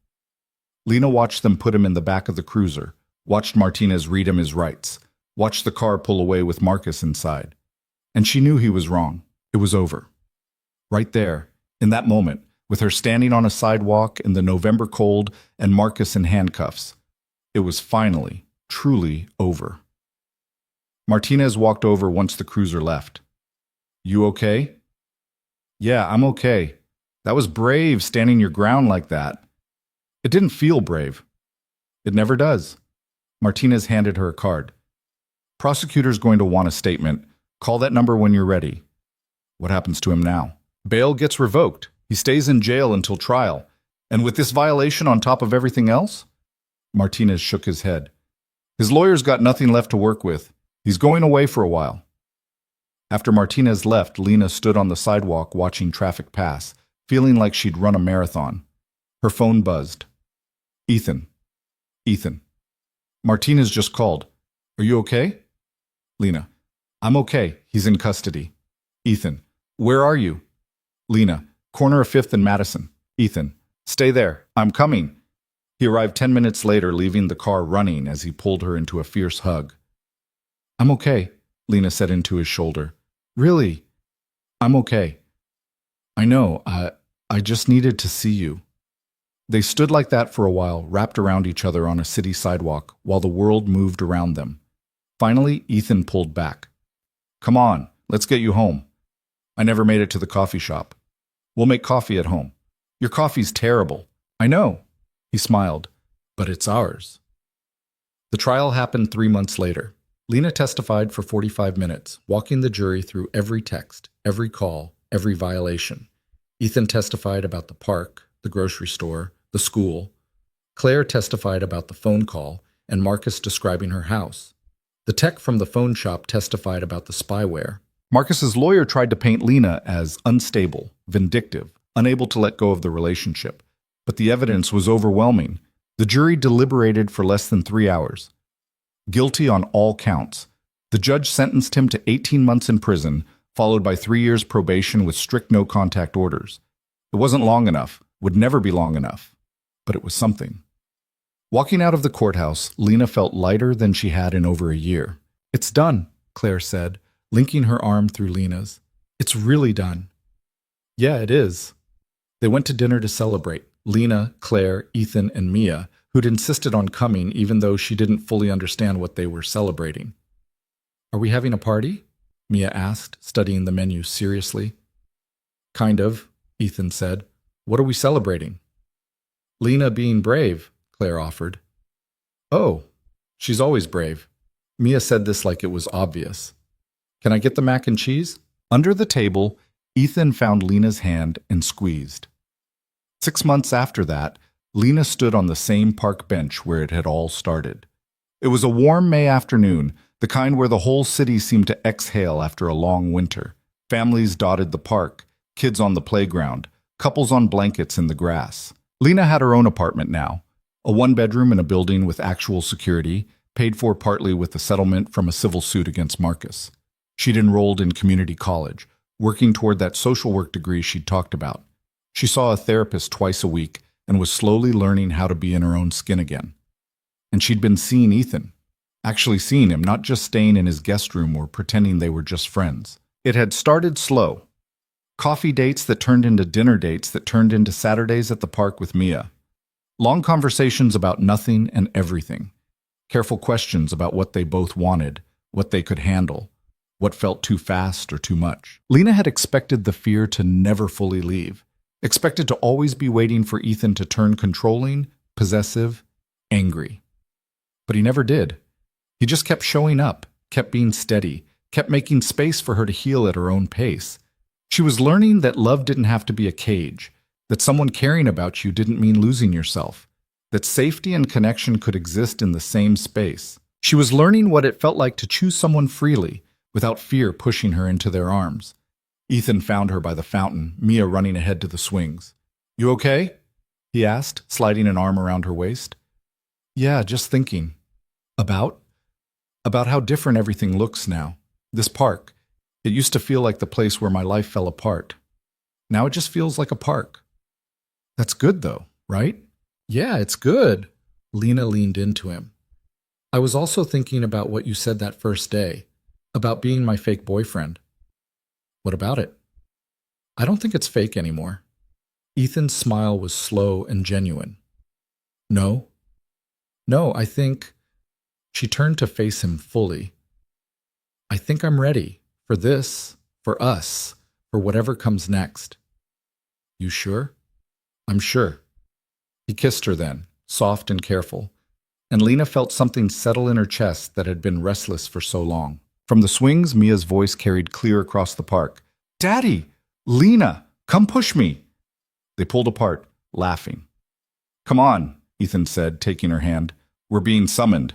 Lena watched them put him in the back of the cruiser, watched Martinez read him his rights, watched the car pull away with Marcus inside. And she knew he was wrong. It was over. Right there, in that moment, with her standing on a sidewalk in the November cold and Marcus in handcuffs, it was finally, truly over. Martinez walked over once the cruiser left. "You okay?" "Yeah, I'm okay. That was brave, standing your ground like that." "It didn't feel brave." "It never does." Martinez handed her a card. "Prosecutor's going to want a statement. Call that number when you're ready." "What happens to him now?" "Bail gets revoked. He stays in jail until trial. And with this violation on top of everything else?" Martinez shook his head. "His lawyer's got nothing left to work with. He's going away for a while." After Martinez left, Lena stood on the sidewalk watching traffic pass, feeling like she'd run a marathon. Her phone buzzed. "Ethan. Ethan. Martinez just called. Are you okay?" Lena. "I'm okay. He's in custody." Ethan. "Where are you?" Lena. "Corner of 5th and Madison." Ethan. "Stay there. I'm coming." He arrived 10 minutes later, leaving the car running as he pulled her into a fierce hug. "I'm okay," Lena said into his shoulder. "Really? I'm okay." "I know. I just needed to see you." They stood like that for a while, wrapped around each other on a city sidewalk, while the world moved around them. Finally, Ethan pulled back. "Come on, let's get you home. I never made it to the coffee shop. We'll make coffee at home." "Your coffee's terrible." "I know." He smiled. "But it's ours." The trial happened 3 months later. Lena testified for 45 minutes, walking the jury through every text, every call, every violation. Ethan testified about the park, the grocery store, the school. Claire testified about the phone call, and Marcus describing her house. The tech from the phone shop testified about the spyware. Marcus's lawyer tried to paint Lena as unstable, vindictive, unable to let go of the relationship. But the evidence was overwhelming. The jury deliberated for less than 3 hours. Guilty on all counts. The judge sentenced him to 18 months in prison, followed by 3 years probation with strict no-contact orders. It wasn't long enough, would never be long enough, but it was something. Walking out of the courthouse, Lena felt lighter than she had in over a year. "It's done," Claire said, linking her arm through Lena's. "It's really done." "Yeah, it is." They went to dinner to celebrate. Lena, Claire, Ethan, and Mia, who'd insisted on coming even though she didn't fully understand what they were celebrating. "Are we having a party?" Mia asked, studying the menu seriously. "Kind of," Ethan said. "What are we celebrating?" "Lena being brave," Claire offered. "Oh, she's always brave." Mia said this like it was obvious. "Can I get the mac and cheese?" Under the table, Ethan found Lena's hand and squeezed. 6 months after that, Lena stood on the same park bench where it had all started. It was a warm May afternoon, the kind where the whole city seemed to exhale after a long winter. Families dotted the park, kids on the playground, couples on blankets in the grass. Lena had her own apartment now. a one-bedroom in a building with actual security, paid for partly with the settlement from a civil suit against Marcus. She'd enrolled in community college, working toward that social work degree she'd talked about. She saw a therapist twice a week and was slowly learning how to be in her own skin again. And she'd been seeing Ethan. Actually seeing him, not just staying in his guest room or pretending they were just friends. It had started slow. Coffee dates that turned into dinner dates that turned into Saturdays at the park with Mia. Long conversations about nothing and everything. Careful questions about what they both wanted, what they could handle, what felt too fast or too much. Lena had expected the fear to never fully leave, expected to always be waiting for Ethan to turn controlling, possessive, angry. But he never did. He just kept showing up, kept being steady, kept making space for her to heal at her own pace. She was learning that love didn't have to be a cage, that someone caring about you didn't mean losing yourself, that safety and connection could exist in the same space. She was learning what it felt like to choose someone freely, without fear pushing her into their arms. Ethan found her by the fountain, Mia running ahead to the swings. "You okay?" he asked, sliding an arm around her waist. "Yeah, just thinking." About? About how different everything looks now. This park. It used to feel like the place where my life fell apart. Now it just feels like a park. That's good though, right? Yeah, it's good. Lena leaned into him. I was also thinking about what you said that first day, about being my fake boyfriend. What about it? I don't think it's fake anymore. Ethan's smile was slow and genuine. No? No, I think... She turned to face him fully. I think I'm ready. For this. For us. For whatever comes next. You sure? I'm sure. He kissed her then, soft and careful, and Lena felt something settle in her chest that had been restless for so long. From the swings, Mia's voice carried clear across the park. "Daddy! Lena! Come push me!" They pulled apart, laughing. "Come on," Ethan said, taking her hand. "We're being summoned."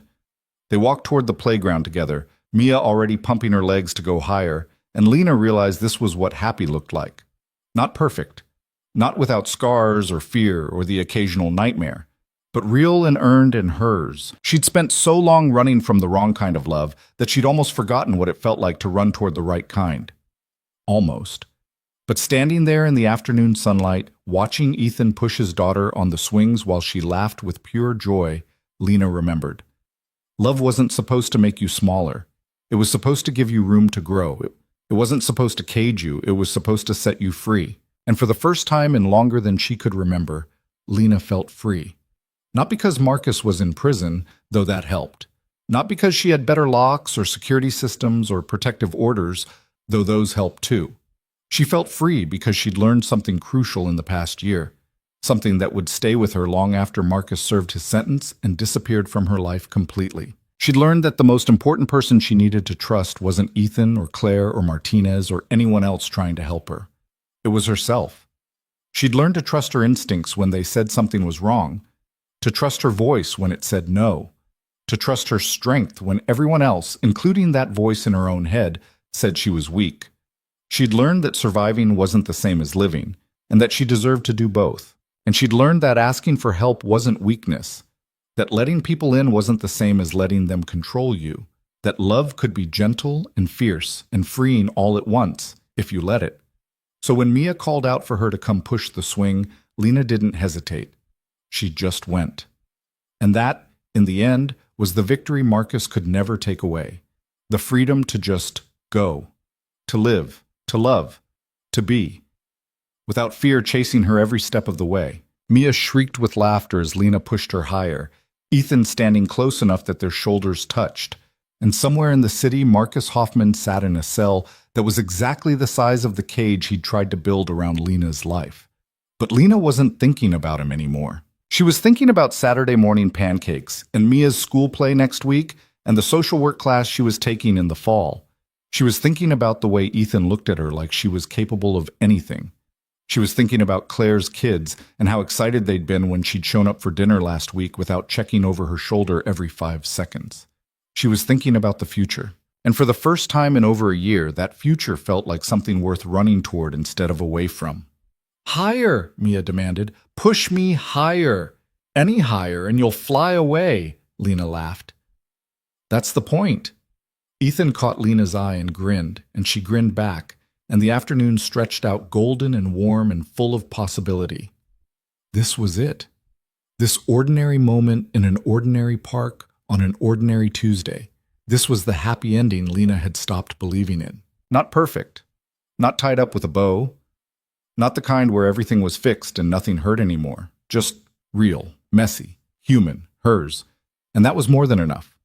They walked toward the playground together, Mia already pumping her legs to go higher, and Lena realized this was what happy looked like. Not perfect. Not without scars or fear or the occasional nightmare, but real and earned and hers. She'd spent so long running from the wrong kind of love that she'd almost forgotten what it felt like to run toward the right kind. Almost. But standing there in the afternoon sunlight, watching Ethan push his daughter on the swings while she laughed with pure joy, Lena remembered. Love wasn't supposed to make you smaller. It was supposed to give you room to grow. It wasn't supposed to cage you. It was supposed to set you free. And for the first time in longer than she could remember, Lena felt free. Not because Marcus was in prison, though that helped. Not because she had better locks or security systems or protective orders, though those helped too. She felt free because she'd learned something crucial in the past year, something that would stay with her long after Marcus served his sentence and disappeared from her life completely. She'd learned that the most important person she needed to trust wasn't Ethan or Claire or Martinez or anyone else trying to help her. It was herself. She'd learned to trust her instincts when they said something was wrong, to trust her voice when it said no, to trust her strength when everyone else, including that voice in her own head, said she was weak. She'd learned that surviving wasn't the same as living, and that she deserved to do both. And she'd learned that asking for help wasn't weakness, that letting people in wasn't the same as letting them control you, that love could be gentle and fierce and freeing all at once, if you let it. So when Mia called out for her to come push the swing, Lena didn't hesitate. She just went. And that, in the end, was the victory Marcus could never take away. The freedom to just go, to live, to love, to be. Without fear chasing her every step of the way. Mia shrieked with laughter as Lena pushed her higher, Ethan standing close enough that their shoulders touched. And somewhere in the city, Marcus Hoffman sat in a cell that was exactly the size of the cage he'd tried to build around Lena's life. But Lena wasn't thinking about him anymore. She was thinking about Saturday morning pancakes and Mia's school play next week and the social work class she was taking in the fall. She was thinking about the way Ethan looked at her like she was capable of anything. She was thinking about Claire's kids and how excited they'd been when she'd shown up for dinner last week without checking over her shoulder every 5 seconds. She was thinking about the future. And for the first time in over a year, that future felt like something worth running toward instead of away from. "Higher," Mia demanded. "Push me higher." Any higher and you'll fly away, Lena laughed. That's the point. Ethan caught Lena's eye and grinned, and she grinned back, and the afternoon stretched out golden and warm and full of possibility. This was it. This ordinary moment in an ordinary park on an ordinary Tuesday. This was the happy ending Lena had stopped believing in. Not perfect. Not tied up with a bow. Not the kind where everything was fixed and nothing hurt anymore. Just real, messy, human, hers. And that was more than enough.